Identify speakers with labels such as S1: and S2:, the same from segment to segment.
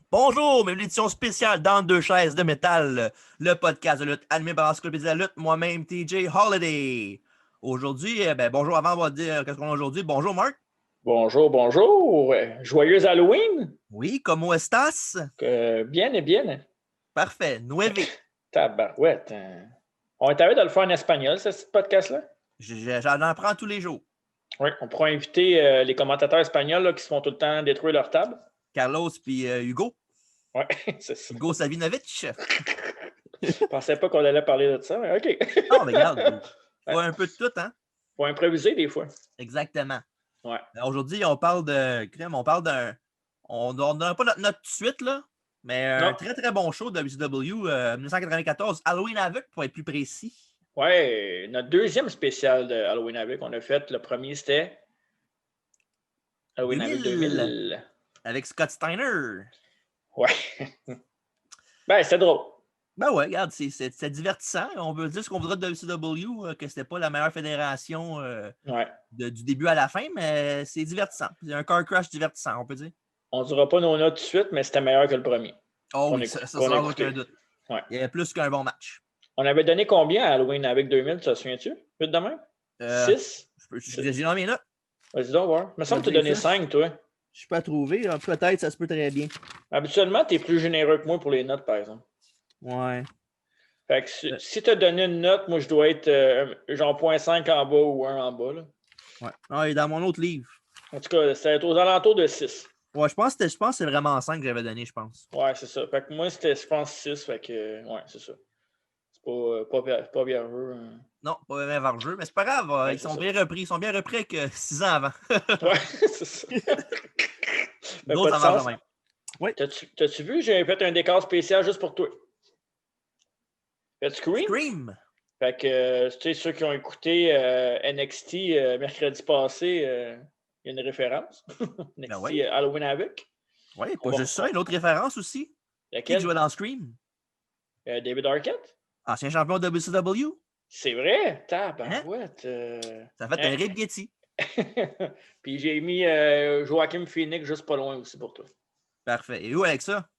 S1: Bonjour, bienvenue à l'édition spéciale dans deux chaises de métal, le podcast de lutte animé par l'Encyclopédie de la lutte, moi-même TJ Holiday. Aujourd'hui, bonjour, avant on va dire qu'est-ce qu'on a aujourd'hui. Bonjour Marc.
S2: Bonjour, bonjour. Joyeux Halloween.
S1: Oui, ¿cómo estás?
S2: Bien et bien.
S1: Parfait, nueve.
S2: Tabarouette. On est arrivé de le faire en espagnol, ce podcast-là?
S1: J'en apprends tous les jours.
S2: Oui, on pourra inviter les commentateurs espagnols là, qui se font tout le temps détruire leur table.
S1: Carlos puis Hugo.
S2: Oui, c'est ça.
S1: Hugo Savinovich.
S2: Je pensais pas qu'on allait parler de ça, mais OK.
S1: Non, mais regarde, il faut un peu de tout, hein?
S2: Faut improviser des fois.
S1: Exactement.
S2: Ouais.
S1: Aujourd'hui, on parle d'un... On ne donne pas notre note tout de suite, là, mais un très, très bon show de WCW 1994, Halloween Havoc, pour être plus précis.
S2: Ouais, notre deuxième spécial de Halloween Havoc, on a fait, le premier, c'était Halloween Havoc 2000.
S1: Avec Scott Steiner.
S2: Ouais. Ben, c'était drôle.
S1: Ben ouais, regarde, c'est divertissant. On veut dire ce qu'on voudra de WCW, que c'était pas la meilleure fédération du début à la fin, mais c'est divertissant. C'est un car crash divertissant, on peut dire.
S2: On ne dira pas nos notes tout de suite, mais c'était meilleur que le premier.
S1: Oh oui, ça sans aucun doute.
S2: Ouais.
S1: Il y avait plus qu'un bon match.
S2: On avait donné combien à Halloween avec 2000, tu te souviens-tu? Vite de même? 6?
S1: J'ai dans mes notes.
S2: Vas-y donc, voir. Il me semble que tu as donné 5, toi.
S1: Je suis pas trouvé. Peut-être, ça se peut très bien.
S2: Habituellement, tu es plus généreux que moi pour les notes, par exemple.
S1: Ouais.
S2: Fait que si tu as donné une note, moi, je dois être genre 0.5 en bas ou 1 en bas. Là.
S1: Ouais. Ah, il est dans mon autre livre.
S2: En tout cas, c'est aux alentours de 6.
S1: Ouais, je pense que c'est vraiment 5 que j'avais donné, je pense.
S2: Ouais, c'est ça. Fait que moi, c'était, je pense, 6. Fait que, ouais, c'est ça. C'est pas bien heureux. Hein.
S1: Non, pas bien vargeux, mais c'est pas grave. Ouais, ils sont bien repris. Ils sont bien repris que 6 ans avant.
S2: Ouais, c'est ça.
S1: D'autres, ça marche même.
S2: Oui. T'as-tu vu? J'ai fait un décor spécial juste pour toi. Fait Scream?
S1: Scream!
S2: Fait que, tu sais, ceux qui ont écouté NXT mercredi passé, il y a une référence. NXT Halloween Havoc.
S1: Oui, pas juste ça, une autre référence aussi.
S2: Laquelle?
S1: Qui jouait dans Scream?
S2: David Arquette?
S1: Ancien champion de WCW.
S2: C'est vrai? Tabarouette.
S1: Ça fait un Rip Getty.
S2: Puis j'ai mis Joaquin Phoenix juste pas loin aussi pour toi.
S1: Parfait. Et où avec ça?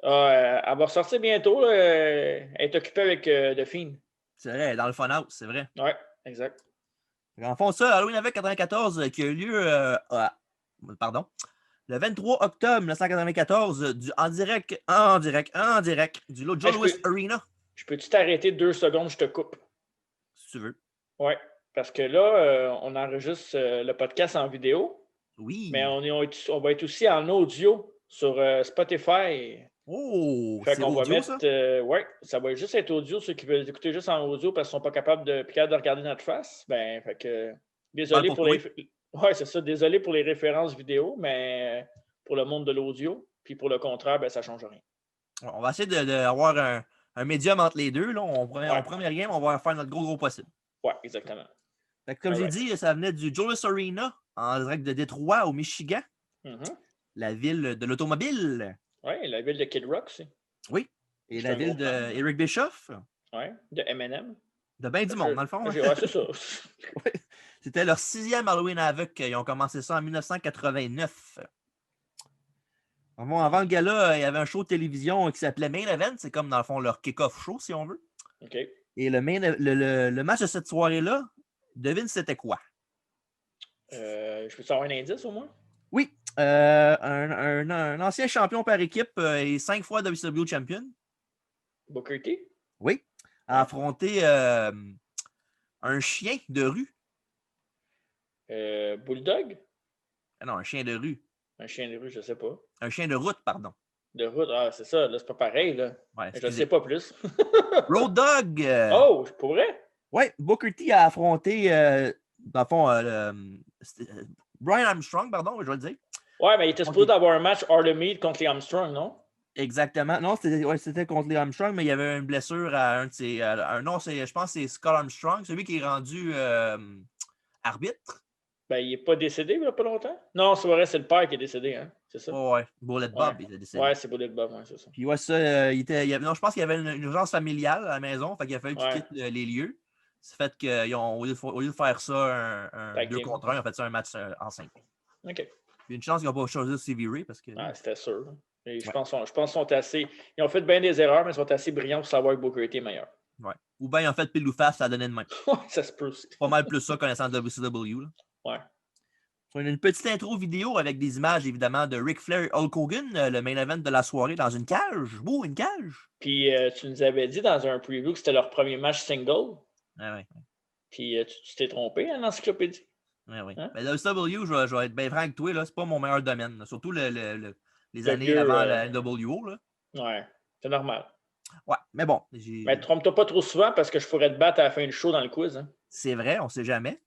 S2: Elle va ressortir bientôt. Là, elle est occupée avec The Fiend.
S1: C'est vrai, dans le Funhouse, c'est vrai.
S2: Oui, exact.
S1: En fond, ça, Halloween Havoc 94 qui a eu lieu le 23 octobre 1994 en direct du Joe Louis Arena.
S2: Je peux-tu t'arrêter 2 secondes, je te coupe?
S1: Si tu veux.
S2: Oui, parce que là, on enregistre le podcast en vidéo.
S1: Oui.
S2: Mais on va être aussi en audio sur Spotify.
S1: Oh,
S2: fait
S1: c'est
S2: qu'on
S1: audio,
S2: va mettre, ouais, ça va juste être audio, ceux qui veulent écouter juste en audio parce qu'ils ne sont pas capables de regarder notre face. Ben, fait que, désolé pour les... Ouais, c'est ça, désolé pour les références vidéo, mais pour le monde de l'audio, puis pour le contraire, ben, ça ne change rien.
S1: On va essayer d'avoir un médium entre les deux. Là. On promet rien, mais on va faire notre gros possible.
S2: Oui, exactement.
S1: Fait que, comme j'ai dit, ça venait du Joe Louis Arena, en direct de Détroit, au Michigan.
S2: Mm-hmm.
S1: La ville de l'automobile.
S2: Oui, la ville de Kid Rock aussi.
S1: Oui. Et la ville d'Eric Bischoff.
S2: Oui, de M&M.
S1: De bien du monde, dans le fond.
S2: Ouais, c'est ça.
S1: Ouais. C'était leur 6e Halloween Havoc. Ils ont commencé ça en 1989. Bon, avant le gala, il y avait un show de télévision qui s'appelait Main Event. C'est comme, dans le fond, leur kick-off show, si on veut.
S2: OK.
S1: Et le match de cette soirée-là, devine c'était quoi?
S2: Je peux savoir un indice, au moins?
S1: Oui. Un ancien champion par équipe et 5 fois WCW champion.
S2: Booker T?
S1: Oui. A affronté un chien de rue.
S2: Bulldog?
S1: Ah non, un chien de rue.
S2: Un chien de rue, je sais pas.
S1: Un chien de route, pardon.
S2: De route, c'est ça, là, c'est pas pareil, là.
S1: Ouais,
S2: je sais pas plus.
S1: Road Dogg!
S2: Oh, pour vrai?
S1: Oui, Booker T a affronté, dans le fond, Brian Armstrong, pardon, je vais le dire.
S2: Ouais, mais il était supposé d'avoir un match hors de meet contre les Armstrong, non?
S1: Exactement. Non, c'était contre les Armstrong, mais il y avait une blessure à un de ses. Je pense que c'est Scott Armstrong, celui qui est rendu arbitre.
S2: Ben, il n'est pas décédé il n'y a pas longtemps? Non, c'est vrai, c'est le père qui est décédé, hein? C'est ça?
S1: Ouais, Bullet Bob, il était décédé.
S2: Ouais, c'est Bullet Bob, c'est ça.
S1: Puis ouais, ça, non, je pense qu'il y avait une urgence familiale à la maison, fait qu'il a fallu qu'il quitte les lieux. C'est fait qu'au lieu de faire ça, un 2 contre 1, ils ont fait ça un match en 5.
S2: OK.
S1: Puis une chance qu'ils n'ont pas choisi Stevie Ray parce que.
S2: Ah, c'était sûr. Et je pense qu'ils sont assez. Ils ont fait bien des erreurs, mais ils sont assez brillants pour savoir que Booker T est meilleur.
S1: Ouais. Ou bien ils ont fait pile ou face, ça a donné de même.
S2: Ça se peut aussi.
S1: Pas mal plus ça connaissant WCW. Là.
S2: Ouais.
S1: On a une petite intro vidéo avec des images, évidemment, de Ric Flair et Hulk Hogan, le main event de la soirée dans une cage. Beau, une cage.
S2: Puis tu nous avais dit dans un preview que c'était leur premier match single.
S1: Ah ouais.
S2: Puis tu t'es trompé à l'encyclopédie.
S1: Oui, oui.
S2: Hein?
S1: Mais WCW, je vais être bien franc avec toi, c'est pas mon meilleur domaine. Là. Surtout les années
S2: vieux,
S1: avant la NWO. Là.
S2: Ouais, c'est normal.
S1: Ouais, mais bon.
S2: Mais trompe-toi pas trop souvent parce que je pourrais te battre à la fin du show dans le quiz. Hein?
S1: C'est vrai, on sait jamais.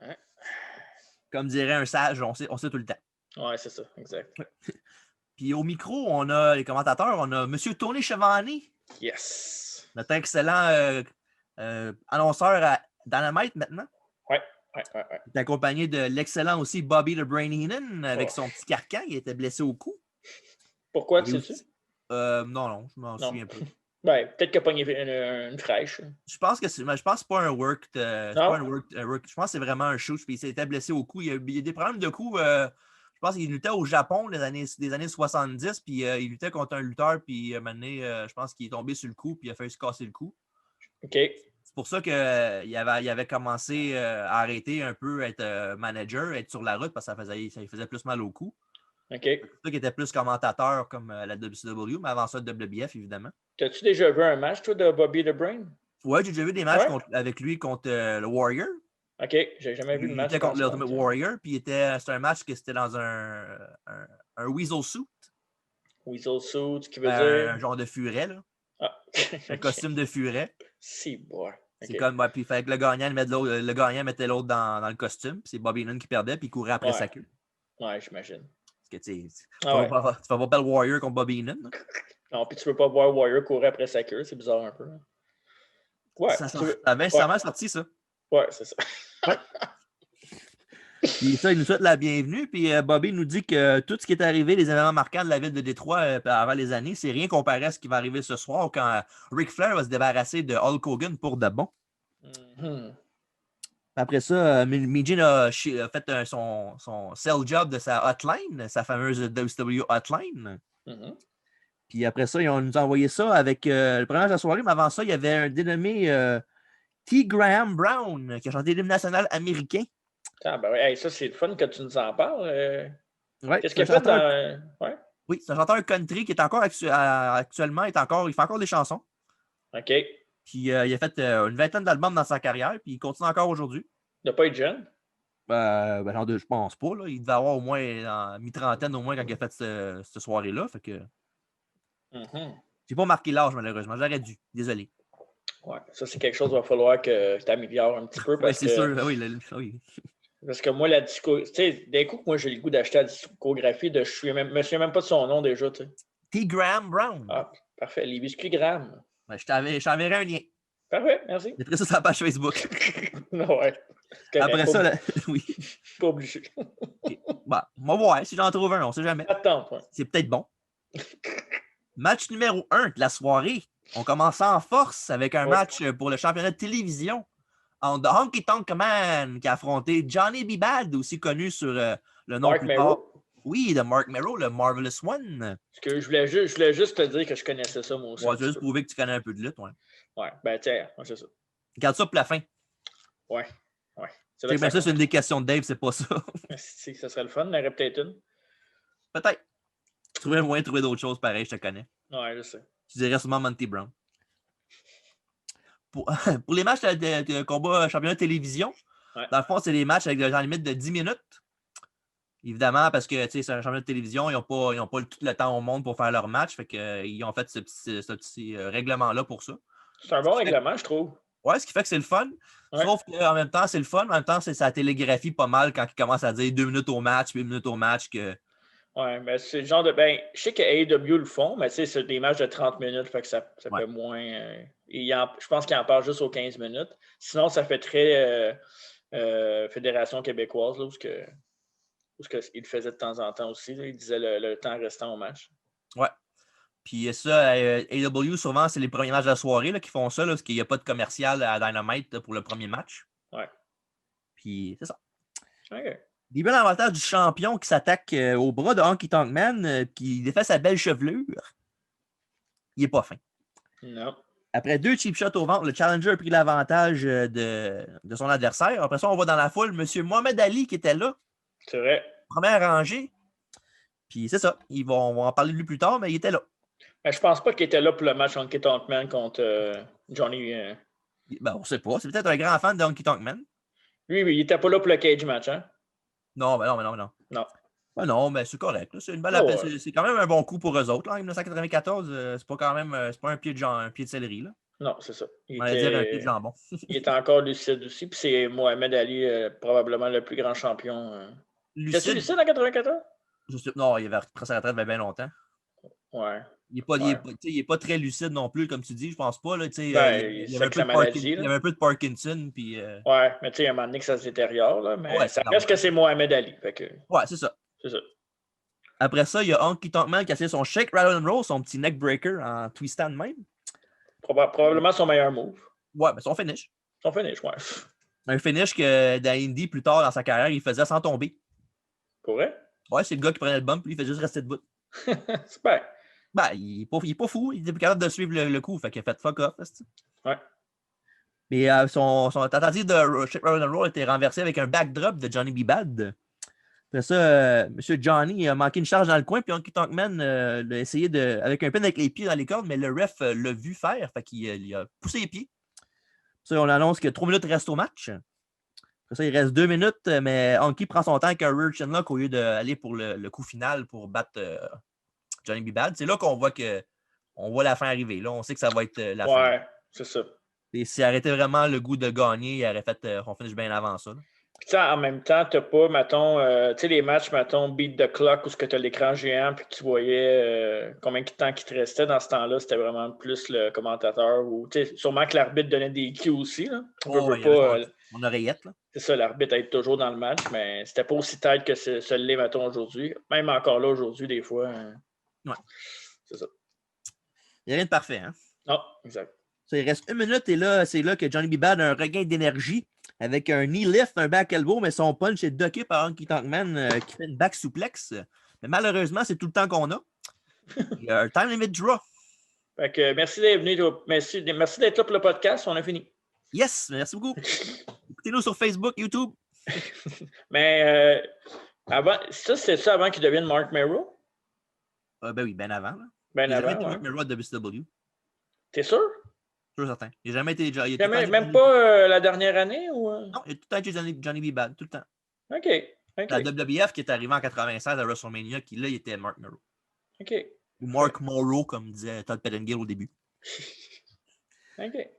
S2: Hein?
S1: Comme dirait un sage, on sait tout le temps.
S2: Ouais, c'est ça, exact.
S1: Puis au micro, on a les commentateurs, on a M. Tony Chevanney.
S2: Yes.
S1: Notre excellent annonceur à Dynamite maintenant.
S2: Ouais.
S1: Il est accompagné de l'excellent aussi Bobby the Brain Heenan avec son petit carcan. Il était blessé au cou.
S2: Pourquoi, tu sais-tu?
S1: Non, je m'en souviens pas.
S2: Ben, peut-être qu'il a pogné une fraîche.
S1: Je pense que c'est pas un work. Je pense que c'est vraiment un shoot. Puis il s'était blessé au cou. Il y a des problèmes de cou. Je pense qu'il luttait au Japon des années 70. Puis il luttait contre un lutteur. Puis à un moment donné, je pense qu'il est tombé sur le cou. Puis il a failli se casser le cou.
S2: OK.
S1: C'est pour ça qu'il avait commencé à arrêter un peu, être manager, être sur la route parce que ça lui faisait plus mal au cou.
S2: OK.
S1: C'est pour ça qu'il était plus commentateur comme la WCW, mais avant ça, WBF, évidemment.
S2: T'as-tu déjà vu un match, toi, de Bobby the Brain?
S1: Ouais, j'ai déjà vu des matchs avec lui contre le Warrior.
S2: OK, j'ai jamais vu de match.
S1: Il était contre l'Ultimate Warrior, puis c'était un match que c'était dans un Weasel suit.
S2: Weasel suit, ce qui veut dire...
S1: Un genre de furet, là.
S2: Ah.
S1: Un costume de furet.
S2: Si, bon.
S1: C'est comme, puis il fallait que le gagnant mettait l'autre dans le costume, puis c'est Bobby Heenan qui perdait, puis il courait après sa queue.
S2: Ouais, j'imagine.
S1: Parce que tu fais pas le Warrior contre Bobby Heenan.
S2: Non, puis tu peux pas voir Warrior courir après sa queue, c'est bizarre un peu. Ouais.
S1: Ça avait sorti, ça.
S2: Ouais, c'est ça.
S1: Ouais. Puis ça, il nous souhaite la bienvenue. Puis Bobby nous dit que tout ce qui est arrivé, les événements marquants de la ville de Détroit avant les années, c'est rien comparé à ce qui va arriver ce soir quand Ric Flair va se débarrasser de Hulk Hogan pour de bon.
S2: Mm-hmm.
S1: Après ça, Meejin a fait son sell job de sa hotline, sa fameuse WCW hotline.
S2: Mm-hmm.
S1: Puis après ça, ils nous a envoyé ça avec le premier de la soirée, mais avant ça, il y avait un dénommé T. Graham Brown qui a chanté l'hymne national américain.
S2: Ah, ben oui, hey, ça, c'est le fun que tu nous en parles.
S1: Ouais,
S2: qu'est-ce qu'il a fait dans... Ouais.
S1: Oui, c'est un chanteur country qui est encore actuellement, il fait encore des chansons.
S2: OK.
S1: Puis il a fait une vingtaine d'albums dans sa carrière, puis il continue encore aujourd'hui.
S2: Il n'a pas été jeune?
S1: Je pense pas. Là. Il devait avoir au moins mi-trentaine au moins quand il a fait cette soirée-là. Fait que...
S2: Mm-hmm.
S1: J'ai pas marqué l'âge, malheureusement. J'aurais dû. Désolé.
S2: Ouais, ça, c'est quelque chose qu'il va falloir que tu améliores un petit peu.
S1: Oui, c'est sûr. Oui.
S2: Parce que moi, la discographie, tu sais, d'un coup, moi, j'ai le goût d'acheter la discographie de je me souviens même pas de son nom déjà, tu sais.
S1: T. Graham Brown.
S2: Ah, parfait. Les biscuits Graham.
S1: Ben, je t'enverrai un lien.
S2: Parfait, merci.
S1: Mettrai ça sur la page Facebook.
S2: Ouais.
S1: Après ça, oui.
S2: Pas obligé.
S1: Okay. Bon, on va voir si j'en trouve un, on sait jamais.
S2: Attends, ouais.
S1: C'est peut-être bon. Match numéro 1 de la soirée. On commence en force avec un match pour le championnat de télévision entre Honky Tonk Man qui a affronté Johnny B. Bad, aussi connu sur le nom
S2: Mark
S1: plus tard.
S2: Merrow.
S1: Oui, de Mark Merrow, le Marvelous One.
S2: Parce que je voulais juste te dire que je connaissais ça, moi aussi.
S1: Ouais, je veux juste prouver que tu connais un peu de lutte.
S2: Ouais, ben tiens, c'est ça.
S1: Regarde ça pour la fin.
S2: Ouais.
S1: C'est bien ça, c'est une des questions de Dave, c'est pas ça.
S2: Si, ça serait le fun, il y en aurait peut-être une.
S1: Peut-être. Je trouvais un moyen de trouver d'autres choses pareil, je te connais.
S2: Ouais, je sais.
S1: Tu dirais sûrement Monty Brown. Pour les matchs de combat championnat de télévision, dans le fond, c'est des matchs avec des gens limite de 10 minutes. Évidemment, parce que c'est un championnat de télévision, ils n'ont pas tout le temps au monde pour faire leur match. Fait qu'ils ont fait ce petit règlement-là pour ça.
S2: C'est un bon règlement, je trouve.
S1: Ouais, ce qui fait que c'est le fun. Ouais. Sauf qu'en même temps, c'est le fun. En même temps, c'est sa télégraphie pas mal quand ils commencent à dire 2 minutes au match, 8 minutes au match.
S2: Ouais, mais c'est le genre de. Ben, je sais que AEW le font, mais c'est des matchs de 30 minutes, fait que ça fait moins. Je pense qu'ils en parlent juste aux 15 minutes. Sinon, ça fait très Fédération québécoise, là, où il le faisait de temps en temps aussi. Là, il disait le temps restant au match.
S1: Ouais. Puis ça, AEW, souvent, c'est les premiers matchs de la soirée là, qui font ça, là, parce qu'il n'y a pas de commercial à Dynamite là, pour le premier match.
S2: Ouais.
S1: Puis c'est ça.
S2: OK.
S1: Début l'avantage du champion qui s'attaque au bras de Honky Tonk Man, qui défait sa belle chevelure. Il n'est pas fin.
S2: Non.
S1: Après 2 cheap shots au ventre, le challenger a pris l'avantage de son adversaire. Après ça, on voit dans la foule M. Mohamed Ali qui était là.
S2: C'est vrai.
S1: Première rangée. Puis c'est ça. On va en parler de lui plus tard, mais il était là.
S2: Mais je pense pas qu'il était là pour le match Honky Tonk Man contre Johnny.
S1: Ben, on sait pas. C'est peut-être un grand fan de Honky Tonk Man.
S2: Oui, il était pas là pour le cage match, hein?
S1: Non.
S2: Non.
S1: Ben non, mais c'est correct. Là. C'est une belle c'est quand même un bon coup pour eux autres. Là. En 1994, c'est pas quand même c'est pas un pied de céleri. Là.
S2: Non, c'est ça.
S1: On va dire un pied de jambon.
S2: Il était encore lucide aussi. Puis c'est Mohamed Ali, probablement le plus grand champion. Lucide? Lucide en 94?
S1: Non, il avait pris sa retraite bien longtemps.
S2: Ouais.
S1: Il n'est pas très lucide non plus, comme tu dis, je pense pas. Là, il y avait un peu de Parkinson. Puis,
S2: ouais, mais tu sais, il y a un moment donné que ça se détériore, là, mais ça reste que c'est Mohamed Ali. Fait que...
S1: Ouais, c'est ça.
S2: C'est ça.
S1: Après ça, il y a Honky Tonk Man qui a essayé son shake, rattle and roll, son petit neck breaker en twistant même.
S2: Probablement son meilleur move.
S1: Ouais, mais son finish.
S2: Son finish, ouais.
S1: Un finish que dans Indy, plus tard dans sa carrière, il faisait sans tomber.
S2: Pour vrai?
S1: Ouais, c'est le gars qui prenait le bump, puis il fait juste rester debout.
S2: Super.
S1: Ben, il est pas fou. Il est plus capable de suivre le coup. Fait qu'il a fait fuck off.
S2: Ouais.
S1: Mais son tentative de shake, rattle and roll était renversée avec un backdrop de Johnny B. Bad. Après ça, M. Johnny a manqué une charge dans le coin, puis Honky Tonk Man a essayé avec un pin avec les pieds dans les cordes, mais le ref l'a vu faire, fait qu'il il a poussé les pieds. Ça, on annonce que 3 minutes restent au match. Après ça, il reste 2 minutes, mais Honky prend son temps avec un rear chinlock au lieu d'aller pour le coup final pour battre Johnny B. Bad. C'est là qu'on voit la fin arriver. Là, on sait que ça va être la fin.
S2: Ouais, c'est ça.
S1: Et s'il arrêtait vraiment le goût de gagner, il aurait fait son finish bien avant ça. Là.
S2: Puis en même temps, tu n'as pas, mettons, tu sais, les matchs, mettons, beat the clock où tu as l'écran géant puis que tu voyais combien de temps qu'il te restait dans ce temps-là, c'était vraiment plus le commentateur ou, tu sais, sûrement que l'arbitre donnait des cues aussi, là.
S1: Mon oreillette, là.
S2: C'est ça, l'arbitre aide toujours dans le match, mais c'était pas aussi tête que ce l'est, mettons, aujourd'hui. Même encore là, aujourd'hui, des fois.
S1: Ouais.
S2: C'est ça.
S1: Il n'y a rien de parfait, hein?
S2: Non, exact.
S1: Ça, il reste 1 minute et là, c'est là que Johnny B. Bad a un regain d'énergie avec un knee lift, un back elbow, mais son punch est docké par Honky Tonk Man qui fait une back suplex. Mais malheureusement, c'est tout le temps qu'on a. Il y a un time limit draw.
S2: Fait que merci d'être venu. Merci d'être là pour le podcast. On a fini.
S1: Yes, merci beaucoup. Écoutez-nous sur Facebook, YouTube.
S2: Mais avant, c'est ça avant qu'il devienne Mark Merrow?
S1: Ben oui, ben avant. Là.
S2: Ben avant.
S1: Jamais été Mark Merrow de WCW.
S2: T'es sûr?
S1: Sûr certain. Il n'a jamais été.
S2: Même pas la dernière année? Ou...
S1: Non, il a tout le temps été Johnny B. Bad, tout le temps.
S2: OK.
S1: La WWF qui est arrivée en 96 à WrestleMania, qui là, il était Mark Merrow.
S2: OK.
S1: Ou Mark Morrow, comme disait Todd Pettengill au début.
S2: OK.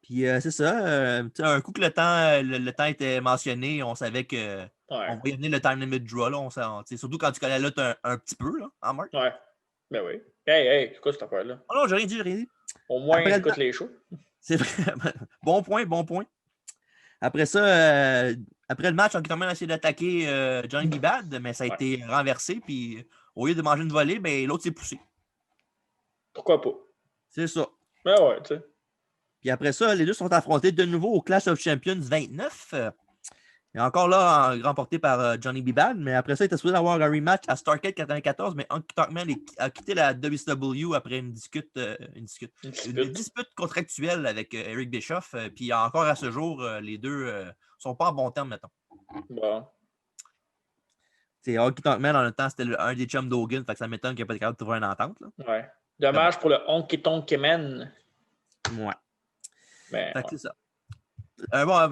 S1: Puis c'est ça. Un coup que le temps était mentionné, on savait que on voyait venir le time limit draw. Là, surtout quand tu connais là un petit peu, là, en Mark.
S2: Ouais. Ben oui. Hey, c'est quoi cette affaire-là?
S1: Oh non, j'ai rien dit.
S2: Au moins, écoute les shows.
S1: C'est vrai. Bon point. Après ça, après le match, on a essayé d'attaquer Johnny B. Bad, mais ça a été renversé. Puis au lieu de manger une volée, ben, l'autre s'est poussé.
S2: Pourquoi pas?
S1: C'est ça.
S2: Ben ouais, tu sais.
S1: Puis après ça, les deux sont affrontés de nouveau au Clash of Champions 29. Et encore là, remporté par Johnny B. Bad. Mais après ça, il était supposé avoir un rematch à Starrcade 94. Mais Honky Tonk Man a quitté la WCW après une dispute contractuelle avec Eric Bischoff. Puis encore à ce jour, les deux ne sont pas en bon terme, mettons.
S2: Bon.
S1: Honky Tonk Man, en même temps, c'était un des chums d'Hogan. Fait que ça m'étonne qu'il n'y ait pas de capable de trouver une entente. Là.
S2: Ouais. Dommage pour le Honky Tonk Man.
S1: Ouais.
S2: Ben,
S1: fait que c'est ça. On va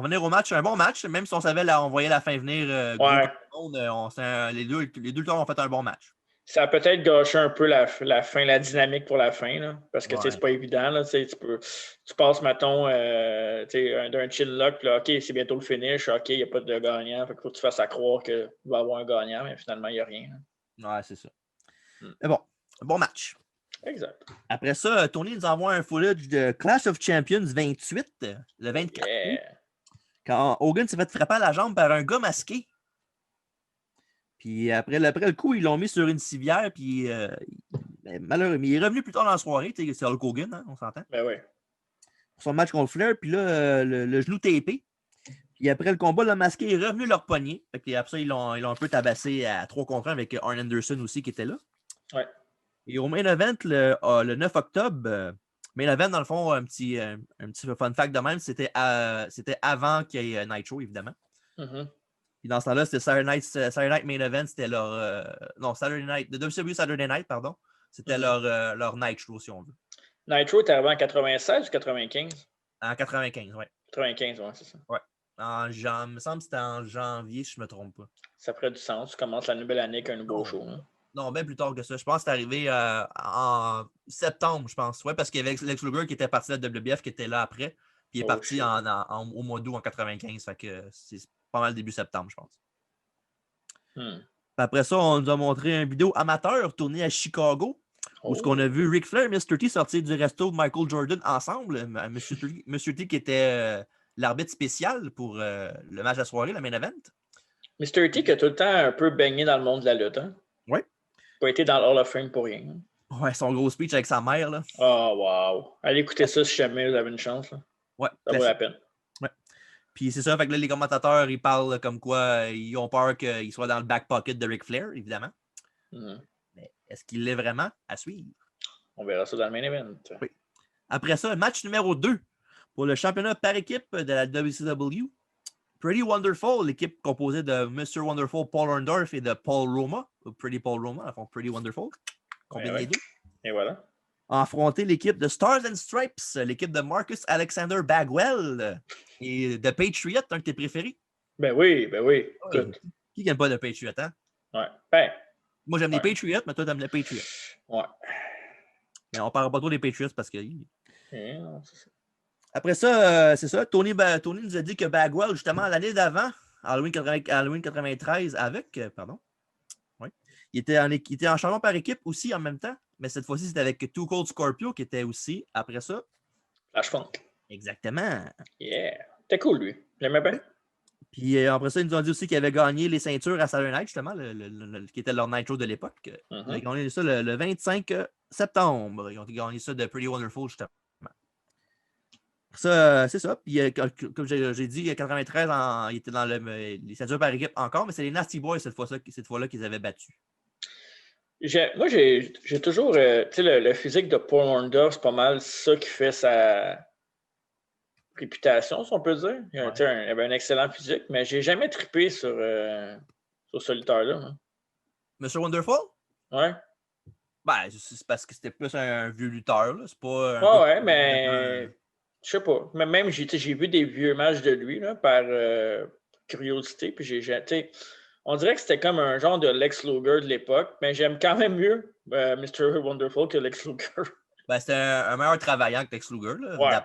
S1: venir au match. Un bon match, même si on savait, on voyait la fin venir. Les deux temps ont fait un bon match.
S2: Ça a peut-être gâché un peu la fin, la dynamique pour la fin, là, parce que c'est pas évident. Là, tu passes, mettons, d'un chin-lock, OK, c'est bientôt le finish, OK, il n'y a pas de gagnant. Fait qu'il faut que tu fasses à croire qu'il va y avoir un gagnant, mais finalement, il n'y a rien.
S1: Là. Ouais, c'est ça. Mais bon match.
S2: Exact.
S1: Après ça, Tony nous envoie un footage de Clash of Champions 28, le 24 août, quand Hogan s'est fait frapper à la jambe par un gars masqué. Puis après le coup, ils l'ont mis sur une civière, puis malheureux, mais il est revenu plus tard dans la soirée, c'est Hulk Hogan, hein, on s'entend.
S2: Ben oui.
S1: Pour son match contre Flair, puis là, le genou tapé. Puis après le combat, le masqué est revenu leur poignet. Puis après ça, ils l'ont un peu tabassé à 3 contre 1 avec Arn Anderson aussi qui était là.
S2: Ouais.
S1: Et au main event, le 9 octobre, main event, dans le fond, un petit fun fact de même, c'était avant qu'il y ait Nitro, évidemment.
S2: Mm-hmm.
S1: Puis dans ce temps-là, c'était Saturday Night Main Event, c'était leur. Non, Saturday Night, de WCW Saturday Night, pardon. C'était leur Nitro, si on veut.
S2: Nitro est arrivé en 96 ou 95?
S1: En 95, oui.
S2: 95, oui, c'est ça.
S1: Ouais. Il me semble que c'était en janvier, si je ne me trompe pas.
S2: Ça ferait du sens. Tu commences la nouvelle année avec un nouveau show. Hein?
S1: Non, bien plus tard que ça. Je pense que c'est arrivé en septembre, je pense. Oui, parce qu'il y avait Lex Luger qui était parti de la WBF, qui était là après. Puis il est parti au mois d'août en 95. Fait que c'est pas mal début septembre, je pense. Après ça, on nous a montré une vidéo amateur tournée à Chicago. Où ce qu'on a vu Ric Flair et Mr. T sortir du resto de Michael Jordan ensemble. Mr. T qui était l'arbitre spécial pour le match de la soirée, le main event.
S2: Mr. T qui a tout le temps un peu baigné dans le monde de la lutte. Hein?
S1: Oui.
S2: Pas été dans le Hall of Fame pour rien. Hein?
S1: Ouais, son gros speech avec sa mère. Là.
S2: Oh, wow. Allez écouter ça si jamais vous avez une chance. Là.
S1: Ouais,
S2: ça vaut la peine.
S1: Ouais. Puis c'est ça, fait que là, les commentateurs, ils parlent comme quoi ils ont peur qu'il soit dans le back pocket de Ric Flair, évidemment. Mais est-ce qu'il l'est vraiment? À suivre.
S2: On verra ça dans le main event.
S1: Oui. Après ça, match numéro 2 pour le championnat par équipe de la WCW. Pretty Wonderful, l'équipe composée de Mr. Wonderful Paul Orndorff et de Paul Roma. Pretty Paul Roma, à fond Pretty Wonderful. Combien les deux?
S2: Et voilà.
S1: A affronté l'équipe de Stars and Stripes, l'équipe de Marcus Alexander Bagwell et de Patriot, un de tes préférés.
S2: Ben oui.
S1: Écoute. Qui n'aime pas de Patriot, hein?
S2: Ouais. Ben.
S1: Moi, j'aime les Patriots, mais toi, t'aimes les Patriots.
S2: Ouais.
S1: Mais on parle pas trop des Patriots parce que.
S2: Non, c'est ça.
S1: Après ça, c'est ça. Tony nous a dit que Bagwell, justement, l'année d'avant, Halloween 93, il était en changement par équipe aussi en même temps, mais cette fois-ci, c'était avec Too Cold Scorpio qui était aussi après ça.
S2: Flash Funk.
S1: Exactement.
S2: Yeah. C'était cool, lui. J'aimais bien.
S1: Puis après ça, ils nous ont dit aussi qu'ils avaient gagné les ceintures à Saturday Night, justement, qui était leur Nitro de l'époque. Ils avaient gagné ça le 25 septembre. Ils ont gagné ça de Pretty Wonderful, justement. Ça, c'est ça. Puis, comme j'ai dit, 93, il était dans les ceintures par équipe encore, mais c'est les Nasty Boys cette fois-là qu'ils avaient battu.
S2: Moi, j'ai toujours. Tu sais, le physique de Paul Orndorff, c'est pas mal ça qui fait sa réputation, si on peut dire. Il avait un excellent physique, mais j'ai jamais trippé sur ce lutteur-là. Hein.
S1: Mr. Wonderful?
S2: Ouais.
S1: Ben, c'est parce que c'était plus un vieux lutteur. Là. C'est pas
S2: ouais, mais. Je sais pas. Mais même, j'ai vu des vieux matchs de lui là, par curiosité. Puis on dirait que c'était comme un genre de Lex Luger de l'époque, mais j'aime quand même mieux Mr. Wonderful que Lex Luger.
S1: Ben, c'était un meilleur travaillant que Lex Luger. Là,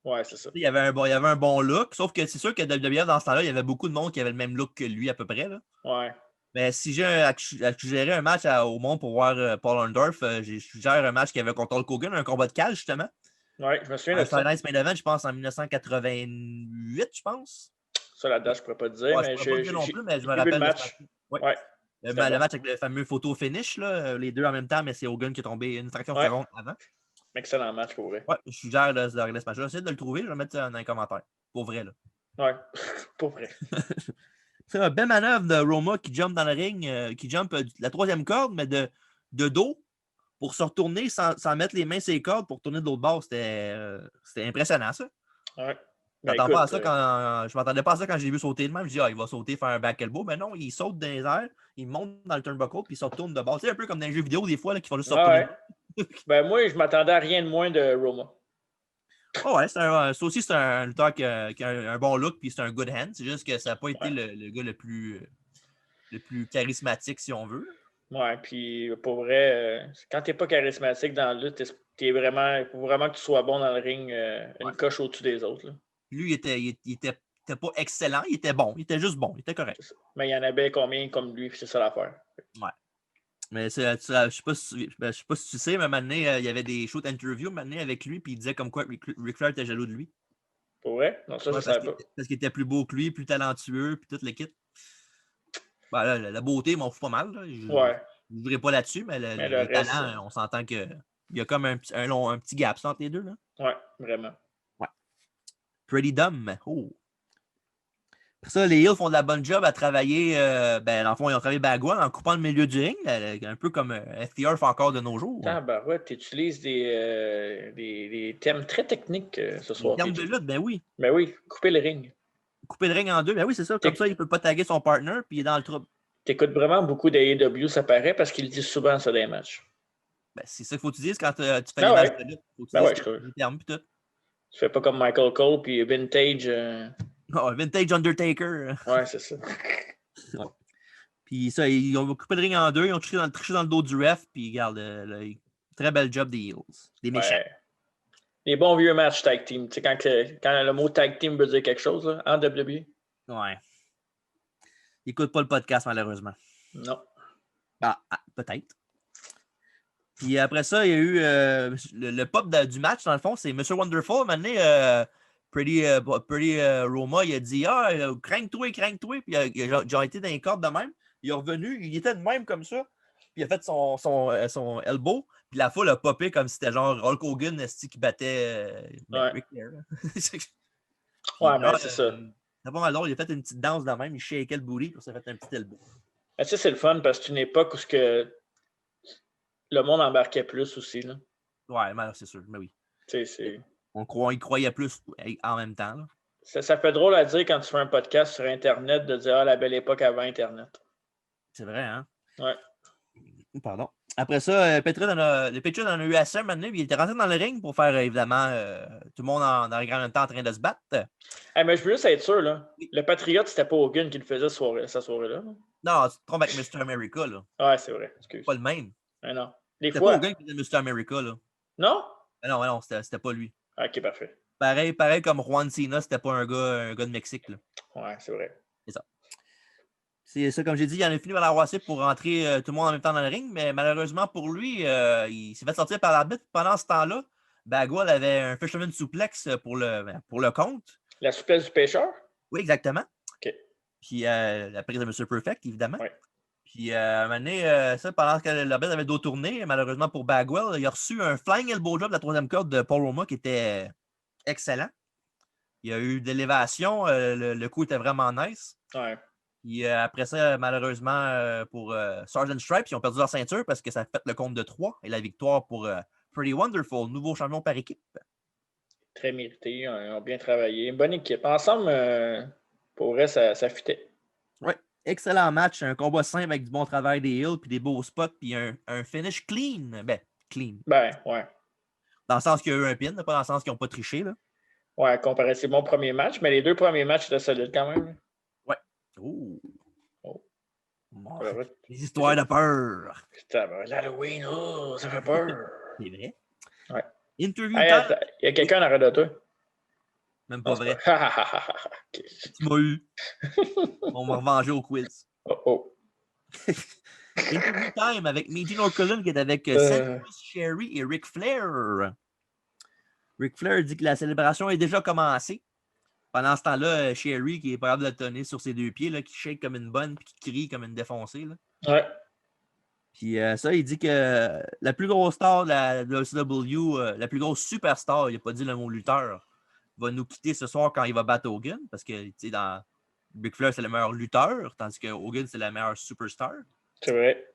S2: ouais, c'est ça.
S1: Il y avait un bon look, sauf que c'est sûr que WWE, dans ce temps-là, il y avait beaucoup de monde qui avait le même look que lui à peu près. Là.
S2: Ouais.
S1: Mais si j'ai à suggérer un match au monde pour voir Paul Orndorff, je suggère un match qu'il y avait contre Hulk Hogan, un combat de cage, justement.
S2: Oui, je me souviens de ça.
S1: Nice Main Event, je pense, en 1988, je pense.
S2: Ça, la date, je ne pourrais pas te dire, mais
S1: je ne non plus, mais je me
S2: rappelle
S1: le
S2: match.
S1: Ouais. Le match avec le fameux photo finish, là, les deux en même temps, mais c'est Hogan qui est tombé une fraction de seconde avant.
S2: Excellent match, pour vrai.
S1: Ouais, je suggère de regarder ce match-là. J'essaie de le trouver, je vais le mettre dans les commentaires. Pour vrai, là.
S2: Ouais, pour vrai.
S1: C'est une belle manœuvre de Roma qui jump dans le ring, qui jump la troisième corde, mais de dos pour se retourner sans mettre les mains sur les cordes pour tourner de l'autre bord. C'était impressionnant, ça.
S2: Ouais.
S1: Je ne m'attendais pas à ça quand j'ai vu sauter de même. Je dis, il va sauter, faire un back elbow. Mais non, il saute dans les airs, il monte dans le turnbuckle, puis il se retourne de bord. C'est un peu comme dans les jeux vidéo, des fois, là, qu'il faut juste se retourner.
S2: Ben, moi, je m'attendais à rien de moins de Roma.
S1: Ça aussi, c'est un lutteur qui a un bon look, puis c'est un good hand. C'est juste que ça n'a pas été le gars le plus charismatique, si on veut.
S2: Ouais, puis pour vrai, quand t'es pas charismatique dans la lutte, il faut vraiment que tu sois bon dans le ring, une coche au-dessus des autres. Là.
S1: Lui, il était pas excellent, il était bon. Il était juste bon, il était correct.
S2: Mais il y en avait combien comme lui, puis c'est ça l'affaire.
S1: Ouais. Mais je ne sais pas si tu sais, mais maintenant, il y avait des shows d'interview avec lui, puis il disait comme quoi Ric Flair était jaloux de lui.
S2: Pour vrai? Non, ça, je savais pas.
S1: Parce qu'il était plus beau que lui, plus talentueux, puis toute l'équipe. Ben, là, la beauté m'en fout pas mal. Là. Je ne voudrais pas là-dessus, mais le talent, on s'entend qu'il y a comme un petit gap entre les deux. Là.
S2: Ouais, vraiment.
S1: Ouais. Pretty Dumb. Oh. Ça, les Hills font de la bonne job à travailler. Dans le fond, ils ont travaillé Bagwell en coupant le milieu du ring, un peu comme FTR fait encore de nos jours.
S2: Ouais, tu utilises des thèmes très techniques ce
S1: Les
S2: soir,
S1: termes de
S2: PJ.
S1: lutte, ben oui.
S2: Ben oui, couper le ring.
S1: Couper le ring en deux, ben oui, c'est ça. Comme ça, il ne peut pas taguer son partner, puis il est dans le trouble.
S2: T'écoutes vraiment beaucoup d'AEW, ça paraît, parce qu'ils le disent souvent ça dans les matchs.
S1: Ben, c'est ça qu'il faut que tu dises quand tu fais
S2: Ben
S1: les matchs
S2: ouais.
S1: de lutte. Faut que tu
S2: Ben
S1: dises
S2: ouais, je crois.
S1: les termes, puis tout.
S2: Tu fais pas comme Michael Cole puis Vintage.
S1: Oh, Vintage Undertaker.
S2: Ouais, c'est ça.
S1: Ouais. Puis ça, ils ont coupé le ring en deux, ils ont triché dans le dos du ref, puis regarde, très bel job des Heels. Des méchants.
S2: Ouais. Les bons vieux matchs tag team. Tu sais, quand le mot tag team veut dire quelque chose là, en WWE.
S1: Ouais. Ils n'écoutent pas le podcast, malheureusement.
S2: Non.
S1: Peut-être. Puis après ça, il y a eu le pop du match, dans le fond, c'est Mr. Wonderful. Maintenant, Pretty Roma, il a dit crains-toi. Puis il a déjà été dans les cordes de même. Il est revenu, il était de même comme ça. Puis il a fait son elbow. Puis la foule a popé comme si c'était genre Hulk Hogan qui battait Ric Flair.
S2: Ouais, mais c'est ça.
S1: C'est pas mal drôle. Il a fait une petite danse de même. Il shakeait le booty. Puis ça a fait un petit elbow.
S2: Tu sais, c'est le fun parce que c'est une époque où le monde embarquait plus aussi. Là.
S1: Ouais, mais c'est sûr. Mais oui. Il croyait plus en même temps. Là.
S2: Ça fait drôle à dire quand tu fais un podcast sur Internet de dire la belle époque avant Internet.
S1: C'est vrai, hein?
S2: Ouais.
S1: Pardon. Après ça, le Patriot en a eu assez maintenant. Il était rentré dans le ring pour faire, évidemment, tout le monde dans le grand temps en train de se battre.
S2: Mais je veux juste être sûr, là. Le Patriot, c'était pas Hogan qui le faisait cette soirée-là.
S1: Non, tu te trompes avec Mr. America, là.
S2: Ouais, c'est vrai. Excuse.
S1: C'est pas le même.
S2: Non. Des
S1: c'était
S2: fois.
S1: Pas Hogan qui faisait Mr. America, là.
S2: Non?
S1: Non, c'était pas lui.
S2: Ok, parfait.
S1: Pareil comme Juan Cena, c'était pas un gars de Mexique, là.
S2: Ouais, c'est vrai.
S1: C'est ça. C'est ça, comme j'ai dit, il en a fini par la WASP pour rentrer tout le monde en même temps dans le ring, mais malheureusement pour lui, il s'est fait sortir par l'arbitre. Pendant ce temps-là, Bagwell avait un fisherman suplex pour le compte.
S2: La souplesse du pêcheur?
S1: Oui, exactement.
S2: OK.
S1: Puis la prise de M. Perfect, évidemment.
S2: Oui.
S1: Puis à un moment donné, pendant que l'arbitre avait dos tourné, malheureusement pour Bagwell, il a reçu un flying elbow drop de la troisième corde de Paul Roma qui était excellent. Il y a eu de l'élévation, le coup était vraiment nice.
S2: Ouais.
S1: Puis après ça, malheureusement, pour Sgt. Stripes, ils ont perdu leur ceinture parce que ça a fait le compte de 3 et la victoire pour Pretty Wonderful, nouveau champion par équipe.
S2: Très mérité, ils ont bien travaillé. Une bonne équipe. Ensemble, pour vrai, ça fitait.
S1: Oui, excellent match, un combat simple avec du bon travail des Hills, puis des beaux spots, puis un finish clean. Clean.
S2: Ouais.
S1: Dans le sens qu'il y a eu un pin, pas dans le sens qu'ils n'ont pas triché. Là.
S2: Ouais, comparativement au premier match, mais les deux premiers matchs étaient solides quand même.
S1: Ouais. Oh. Bon, les histoires de peur.
S2: Putain, l'Halloween, ça fait peur.
S1: C'est vrai.
S2: Ouais.
S1: Interview
S2: time. Il y a quelqu'un en arrière de toi.
S1: Même pas vrai.
S2: Okay.
S1: Tu m'as eu. On va revenger au quiz. Interview time avec Meiji Norcolin qui est avec Santos Sherry et Ric Flair. Ric Flair dit que la célébration est déjà commencée. Pendant ce temps-là, Sherry, qui est pas capable de tenir sur ses deux pieds, là, qui shake comme une bonne puis qui crie comme une défoncée. Là.
S2: Ouais.
S1: Puis ça, il dit que la plus grosse star de la WCW, la plus grosse superstar, il n'a pas dit le mot lutteur, va nous quitter ce soir quand il va battre Hogan, parce que, tu sais, dans Ric Flair, c'est le meilleur lutteur, tandis que Hogan, c'est la meilleure superstar.
S2: C'est vrai.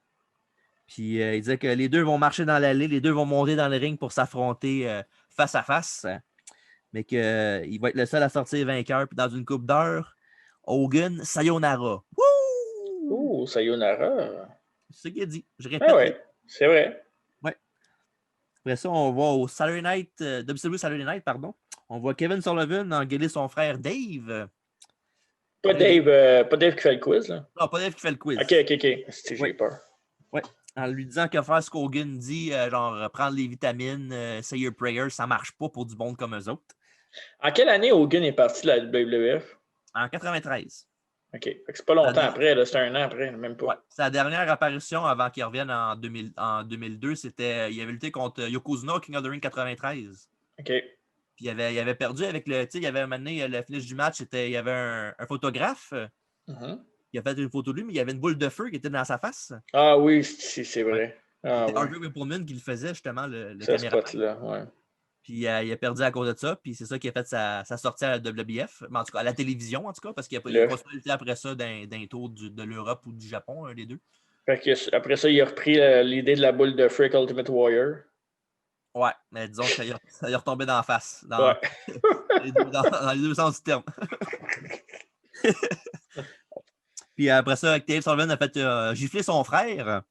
S1: Puis il disait que les deux vont marcher dans l'allée, les deux vont monter dans le ring pour s'affronter face à face, mais qu'il va être le seul à sortir vainqueur. Puis dans une couple d'heures, Hogan, sayonara.
S2: Ouh, sayonara.
S1: C'est ce qu'il a dit. Je répète.
S2: Ouais, c'est vrai.
S1: Ouais. Après ça, on va au Saturday Night, WCW Saturday Night, pardon. On voit Kevin Sullivan engueuler son frère Dave.
S2: Pas Dave qui fait le quiz, là.
S1: Non, pas Dave qui fait le quiz.
S2: OK. J'ai peur.
S1: Ouais. En lui disant que faire ce qu'Hogan dit, genre prendre les vitamines, say your prayers, ça marche pas pour du monde comme eux autres.
S2: En quelle année Hogan est parti de la WWF?
S1: En 93.
S2: OK. Fait que c'est pas longtemps après, là, c'est un an après, même pas.
S1: Ouais. Sa dernière apparition avant qu'il revienne en 2002, c'était il avait lutté contre Yokozuna King of the Ring 93.
S2: OK.
S1: Puis il avait perdu avec le. Tu sais, il y avait amené le finish du match, il y avait un photographe. Il a fait une photo de lui, mais il y avait une boule de feu qui était dans sa face.
S2: Ah oui, c'est vrai.
S1: C'était Andrew Whippleman qui le faisait, justement, le
S2: ce
S1: caméraman.
S2: spot-là, ouais.
S1: Puis il a perdu à cause de ça. Puis c'est ça qui a fait sa sortie à la WBF. Mais en tout cas, à la télévision, en tout cas, parce qu'il a continué après ça d'un tour de l'Europe ou du Japon, un des deux.
S2: Fait que, après ça, il a repris l'idée de la boule de Freak Ultimate Warrior.
S1: Ouais, mais disons que ça y est retombé d'en face.
S2: Ouais.
S1: Dans les deux sens du terme. Puis après ça, Dave Sullivan a fait gifler son frère.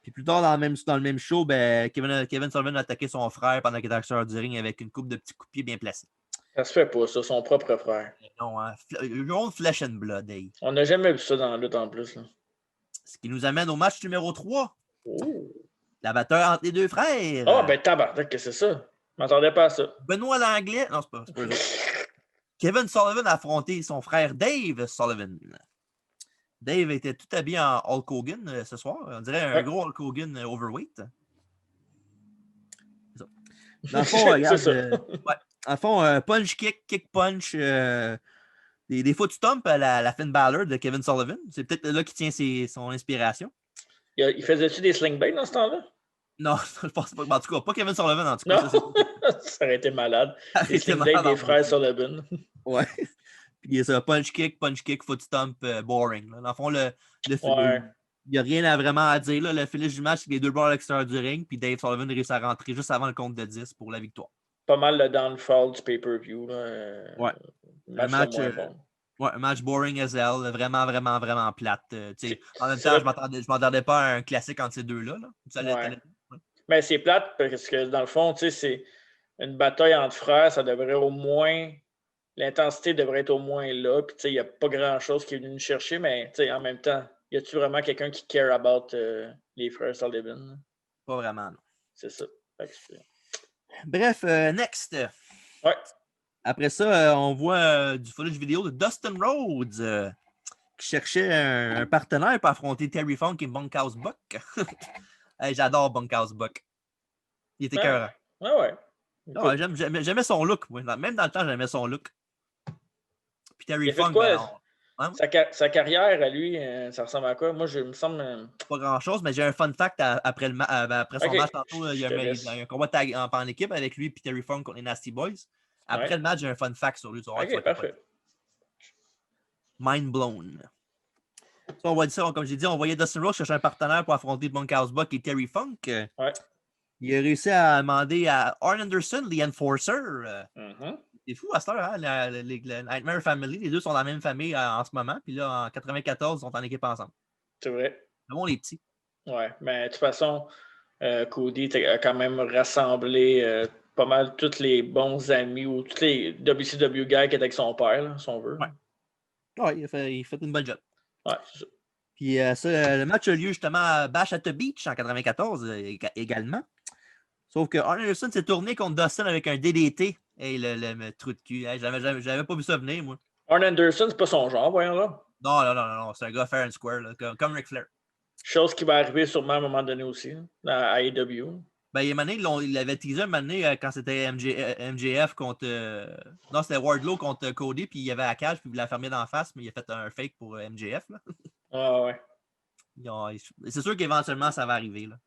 S1: Puis plus tard, dans le même show, Kevin Sullivan a attaqué son frère pendant qu'il était acteur du ring avec une coupe de petits coups de pied bien placés.
S2: Ça se fait pas, ça, son propre frère.
S1: Non, hein. Old Flesh and Blood, hey.
S2: On n'a jamais vu ça dans la lutte en plus. Là.
S1: Ce qui nous amène au match numéro 3.
S2: Oh.
S1: La bataille entre les deux frères.
S2: Ah, ben tabarnak, que c'est ça. Je m'attendais pas à ça.
S1: Benoît Langlais. Non, c'est pas eux autres. Kevin Sullivan a affronté son frère Dave Sullivan. Dave était tout habillé en Hulk Hogan ce soir. On dirait un gros Hulk Hogan overweight. C'est ça. Dans le fond, regarde. En fond, punch kick, kick punch, des foot stomp à la Finn Balor de Kevin Sullivan. C'est peut-être là qu'il tient son inspiration.
S2: Il faisait-tu des sling blades dans ce temps-là?
S1: Non, je pense pas. En tout cas, pas Kevin Sullivan, en tout cas.
S2: Ça aurait été malade. Les sling blades des frères Sullivan.
S1: Ouais. Puis il y a ça, punch kick, foot stomp, boring. Là. Dans le fond, il n'y a rien vraiment à dire. Là. Le finish du match, c'est les deux bords à l'extérieur du ring. Puis Dave Sullivan réussit à rentrer juste avant le compte de 10 pour la victoire.
S2: Pas mal le downfall du pay-per-view.
S1: Ouais. Un match boring as hell. Vraiment, vraiment, vraiment plate. En même temps, je m'attendais pas à un classique entre ces deux-là. Là.
S2: Mais c'est plate parce que dans le fond, c'est une bataille entre frères. Ça devrait au moins. L'intensité devrait être au moins là. Puis, il n'y a pas grand-chose qui est venu nous chercher, mais en même temps, y a-tu vraiment quelqu'un qui care about les frères Sullivan?
S1: Pas vraiment, non.
S2: C'est ça.
S1: Bref, next.
S2: Ouais.
S1: Après ça, on voit du footage vidéo de Dustin Rhodes qui cherchait un partenaire pour affronter Terry Funk et Bunkhouse Buck. Hey, j'adore Bunkhouse Buck. Il était écœurant.
S2: Ouais.
S1: Non, j'aimais son look. Oui. Même dans le temps, j'aimais son look. Puis Terry Funk,
S2: sa carrière à lui, ça ressemble à quoi? Moi, je me semble.
S1: Pas grand-chose, mais j'ai un fun fact après son match tantôt. Il y a un combat en équipe avec lui et Terry Funk contre les Nasty Boys. Après le match, j'ai un fun fact sur lui.
S2: Ok, parfait.
S1: Mind blown. Ça, on voit ça, comme j'ai dit, on voyait Dustin Rhodes chercher un partenaire pour affronter Bunkhouse Buck et Terry Funk.
S2: Ouais.
S1: Il a réussi à demander à Arn Anderson, The Enforcer. C'est fou à cette heure, hein? La Nightmare Family, les deux sont dans la même famille en ce moment. Puis là, en 94, ils sont en équipe ensemble.
S2: C'est vrai.
S1: C'est bon, les petits.
S2: Ouais, mais de toute façon, Cody a quand même rassemblé pas mal tous les bons amis ou tous les WCW guys qui étaient avec son père, là, si on veut.
S1: Ouais, il a fait une bonne job.
S2: Ouais, c'est ça.
S1: Puis le match a lieu justement à Bash at the Beach en 94 également. Sauf que Arn Anderson s'est tourné contre Dustin avec un DDT. Hey, le trou de cul. Hey, j'avais pas vu ça venir, moi.
S2: Arn Anderson, c'est pas son genre, voyons là.
S1: Non. C'est un gars fair and square, là, comme Ric Flair.
S2: Chose qui va arriver sûrement à un moment donné aussi, à AEW.
S1: Ben, il l'avait teasé un moment donné quand c'était MJF contre. Non, c'était Wardlow contre Cody, puis il y avait la cage, puis il l'a fermé d'en face, mais il a fait un fake pour MJF. Là.
S2: Ah ouais.
S1: C'est sûr qu'éventuellement, ça va arriver. Là.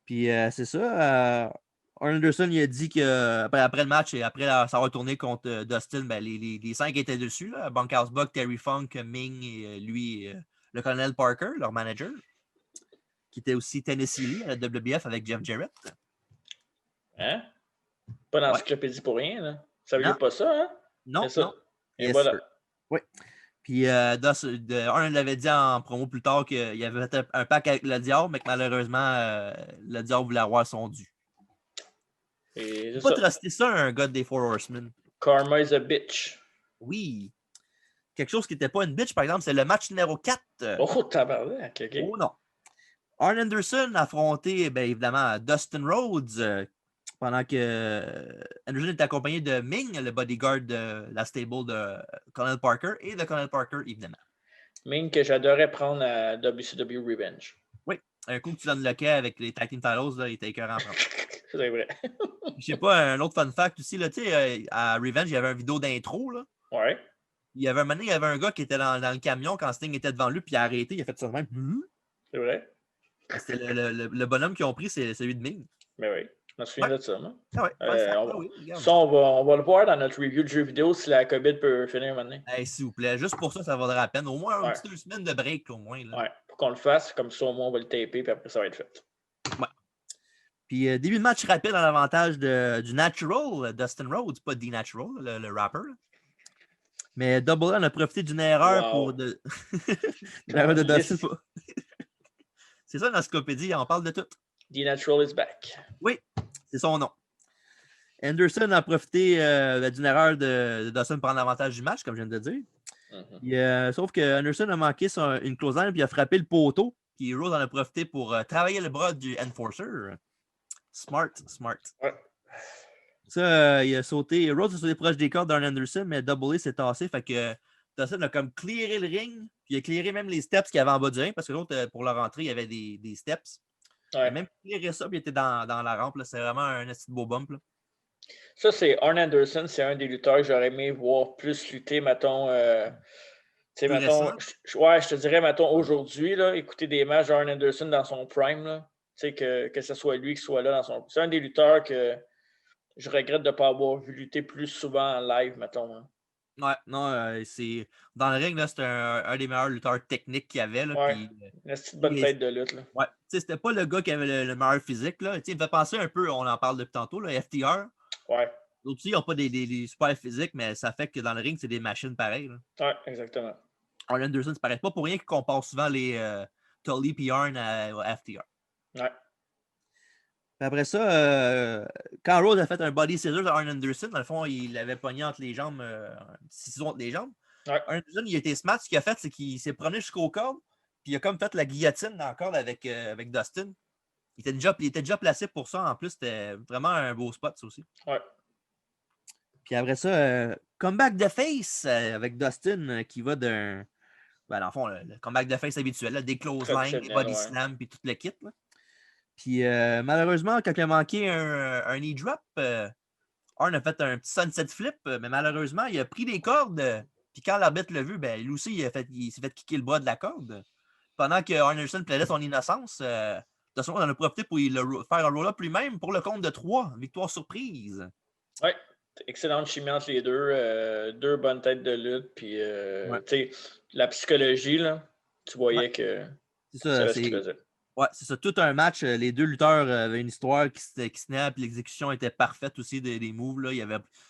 S1: Puis c'est ça. Arn Anderson, il a dit qu'après le match et après ça va tourner contre Dustin, ben, les 5 étaient dessus. Là. Bunkhouse Buck, Terry Funk, Ming et lui, le colonel Parker, leur manager, qui était aussi Tennessee Lee à la WBF avec Jeff Jarrett.
S2: Hein? Pas d'encyclopédie pour rien, là. Ça veut dire pas ça, hein?
S1: Non,
S2: ça.
S1: Non.
S2: Et yes, voilà.
S1: Oui. Puis Arn l'avait dit en promo plus tard qu'il avait fait un pack avec le diable, mais que malheureusement, le diable voulait avoir son dû. Il faut pas truster ça un gars des Four Horsemen.
S2: Karma is a bitch.
S1: Oui. Quelque chose qui n'était pas une bitch, par exemple, c'est le match numéro 4.
S2: Oh, tabarnak, ok.
S1: Oh non. Arn Anderson a affronté, bien évidemment, Dustin Rhodes pendant que Anderson était accompagné de Ming, le bodyguard de la stable de Colonel Parker, et de Colonel Parker, évidemment.
S2: Ming que j'adorais prendre à WCW Revenge.
S1: Oui. Un coup que tu donnes le quai avec les tag team titles, là, il était écœurant à prendre.
S2: C'est vrai.
S1: Je sais pas, un autre fun fact aussi, là, à Revenge, il y avait une vidéo d'intro. Là.
S2: Ouais.
S1: Il y avait un gars qui était dans le camion quand Sting était devant lui, puis il a arrêté, il a fait ça de même.
S2: C'est vrai.
S1: C'était le bonhomme qu'ils ont pris, c'est celui de Ming.
S2: Mais oui. Je me souviens de ça, moi.
S1: Ah ouais, fun fact, oui, regarde.
S2: Ça, on va le voir dans notre review de jeux vidéo si la COVID peut finir maintenant.
S1: Hey, s'il vous plaît, juste pour ça, ça vaudra la peine. Au moins une petite 2 semaines de break, au moins. Là.
S2: Ouais, pour qu'on le fasse, comme ça, au moins, on va le taper, puis après, ça va être fait.
S1: Ouais. Puis, début de match rapide en avantage du Natural, Dustin Rhodes, pas The Natural, le rapper. Là. Mais Double A a profité d'une erreur pour de. L'erreur de Dustin. C'est ça, l'encyclopédie, on parle de tout.
S2: The Natural is back.
S1: Oui, c'est son nom. Anderson a profité d'une erreur de Dustin pour prendre l'avantage du match, comme je viens de dire. Sauf que Anderson a manqué une close line puis il a frappé le poteau. Puis Rose en a profité pour travailler le bras du Enforcer. Smart.
S2: Ouais.
S1: Ça, il a sauté. Rose a sauté proche des cordes d'un Anderson, mais Double A s'est tassé. Fait que Dustin a comme clearé le ring. Puis il a clearé même les steps qu'il y avait en bas du ring. Parce que l'autre, pour leur entrée, il y avait des steps. Ouais. Il a même clearé ça, puis il était dans la rampe. C'est vraiment un petit beau bump. Là.
S2: Ça, c'est Arn Anderson. C'est un des lutteurs que j'aurais aimé voir plus lutter, mettons. Je te dirais, mettons, aujourd'hui, écouter des matchs d'Arn Anderson dans son prime. Là, que ce soit lui qui soit là dans son. C'est un des lutteurs que je regrette de ne pas avoir vu lutter plus souvent en live, mettons. Hein.
S1: Ouais, non, c'est. Dans le ring, là, c'était un des meilleurs lutteurs techniques qu'il y avait. Là,
S2: ouais, une petite bonne tête de lutte. Là.
S1: Ouais, c'était pas le gars qui avait le meilleur physique. Là. Il me fait penser un peu, on en parle depuis tantôt, là, FTR.
S2: Ouais.
S1: D'autres aussi, ils n'ont pas des super physiques, mais ça fait que dans le ring, c'est des machines pareilles. Là.
S2: Ouais, exactement.
S1: Arn Anderson, ça paraît pas pour rien qu'ils comparent souvent les Tully et Arn à FTR.
S2: Ouais.
S1: Après ça, quand Rose a fait un body scissors à Arn Anderson, dans le fond, il l'avait pogné entre les jambes, ciseaux entre les jambes.
S2: Ouais.
S1: Arn Anderson, il a été smart. Ce qu'il a fait, c'est qu'il s'est promené jusqu'au cordes, puis il a comme fait la guillotine dans le corde avec Dustin. Il était déjà placé pour ça. En plus, c'était vraiment un beau spot, ça aussi.
S2: Ouais.
S1: Puis après ça, comeback de face avec Dustin qui va d'un. Ben, dans le fond, le comeback de face habituel, là, des close lines, des body slams, puis tout le kit. Là. Puis malheureusement, quand il a manqué un knee drop, Arn a fait un petit sunset flip, mais malheureusement, il a pris des cordes. Puis quand l'arbitre l'a vu, ben, lui aussi, il s'est fait kicker le bras de la corde. Pendant que Anderson plaidait son innocence, de toute façon, on en a profité pour faire un roll-up lui-même pour le compte de 3. Victoire surprise.
S2: Oui, excellente chimie entre les deux. Deux bonnes têtes de lutte. Puis, la psychologie, là, tu voyais que
S1: c'est ce qu'il faisait. Ouais, c'est ça. Tout un match. Les deux lutteurs avaient une histoire qui se tenait, puis l'exécution était parfaite aussi des moves. Là. Il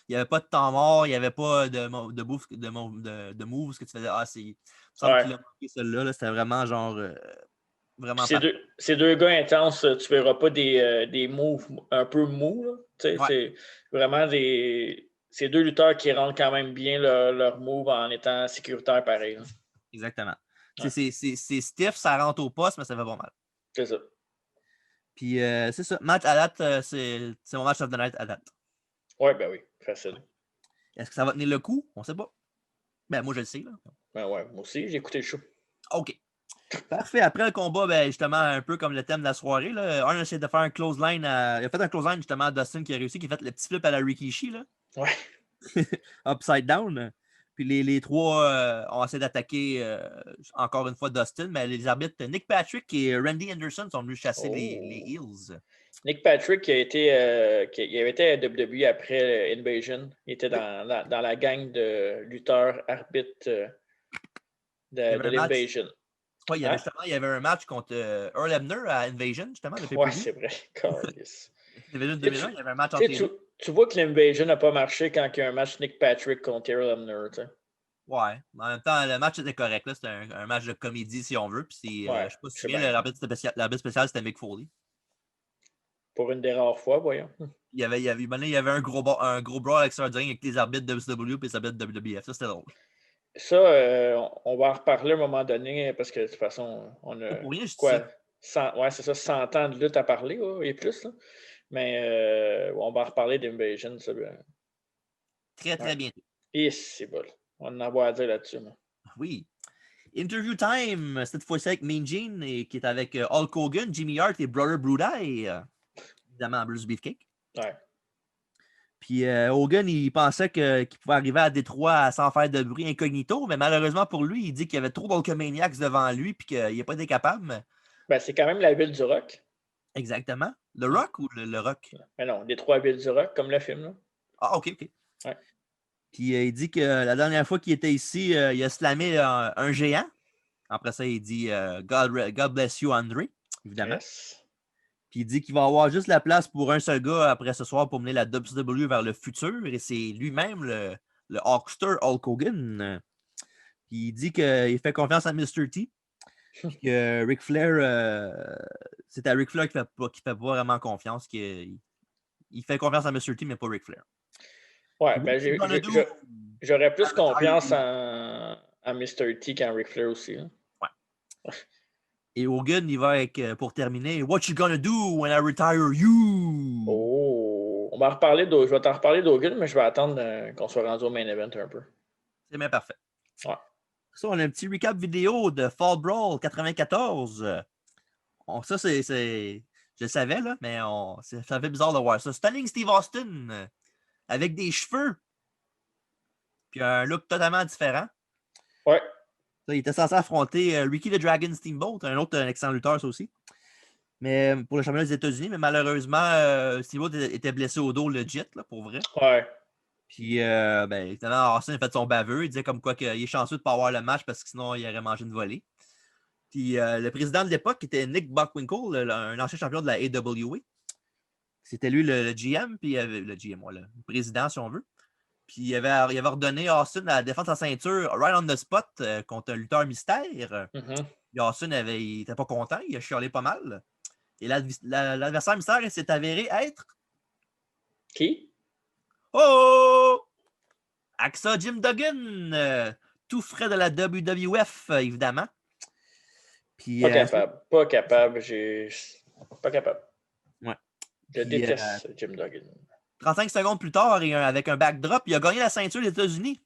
S1: n'y avait pas de temps mort, il n'y avait pas de moves que tu faisais. Ah, c'est. Il me semble qu'il a manqué celle-là. Là. C'était vraiment genre. Vraiment
S2: ces deux gars intenses, tu ne verras pas des moves un peu mous. Là. C'est vraiment ces deux lutteurs qui rendent quand même bien leur move en étant sécuritaires pareil. Là.
S1: Exactement. Ouais. C'est stiff, ça rentre au poste, mais ça fait pas mal.
S2: C'est ça.
S1: Puis c'est ça. Match à date, c'est mon match of the night à date.
S2: Oui, ben oui, facile.
S1: Est-ce que ça va tenir le coup? On ne sait pas. Ben moi je le sais. Là.
S2: Ben ouais, moi aussi, j'ai écouté le show.
S1: OK. Parfait. Après le combat, ben, justement, un peu comme le thème de la soirée, Arn a essayé de faire un close line. Il a fait un close line justement à Dustin qui a réussi, qui a fait le petit flip à la Rikishi. Là.
S2: Ouais.
S1: Upside down. Puis les trois ont essayé d'attaquer encore une fois Dustin, mais les arbitres Nick Patrick et Randy Anderson sont venus chasser les Heels.
S2: Nick Patrick qui avait été à WWE après Invasion. Il était dans la gang de lutteurs arbitres de l'Invasion.
S1: Oui, il y avait un match contre Earl Hebner à Invasion, justement.
S2: Oui, c'est vrai.
S1: Il y avait un match entre les deux.
S2: Tu vois que l'Invasion n'a pas marché quand il y a un match Nick Patrick contre Earl Hebner. T'sais.
S1: Ouais, mais en même temps, le match était correct. C'était un match de comédie, si on veut. Puis je ne sais pas si l'arbitre spécial, c'était Mick Foley.
S2: Pour une des rares fois, voyons.
S1: Il y avait un gros brawl extraordinaire avec les arbitres de WCW et les arbitres de WWF. Ça, c'était drôle.
S2: Ça, on va en reparler à un moment donné parce que de toute façon, on a
S1: pour rien,
S2: c'est ça, 100 ans de lutte à parler et plus. Là. Mais on va en reparler d'Invasion.
S1: Très, très bientôt.
S2: Et c'est bon. On en a à dire là-dessus. Moi.
S1: Oui. Interview time, cette fois-ci avec Mean Gene, qui est avec Hulk Hogan, Jimmy Hart et Brother Brudai. Évidemment, Bruce Beefcake.
S2: Ouais.
S1: Puis Hogan, il pensait qu'il pouvait arriver à Détroit sans faire de bruit incognito, mais malheureusement pour lui, il dit qu'il y avait trop d'Hulkamaniacs devant lui et qu'il n'a pas été capable.
S2: Ben, c'est quand même la ville du rock.
S1: Exactement. Le Rock ou le Rock?
S2: Mais non, Détroit Ville du Rock, comme le film. Là.
S1: Ah, OK.
S2: Ouais.
S1: Puis il dit que la dernière fois qu'il était ici, il a slamé un géant. Après ça, il dit God bless you, André, évidemment.
S2: Yes.
S1: Puis il dit qu'il va avoir juste la place pour un seul gars après ce soir pour mener la WCW vers le futur. Et c'est lui-même, le Hulkster Hulk Hogan. Puis il dit qu'il fait confiance à Mr. T. Puis que Ric Flair, c'est à Ric Flair qui fait pas vraiment confiance. Il fait confiance à Mr. T, mais pas Ric Flair.
S2: Ouais, ben j'aurais plus confiance en Mr. T qu'en Ric Flair aussi. Hein.
S1: Ouais. Et Hogan, il va avec, pour terminer, What you gonna do when I retire you?
S2: Oh, on va reparler je vais t'en reparler d'Hogan, mais je vais attendre qu'on soit rendu au main event un peu.
S1: C'est bien parfait.
S2: Ouais.
S1: Ça, on a un petit recap vidéo de Fall Brawl 94. Ça, c'est. Je le savais, là, mais ça fait bizarre de voir ça. Stunning Steve Austin avec des cheveux. Puis un look totalement différent.
S2: Ouais.
S1: Ça, il était censé affronter Ricky the Dragon Steamboat, un autre excellent lutteur, ça aussi. Mais pour le championnat des États-Unis, mais malheureusement, Steamboat était blessé au dos legit, là, pour vrai.
S2: Ouais.
S1: Puis, évidemment, Austin a fait son baveux. Il disait comme quoi qu'il est chanceux de ne pas avoir le match parce que sinon, il aurait mangé une volée. Puis, le président de l'époque était Nick Bockwinkel, un ancien champion de la AWA. C'était lui le GM, puis le GM, le président, si on veut. Puis, il avait ordonné à Austin à défendre sa ceinture right on the spot contre un lutteur mystère.
S2: Mm-hmm.
S1: Puis, Austin, il n'était pas content, il a chialé pas mal. Et l'adversaire mystère s'est avéré être.
S2: Qui?
S1: Oh! Axa Jim Duggan, tout frais de la WWF, évidemment. Puis,
S2: pas capable. Pas capable. Pas capable.
S1: Ouais.
S2: Je déteste Jim Duggan.
S1: 35 secondes plus tard, avec un backdrop, il a gagné la ceinture des États-Unis.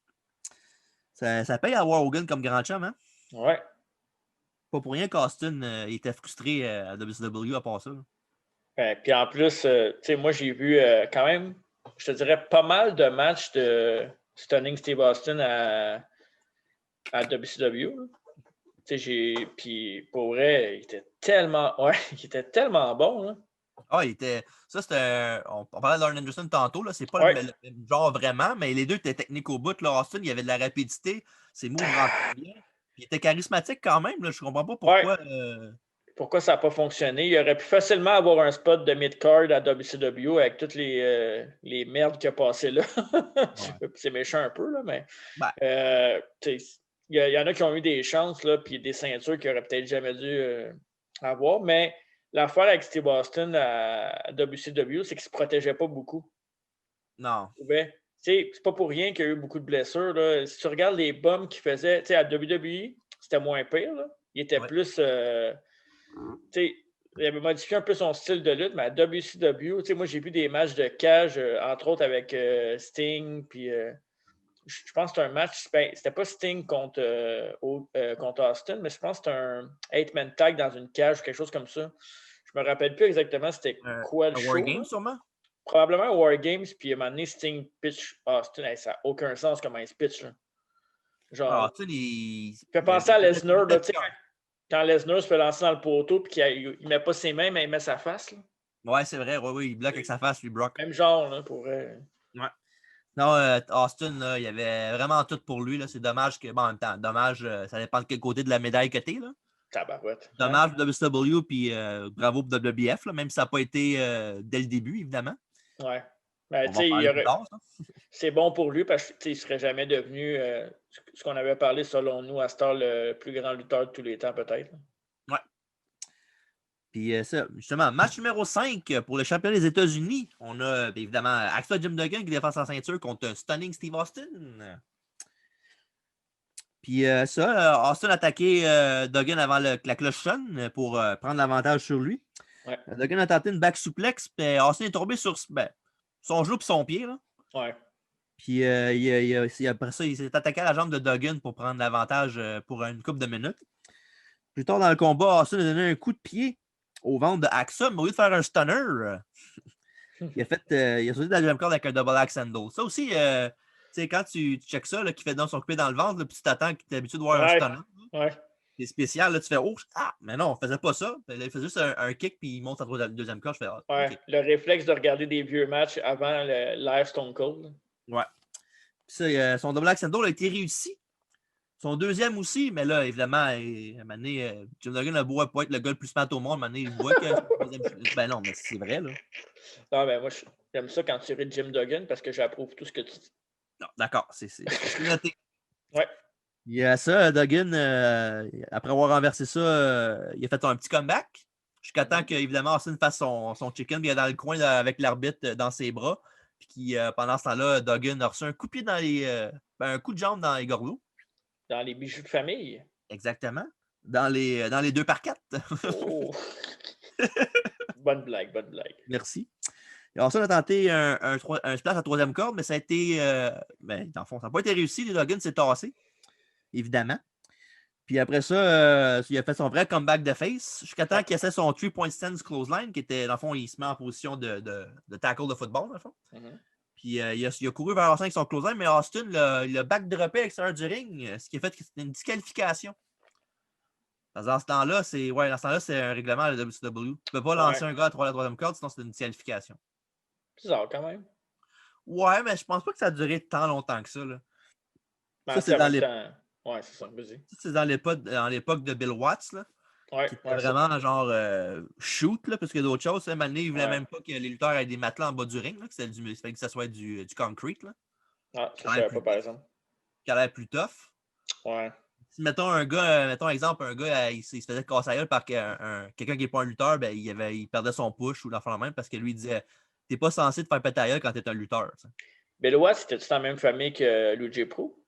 S1: Ça paye à avoir Hogan comme grand chum, hein?
S2: Ouais.
S1: Pas pour rien qu'Austin était frustré à WCW à part ça.
S2: Puis en plus, tu sais, moi, j'ai vu quand même, je te dirais, pas mal de matchs de Stunning Steve Austin à WCW. Puis pour vrai, il était tellement bon. Là.
S1: Ah, ça, c'était. On parlait de Arn Anderson tantôt, là. C'est pas le même genre vraiment, mais les deux étaient techniques au bout. Là. Austin, il y avait de la rapidité, ses moves rentraient bien. Puis il était charismatique quand même. Là. Je comprends pas pourquoi.
S2: Pourquoi ça n'a pas fonctionné? Il aurait pu facilement avoir un spot de mid-card à WCW avec toutes les merdes qu'il a passées là. Ouais. C'est méchant un peu, là, mais il y en a qui ont eu des chances, là, puis des ceintures qu'ils n'auraient peut-être jamais dû avoir. Mais l'affaire avec Steve Austin à WCW, c'est qu'il ne se protégeait pas beaucoup.
S1: Non.
S2: C'est pas pour rien qu'il y a eu beaucoup de blessures. Là. Si tu regardes les bums qu'il faisait, à WWE, c'était moins pire. Là. Il était plus. Il avait modifié un peu son style de lutte, mais à WCW, moi j'ai vu des matchs de cage, entre autres avec Sting, puis je pense que c'était un match, c'était pas Sting contre Austin, mais je pense que c'était un 8-man tag dans une cage ou quelque chose comme ça. Je me rappelle plus exactement c'était quoi le show.
S1: War Games, sûrement?
S2: Probablement un War Games, puis à un moment donné, Sting pitch Austin. Ça n'a aucun sens comment il se pitch. Là. Genre, il fait penser à Lesnar, là, tu sais. Quand Lesnar se fait lancer dans le poteau et qu'il ne met pas ses mains, mais il met sa face. Là.
S1: Ouais, c'est vrai. Oui, il bloque avec sa face, lui, Brock.
S2: Même genre, là, pour vrai.
S1: Ouais. Non, Austin, là, il y avait vraiment tout pour lui. Là. C'est dommage que, en même temps, ça dépend de quel côté de la médaille que t'es.
S2: Tabarouette.
S1: Dommage pour WCW, puis bravo pour WBF, là, même si ça n'a pas été dès le début, évidemment.
S2: Ouais. Ben, c'est bon pour lui parce qu'il ne serait jamais devenu ce qu'on avait parlé, selon nous, à ce temps, le plus grand lutteur de tous les temps, peut-être.
S1: Ouais. Puis ça, justement, match numéro 5 pour le championnat des États-Unis. On a évidemment Axa Jim Duggan qui défend sa ceinture contre Stunning Steve Austin. Puis Austin a attaqué Duggan avant la cloche sonne pour prendre l'avantage sur lui.
S2: Ouais.
S1: Duggan a tenté une back suplex, puis Austin est tombé sur son genou et son pied. Là.
S2: Ouais.
S1: Puis après ça, il s'est attaqué à la jambe de Duggan pour prendre l'avantage pour une couple de minutes. Plus tard dans le combat, Austin a donné un coup de pied au ventre de Axa, mais au lieu de faire un stunner, il a sauté de la deuxième corde avec un double axe handle. Ça aussi, quand tu checks ça, qui fait dans son coup de pied dans le ventre, puis tu t'attends que tu es habitué de voir un stunner.
S2: Ouais.
S1: C'est spécial, là, tu fais oh, ah, mais non, on faisait pas ça. Là, il faisait juste un kick, puis il monte à deuxième corde. Je fais ah,
S2: Ouais,
S1: OK.
S2: le réflexe de regarder des vieux matchs avant le live Stone Cold.
S1: Ouais. Puis ça, son double axe handle a été réussi. Son deuxième aussi, mais là, évidemment, à un moment donné, Jim Duggan a beau pas être le gars le plus smart au monde, à un moment donné, il voit que ben non, mais c'est vrai, là.
S2: Non, mais moi, j'aime ça quand tu ris de Jim Duggan parce que j'approuve tout ce que tu dis.
S1: Non, d'accord, c'est noté.
S2: Ouais.
S1: Il y a ça, Duggan, après avoir renversé ça, il a fait un petit comeback. Jusqu'à temps qu'évidemment, Austin fasse son chicken, puis il est dans le coin là, avec l'arbitre dans ses bras. Puis pendant ce temps-là, Duggan a reçu un coup de pied dans un coup de jambe dans les gorlots.
S2: Dans les bijoux de famille.
S1: Exactement. Dans les 2x4.
S2: Oh! Bonne blague, bonne blague.
S1: Merci. Alors, ça, on a tenté un splash à troisième corde, mais ça a été. Dans le fond, ça n'a pas été réussi. Les Duggan s'est tassé, évidemment. Puis après ça, il a fait son vrai comeback de face jusqu'à temps qu'il essaie son 3-point stance clothesline, qui était, dans le fond, il se met en position de tackle de football, dans le fond. Puis il a couru vers Austin avec son clothesline, mais Austin, il a backdroppé à l'extérieur du ring, ce qui a fait que c'était une disqualification. Dans ce temps-là, c'est un règlement de la WCW. Tu ne peux pas lancer un gars à la troisième corde, sinon c'est une disqualification.
S2: Bizarre quand même.
S1: Ouais, mais je pense pas que ça a duré tant longtemps que ça. Là.
S2: Ben,
S1: Ça, c'est dans
S2: ouais, c'est ça, vas-y.
S1: c'est dans l'époque de Bill Watts, là,
S2: Ouais,
S1: qui était vraiment genre shoot, là, parce que d'autres choses. Maintenant, il voulait
S2: Ouais.
S1: même pas que les lutteurs aient des matelas en bas du ring, là, que ça soit du concrete. Là,
S2: Ah, ça, je savais pas, par exemple.
S1: qui a l'air plus tough.
S2: Ouais.
S1: Si, mettons, un gars, exemple, un gars, il se faisait casser la gueule par quelqu'un qui n'est pas un lutteur, ben, il perdait son push ou l'enfant même parce que lui, il disait t'es pas censé te faire péter la gueule quand t'es un lutteur. Ça.
S2: Bill Watts, c'était-tu dans la même famille que Luigi Pro?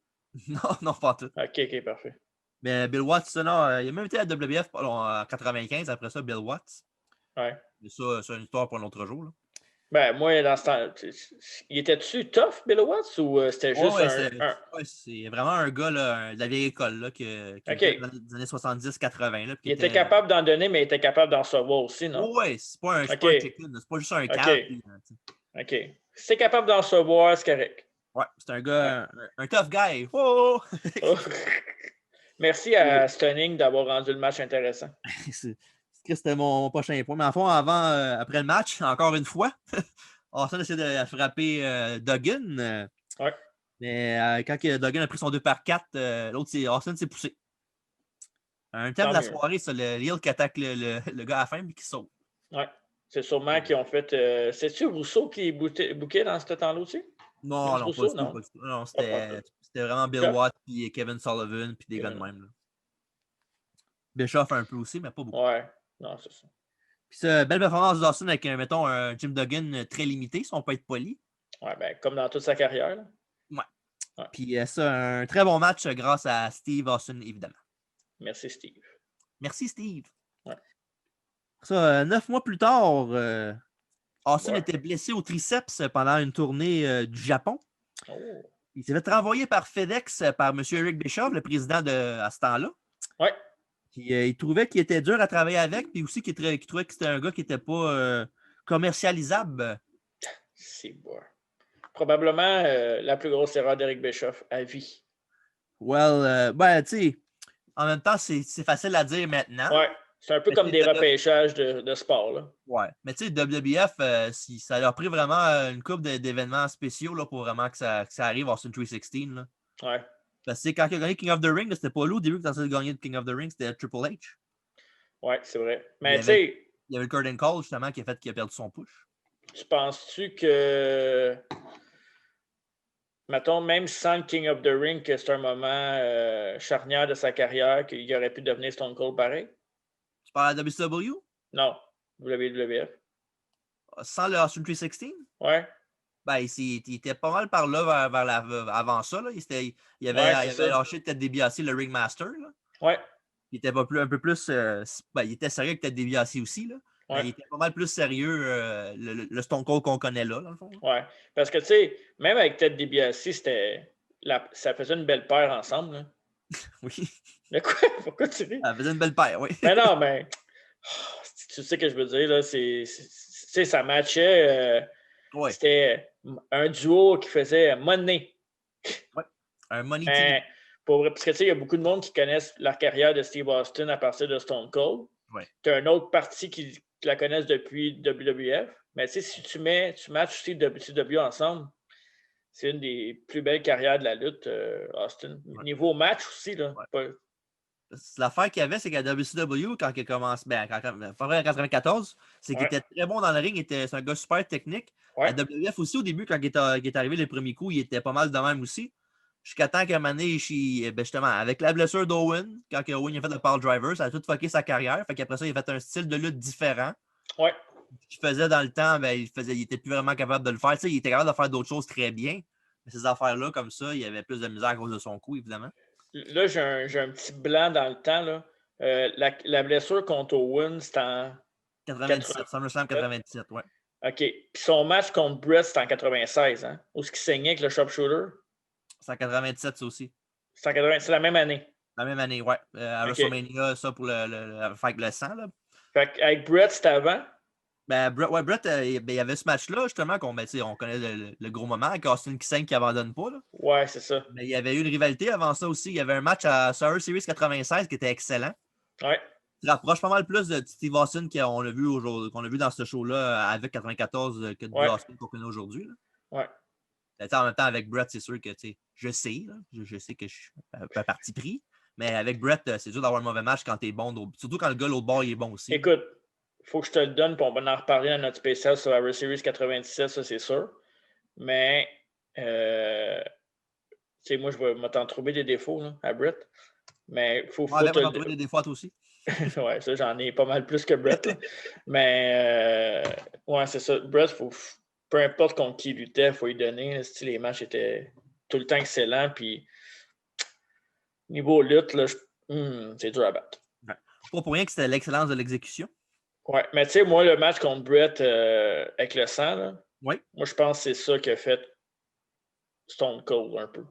S1: Non, pas tout.
S2: Ok, parfait.
S1: Mais Bill Watts, non, il a même été à WF en 95, après ça, Bill Watts.
S2: Ouais.
S1: Mais ça, c'est une histoire pour un autre jour. Là.
S2: Ben, moi, dans ce temps, il était-tu tough, Bill Watts, ou c'était juste
S1: c'est vraiment un gars là, de la vieille école là, qui était dans les années 70-80. Là,
S2: il était capable d'en donner, mais il était capable d'en recevoir aussi, non?
S1: Oui, c'est pas un chicken, c'est pas juste un câble.
S2: OK. Si c'est capable d'en recevoir, c'est correct.
S1: Ouais, c'est un gars, un tough guy. Oh!
S2: Merci à Stunning d'avoir rendu le match intéressant.
S1: C'était mon prochain point. Mais en fond, après le match, encore une fois, Austin a essayé de frapper Duggan.
S2: Ouais.
S1: Mais quand Duggan a pris son 2x4, l'autre, Austin s'est poussé. Un thème de la soirée, c'est le heel qui attaque le gars à la fin et qui saute.
S2: Ouais. C'est sûrement qu'ils ont fait. C'est-tu Rousseau qui bouquait dans ce temps-là aussi?
S1: Non, non, Rousseau, pas du tout. Non, c'était vraiment Bill Watts et Kevin Sullivan puis des gars de même. Là. Bischoff un peu aussi, mais pas beaucoup.
S2: Ouais, non, c'est ça.
S1: Puis ça, belle performance d'Austin avec, mettons, un Jim Duggan très limité, si on peut être poli.
S2: Ouais, ben, comme dans toute sa carrière. Là.
S1: Ouais. Puis ça, un très bon match grâce à Steve Austin, évidemment.
S2: Merci, Steve.
S1: Merci, Steve.
S2: Ouais.
S1: Ça, 9 mois plus tard, Austin était blessé au triceps pendant une tournée du Japon.
S2: Oh.
S1: Il s'est fait renvoyer par FedEx par M. Eric Bischoff, le président à ce temps-là.
S2: Ouais.
S1: Puis, il trouvait qu'il était dur à travailler avec, puis aussi qu'il trouvait que c'était un gars qui n'était pas commercialisable.
S2: C'est bon. Probablement la plus grosse erreur d'Eric Bischoff à vie.
S1: Well, tu sais, en même temps, c'est facile à dire maintenant.
S2: Ouais. C'est un peu comme des repêchages de sport. Là.
S1: Ouais. Mais tu sais, WBF, ça leur a pris vraiment une couple d'événements spéciaux là, pour vraiment que ça arrive à Austin 316. Là.
S2: Ouais.
S1: Parce que quand il a gagné King of the Ring, c'était pas lui au début qui tentait de gagner le King of the Ring, c'était Triple H.
S2: Ouais, c'est vrai. Mais tu sais.
S1: Il y avait le Curtain Call, justement, qui a fait qu'il a perdu son push.
S2: Tu penses-tu que. Mettons, même sans le King of the Ring, que c'est un moment charnière de sa carrière, qu'il aurait pu devenir Stone Cold pareil?
S1: Tu parles de WCW?
S2: Non. WWF.
S1: Sans le Austin 316?
S2: Ouais.
S1: Ben, il était pas mal par là avant ça. Là. Il avait lâché Ted DiBiase, le Ringmaster. Là.
S2: Ouais.
S1: Il était un peu plus. Il était sérieux avec Ted DiBiase aussi. Là. Ouais. Mais il était pas mal plus sérieux, le Stone Cold qu'on connaît là, dans le fond. Là.
S2: Ouais. Parce que, tu sais, même avec Ted DiBiase, ça faisait une belle paire ensemble. Là.
S1: Oui.
S2: Mais quoi? Pourquoi tu ris?
S1: Ça faisait une belle paire, oui.
S2: Mais non, mais. Tu sais ce que je veux dire, là. Ça matchait.
S1: Ouais.
S2: C'était un duo qui faisait money.
S1: Ouais. Un money team.
S2: Pour vrai, parce que tu sais, il y a beaucoup de monde qui connaissent la carrière de Steve Austin à partir de Stone Cold.
S1: Ouais.
S2: Tu as une autre partie qui la connaissent depuis WWF. Mais tu sais, si tu matches aussi WCW ensemble, c'est une des plus belles carrières de la lutte, Austin.
S1: Ouais.
S2: Niveau match aussi, là.
S1: Ouais. L'affaire qu'il y avait, c'est qu'à WCW, quand il commence, en 94, c'est qu'il était très bon dans le ring, c'est un gars super technique.
S2: Ouais.
S1: À WF aussi, au début, quand il est arrivé les premiers coups, il était pas mal de même aussi. Jusqu'à temps qu'à un moment donné, justement, avec la blessure d'Owen, quand Owen a fait le Power Driver, ça a tout fucké sa carrière. Fait qu'après ça, il a fait un style de lutte différent.
S2: Ouais.
S1: Ce qu'il faisait dans le temps, il était plus vraiment capable de le faire. Tu sais, il était capable de faire d'autres choses très bien. Mais ces affaires-là, comme ça, il avait plus de misère à cause de son coup, évidemment.
S2: Là, j'ai un petit blanc dans le temps. Là. La blessure contre Owen, c'était en
S1: 97, SummerSlam 97, ouais.
S2: OK. Puis son match contre Brett, c'était en 96, hein? Où est-ce qu'il saignait avec le sharpshooter?
S1: C'est en 97, ça aussi.
S2: C'est la même année.
S1: La même année, ouais. À WrestleMania, ça pour le fight le sang, là.
S2: Fait qu'avec Brett, c'était avant?
S1: Brett, il y avait ce match-là, justement, on connaît le gros moment, avec Austin qui saigne qui abandonne pas, là.
S2: Ouais, c'est ça.
S1: Mais il y avait eu une rivalité avant ça aussi. Il y avait un match à Survivor Series 96 qui était excellent.
S2: Ouais.
S1: Il rapproche pas mal plus de Steve Austin qu'on a vu dans ce show-là avec 94 que de Austin qu'on connaît aujourd'hui.
S2: Ouais.
S1: En même temps, avec Brett, c'est sûr que je sais que je suis un parti pris. Mais avec Brett, c'est dur d'avoir un mauvais match quand t'es bon. Surtout quand le gars l'autre bord il est bon aussi.
S2: Écoute, il faut que je te le donne, puis on va en reparler dans notre spécial sur la Series 97, ça c'est sûr. Mais moi, je vais t'en trouver des défauts là, à Brett. Mais faut
S1: t'en trouver des défauts toi aussi.
S2: Ouais, ça, j'en ai pas mal plus que Brett. Mais ouais, c'est ça. Brett, peu importe contre qui il luttait, il faut lui donner. Les matchs étaient tout le temps excellents. Puis niveau lutte, là, c'est dur à battre.
S1: Ouais. Pas pour rien que c'était l'excellence de l'exécution.
S2: Ouais, mais tu sais, moi, le match contre Brett avec le sang, là,
S1: ouais.
S2: Moi, je pense que c'est ça qui a fait Stone Cold un peu.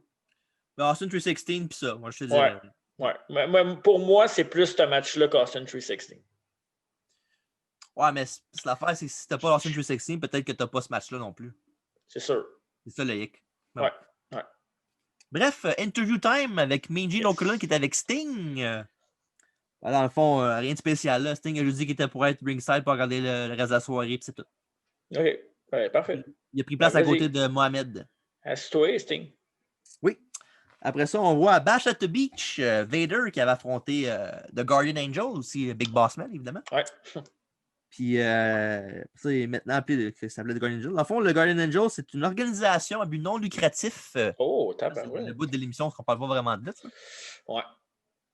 S1: Mais Austin 316, puis ça, moi, je te dirais.
S2: Ouais. Mais pour moi, c'est plus ce match-là qu'Austin 316.
S1: Ouais, mais l'affaire, c'est que si t'as pas Austin 316, peut-être que t'as pas ce match-là non plus.
S2: C'est sûr.
S1: C'est ça le hic.
S2: Ouais.
S1: Bref, interview time avec Mean Gene Okerlund qui était avec Sting. Dans le fond, rien de spécial. Là. Sting a juste dit qu'il était pour être ringside pour regarder le reste de la soirée, puis c'est tout.
S2: OK. Ouais, parfait.
S1: Il a pris place à côté de Mohamed.
S2: Assis-toi, Sting.
S1: Oui. Après ça, on voit à Bash at the Beach, Vader qui avait affronté The Guardian Angel, aussi Big Boss Man, évidemment.
S2: Ouais.
S1: Puis, c'est maintenant appelé, ça s'appelait The Guardian Angel. Dans le fond, le Guardian Angel, c'est une organisation à but non lucratif.
S2: Tabarouette.
S1: C'est le bout de l'émission, qu'on parle pas vraiment de ça.
S2: Ouais.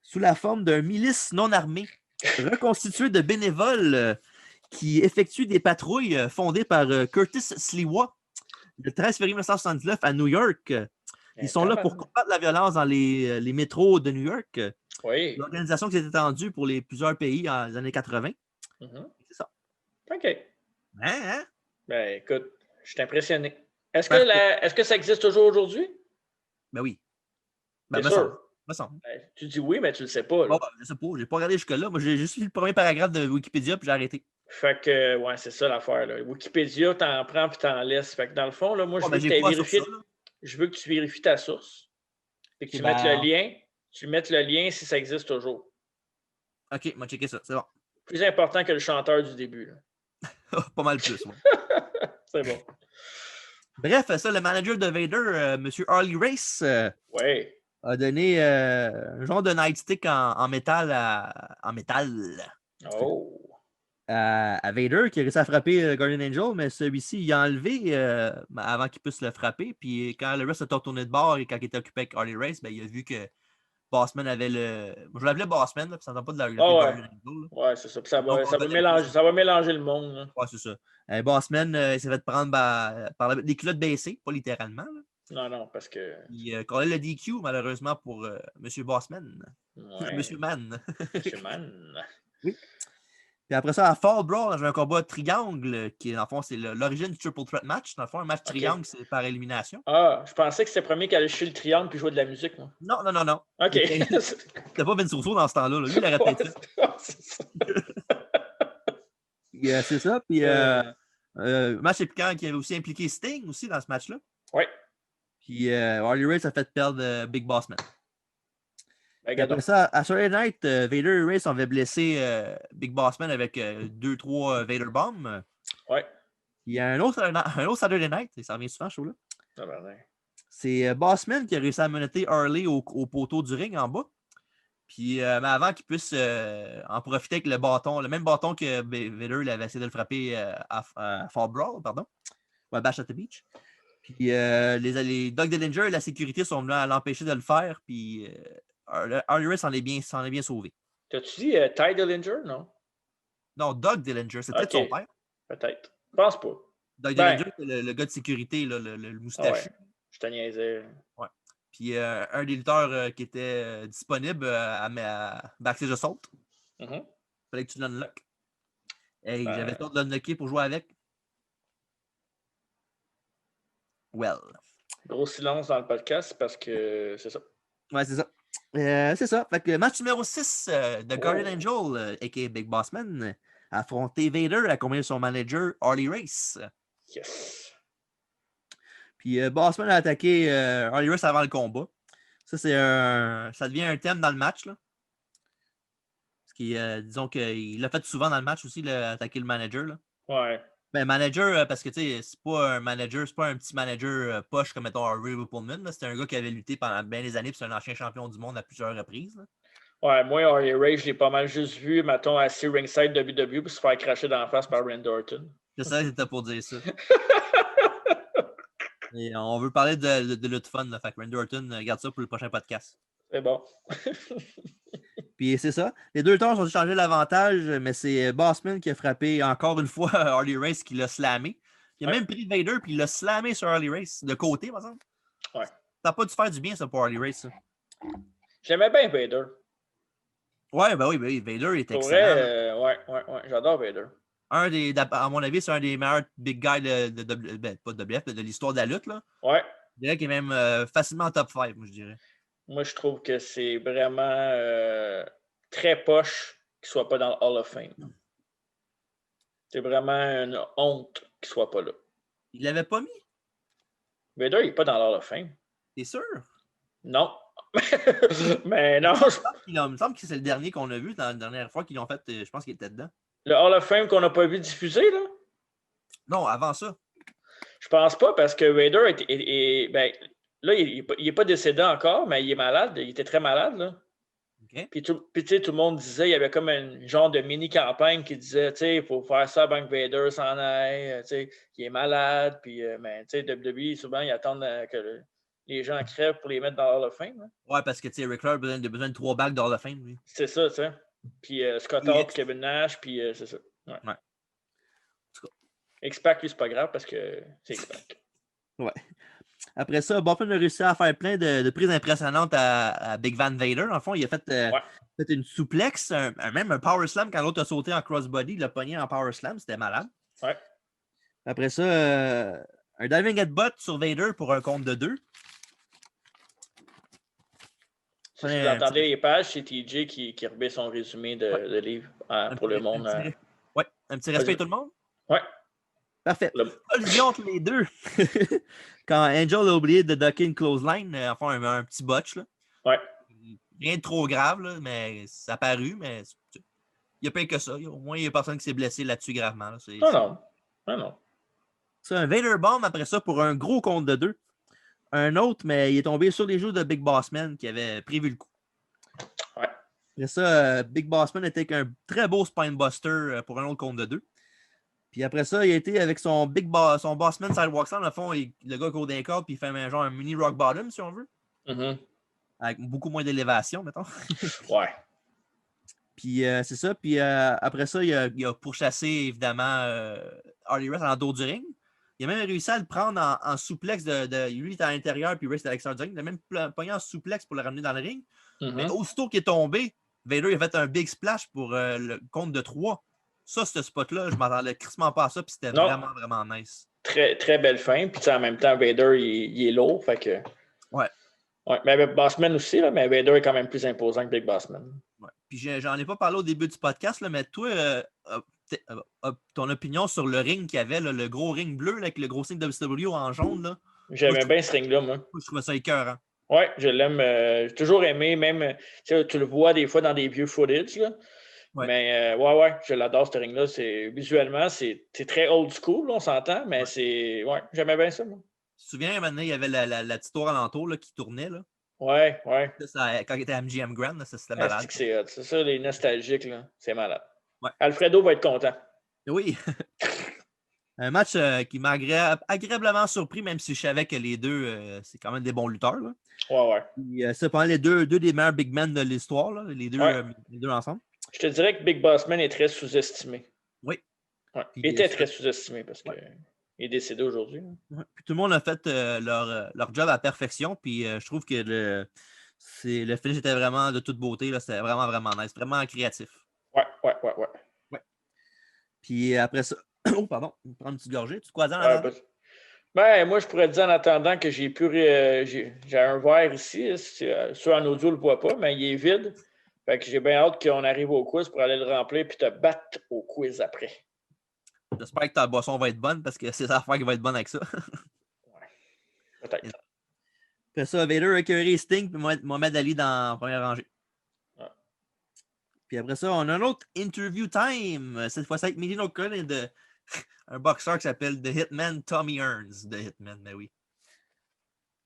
S1: Sous la forme d'un milice non armé, reconstitué de bénévoles qui effectuent des patrouilles fondées par Curtis Sliwa le 13 février 1979 à New York. Ils sont là pour combattre la violence dans les métros de New York.
S2: Oui.
S1: L'organisation qui s'est étendue pour plusieurs pays dans les années 80. C'est ça.
S2: OK.
S1: Hein?
S2: Ben, écoute, je suis impressionné. Est-ce que ça existe toujours aujourd'hui?
S1: Ben oui.
S2: Ben, sûr.
S1: Ben,
S2: tu dis oui, mais tu le sais pas.
S1: Bon, je sais pas. J'ai pas regardé jusque-là. Moi, j'ai juste lu le premier paragraphe de Wikipédia puis j'ai arrêté.
S2: Fait que, ouais, c'est ça l'affaire. Là. Wikipédia, t'en prends puis t'en laisses. Fait que dans le fond, là, moi, je veux que tu vérifies. Je veux que tu vérifies ta source. Et que tu mettes le lien. Tu mettes le lien si ça existe toujours.
S1: OK, moi, checker ça. C'est bon.
S2: Plus important que le chanteur du début. Là.
S1: Pas mal plus, moi.
S2: C'est bon.
S1: Bref, ça, le manager de Vader, M. Harley Race, a donné un genre de nightstick en métal à Vader, qui a réussi à frapper Guardian Angel, mais celui-ci, il a enlevé avant qu'il puisse le frapper. Puis quand le reste s'est retourné de bord et quand il était occupé avec Harley Race, ben, il a vu que Bossman avait le. Je l'appelais Bossman, là, puis ça n'entend pas de l'appeler Guardian Angel.
S2: Ouais, c'est ça. Puis ça va mélanger le monde. Là.
S1: Ouais, c'est ça. Bossman s'est fait prendre par les culottes baissées, pas littéralement. Là.
S2: Non, parce que.
S1: Il collait le DQ, malheureusement, pour M. Bossman.
S2: Ouais.
S1: Monsieur Mann.
S2: Monsieur Mann.
S1: Oui. Puis après ça, à Fall Brawl, j'ai un combat triangle qui, dans le fond, c'est l'origine du Triple Threat Match. Dans le fond, un match triangle, c'est par élimination.
S2: Ah, je pensais que c'était le premier qui allait chez le triangle puis jouer de la musique, moi.
S1: Non.
S2: OK.
S1: C'était pas Vince Russo dans ce temps-là. Lui, il aurait peut-être fait. C'est ça. Puis, match épiquant qui avait aussi impliqué Sting aussi dans ce match-là.
S2: Oui.
S1: Puis, Harley Race a fait perdre Big Boss Man. Puis après ça, à Saturday Night, Vader et Race avaient blessé Big Boss Man avec 2-3 Vader Bombs.
S2: Ouais.
S1: Il y a un autre Saturday Night, ça revient souvent, ce show-là.
S2: Ah ben, ouais.
S1: C'est Bossman qui a réussi à menotter Harley au poteau du ring en bas. Puis, mais avant qu'il puisse en profiter avec le bâton, le même bâton que Vader il avait essayé de le frapper à Fall Brawl, pardon, ou à Bash at the Beach. Puis les Doug Dillinger et la sécurité sont venus à l'empêcher de le faire. Puis Harley Race s'en est bien sauvé.
S2: T'as-tu dit Ty Dillinger, non?
S1: Non, Doug Dillinger, c'est peut-être son père.
S2: Peut-être. Je pense pas.
S1: Doug Dillinger, c'est le gars de sécurité, là, le moustachu.
S2: Ouais. Je te niaisais.
S1: Ouais. Puis un des lutteurs qui était disponible à Backstage Assault. Fallait que tu l'unlockes. Hey, j'avais peur de l'unlocker pour jouer avec. Well.
S2: Gros silence dans le podcast parce que c'est ça.
S1: Ouais, c'est ça. C'est ça. Fait que match numéro 6 de Guardian Angel, a.k.a. Big Boss Man, a affronté Vader accompagné de son manager, Harley Race.
S2: Yes.
S1: Puis Bossman a attaqué Harley Race avant le combat. Ça, ça devient un thème dans le match. Là. Parce qu'il, disons qu'il l'a fait souvent dans le match aussi, attaquer le manager. Là.
S2: Ouais.
S1: Ben, manager, parce que tu sais, c'est pas un manager, c'est pas un petit manager poche comme mettons Harry Whippleman. C'était un gars qui avait lutté pendant bien des années, puis c'est un ancien champion du monde à plusieurs reprises. Là.
S2: Ouais, moi, Harley Race, je l'ai pas mal juste vu, mettons, assis ringside WWE pour se faire cracher dans la face par Randy Orton.
S1: C'est ça, c'était pour dire ça. Et on veut parler de lutte fun, là, fait que Randy Orton, garde ça pour le prochain podcast.
S2: C'est bon.
S1: Puis c'est ça. Les deux lutteurs ont changé l'avantage, mais c'est Bossman qui a frappé encore une fois Harley Race qui l'a slamé. Il a même pris Vader puis il l'a slamé sur Harley Race, de côté, par exemple.
S2: Ouais.
S1: Ça n'a pas dû faire du bien, ça, pour Harley Race. Ça.
S2: J'aimais bien Vader.
S1: Ouais, ben oui, Vader il était excellent.
S2: Ouais, j'adore Vader.
S1: À mon avis, c'est un des meilleurs big guys pas de WF, de l'histoire de la lutte. Là.
S2: Ouais.
S1: Je dirais qu'il est même facilement en top 5, moi, je dirais.
S2: Moi, je trouve que c'est vraiment très poche qu'il ne soit pas dans le Hall of Fame. C'est vraiment une honte qu'il ne soit pas là.
S1: Il l'avait pas mis?
S2: Vader, il n'est pas dans le Hall of Fame.
S1: T'es sûr?
S2: Non. Mais non.
S1: Il me semble que c'est le dernier qu'on a vu dans la dernière fois qu'ils l'ont fait. Je pense qu'il était dedans.
S2: Le Hall of Fame qu'on n'a pas vu diffuser, là?
S1: Non, avant ça.
S2: Je pense pas parce que Vader ben, là, il n'est pas décédé encore, mais il est malade. Il était très malade, là.
S1: Okay.
S2: Puis tu sais, tout le monde disait, il y avait comme un genre de mini-campagne qui disait, tu sais, il faut faire ça avant que Vader s'en aille, tu sais, il est malade, puis, mais tu sais, WWE, souvent, ils attendent que les gens crèvent pour les mettre dans Hall of Fame. Hein.
S1: Ouais, parce que, tu sais, Ric Flair a besoin de 3 bagues dans Hall of Fame, lui.
S2: C'est ça, tu sais. Puis Scott Hall, puis Kevin Nash, puis c'est ça. Ouais. X-Pac, lui, c'est pas grave parce que c'est X-Pac.
S1: Ouais. Après ça, Boffin a réussi à faire plein de prises impressionnantes à Big Van Vader. En fond, il a fait une souplex, même un power slam quand l'autre a sauté en crossbody. Il l'a pogné en power slam. C'était malade.
S2: Ouais.
S1: Après ça, un diving headbutt sur Vader pour un compte de 2.
S2: Si vous entendez les pages, c'est TJ qui remet son résumé de livre pour le monde.
S1: Oui, un petit respect à tout le monde?
S2: Oui.
S1: Parfait. Collision entre les deux. Quand Angel a oublié de ducker une clothesline, enfin un petit botch. Là.
S2: Ouais.
S1: Rien de trop grave, là, mais ça a paru, mais il n'y a pas que ça. Au moins, il n'y a personne qui s'est blessé là-dessus gravement. Là.
S2: Non.
S1: C'est un Vader Bomb après ça pour un gros compte de 2. Un autre, mais il est tombé sur les joues de Big Boss Man qui avait prévu le coup.
S2: Ouais.
S1: Après ça, Big Boss Man était avec un très beau Spinebuster pour un autre compte de 2. Puis après ça, il a été avec son Bossman Sidewalk Slam. Dans le fond, le gars court d'un corps, puis il fait un mini rock bottom, si on veut.
S2: Mm-hmm.
S1: Avec beaucoup moins d'élévation, mettons.
S2: Ouais.
S1: Puis c'est ça. Puis après ça, il a pourchassé, évidemment, Harley Race en dos du ring. Il a même réussi à le prendre en souplex. Lui, il était à l'intérieur, puis Race était à l'extérieur du ring. Il a même pogné en souplex pour le ramener dans le ring.
S2: Mm-hmm.
S1: Mais aussitôt qu'il est tombé, Vader a fait un big splash pour le compte de 3. Ça, ce spot-là, je m'attendais crissement pas à ça, puis c'était vraiment, vraiment nice.
S2: Très, très belle fin, puis en même temps, Vader, il est lourd, fait que...
S1: Ouais.
S2: Mais Bossman aussi, là, mais Vader est quand même plus imposant que Big Bossman.
S1: Ouais. Puis j'en ai pas parlé au début du podcast, là, mais toi, ton opinion sur le ring qu'il y avait, là, le gros ring bleu là, avec le gros signe WCW en jaune, là.
S2: J'aimais bien ce ring-là, moi.
S1: Je trouvais ça écœurant.
S2: Oui, je l'aime. J'ai toujours aimé, même, tu le vois des fois dans des vieux footage, là.
S1: Ouais.
S2: Mais ouais, je l'adore, ce ring-là. Visuellement, c'est très old school, on s'entend, mais c'est. Ouais, j'aimais bien ça, moi.
S1: Tu te souviens, maintenant, il y avait la petite tour alentour là, qui tournait. Là.
S2: Ouais.
S1: Quand il était à MGM Grand, là, c'était malade.
S2: C'est hot. C'est ça, les nostalgiques, là. C'est malade.
S1: Ouais.
S2: Alfredo va être content.
S1: Oui. Un match qui m'a agréablement surpris, même si je savais que les deux, c'est quand même des bons lutteurs. Là.
S2: Ouais.
S1: Puis, c'est pendant les deux des meilleurs big men de l'histoire, les deux ensemble.
S2: Je te dirais que Big Boss Man est très sous-estimé.
S1: Oui.
S2: Ouais.
S1: Puis,
S2: il était très sous-estimé parce qu'il est décédé aujourd'hui.
S1: Ouais. Puis tout le monde a fait leur job à la perfection. Puis je trouve que le finish était vraiment de toute beauté. C'était vraiment, vraiment nice. Vraiment créatif.
S2: Ouais.
S1: Puis après ça. Oh, pardon. Prendre une petite gorgée. Tu te quoi dans
S2: moi, je pourrais te dire en attendant que j'ai un verre ici. Ceux en audio ne le voient pas, mais il est vide. Fait que j'ai bien hâte qu'on arrive au quiz pour aller le remplir puis te battre au quiz après.
S1: J'espère que ta boisson va être bonne parce que c'est l'affaire qui va être bonne avec ça.
S2: Ouais, peut-être.
S1: Après ça, Vader, Curry, Sting, puis Mohamed Ali dans la première rangée.
S2: Ouais.
S1: Puis après ça, on a un autre interview time. Cette fois-ci avec Medina O'Connor et un boxeur qui s'appelle The Hitman Tommy Hearns. The Hitman, mais oui.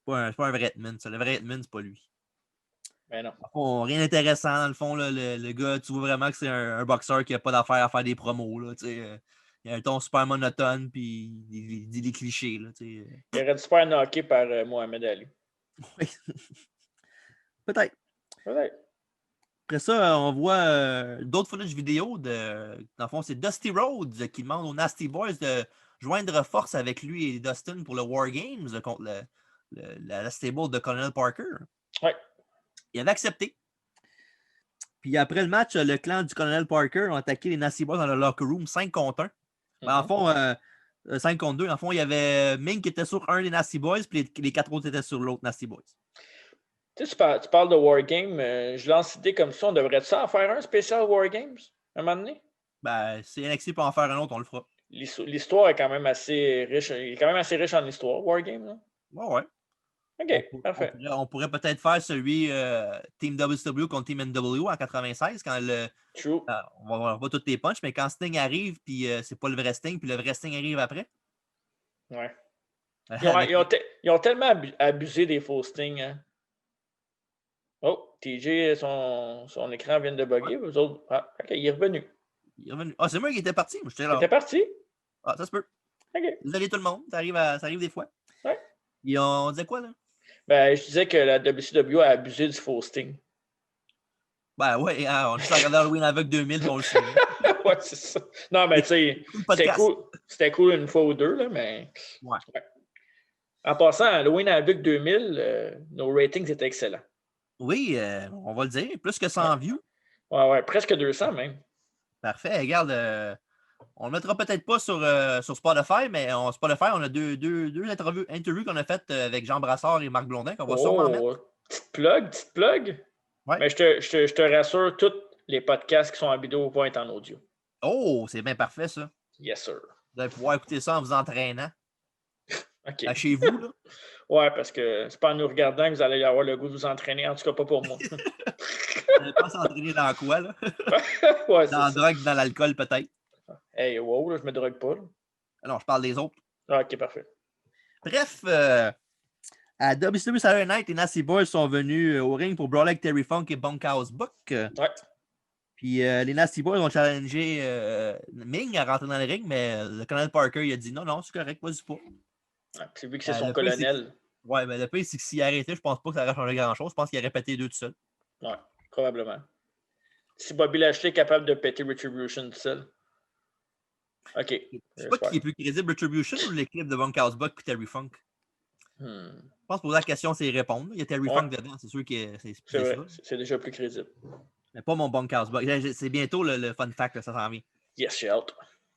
S1: C'est pas un vrai Hitman. Ça. Le vrai Hitman, c'est pas lui.
S2: Mais non.
S1: Rien d'intéressant, dans le fond. Là, le gars, tu vois vraiment que c'est un boxeur qui n'a pas d'affaire à faire des promos. Là, il a un ton super monotone, puis il dit des clichés. Là,
S2: il aurait dû se faire knocker par Mohamed Ali.
S1: Oui. Peut-être.
S2: Peut-être.
S1: Après ça, on voit d'autres footage vidéo. Dans le fond, c'est Dusty Rhodes qui demande aux Nasty Boys de joindre force avec lui et Dustin pour le War Games contre la stable de Colonel Parker.
S2: Oui.
S1: Il avait accepté. Puis après le match, le clan du Colonel Parker ont attaqué les Nasty Boys dans le locker room 5 contre 1. Ben, en fond, 5 contre 2. En fond, il y avait Ming qui était sur un des Nasty Boys, puis les 4 autres étaient sur l'autre Nasty Boys.
S2: Tu parles de Wargame. Je lance l'idée comme ça. On devrait-tu en faire un spécial Wargames à un moment donné?
S1: Ben, si NXT peut en faire un autre, on le fera.
S2: L'histoire est quand même assez riche. Il est quand même assez riche en histoire, Wargame. Là.
S1: Ouais.
S2: OK, parfait.
S1: On pourrait peut-être faire celui Team WCW contre Team NW en 96 quand
S2: True.
S1: on va voir pas toutes les punches, mais quand Sting arrive, puis c'est pas le vrai Sting, puis le vrai Sting arrive après.
S2: Ouais. Ils ont tellement abusé des faux Stings. Hein. Oh, TJ, son écran vient de bugger. Vous autres. Ah, OK, il est revenu.
S1: Ah, c'est moi qui étais parti. J'étais là.
S2: Il était parti?
S1: Ah, ça se peut.
S2: OK.
S1: Désolé tout le monde. Ça arrive des fois.
S2: Ouais.
S1: Et on disait quoi, là?
S2: Ben, je disais que la WCW a abusé du faux Sting.
S1: Ben ouais, hein, on a juste regardé Halloween Havoc 2000 pour le sait.
S2: Ouais, c'est ça. Non, mais tu sais, c'était cool une fois ou deux, là, mais.
S1: Ouais.
S2: En passant, Halloween Havoc 2000, nos ratings étaient excellents.
S1: Oui, on va le dire. Plus que 100 views.
S2: Ouais, presque 200 même.
S1: Parfait. Regarde, on ne le mettra peut-être pas sur Spotify, mais Spotify, on a deux interviews qu'on a faites avec Jean Brassard et Marc Blondin qu'on va sûrement mettre.
S2: Petite plug.
S1: Ouais.
S2: Mais je te rassure, tous les podcasts qui sont en vidéo vont être en audio.
S1: Oh, c'est bien parfait, ça.
S2: Yes, sir.
S1: Vous allez pouvoir écouter ça en vous entraînant.
S2: OK.
S1: Chez vous, là.
S2: Ouais, parce que c'est pas en nous regardant que vous allez avoir le goût de vous entraîner, en tout cas pas pour moi.
S1: Vous n'allez pas s'entraîner dans quoi, là?
S2: Ouais,
S1: dans la drogue, dans l'alcool, peut-être.
S2: Hey, wow, là, je me drogue pas. Là.
S1: Alors, je parle des autres.
S2: Ah, OK, parfait.
S1: Bref, à WCW Saturday Night, les Nasty Boys sont venus au ring pour brawler avec Terry Funk et Bunkhouse Buck.
S2: Ouais.
S1: Puis les Nasty Boys ont challengé Ming à rentrer dans le ring, mais le Colonel Parker, il a dit non, c'est correct, vas-y pas.
S2: Ouais, c'est vu que c'est son colonel.
S1: Ouais, mais le pire, c'est que s'il arrêtait, je pense pas que ça aurait changé grand-chose. Je pense qu'il aurait pété deux tout seul.
S2: Ouais, probablement. Si Bobby Lashley est capable de péter Retribution tout seul. OK.
S1: C'est pas qui est plus crédible, Retribution ou l'équipe de Bunkhouse Buck et Terry Funk? Je pense que poser la question, c'est y répondre. Il y a Terry Funk dedans, c'est sûr que c'est
S2: vrai, c'est déjà plus crédible.
S1: Mais pas mon Bunkhouse Buck. C'est bientôt le fun fact, là, ça s'en vient.
S2: Yes, j'ai hâte.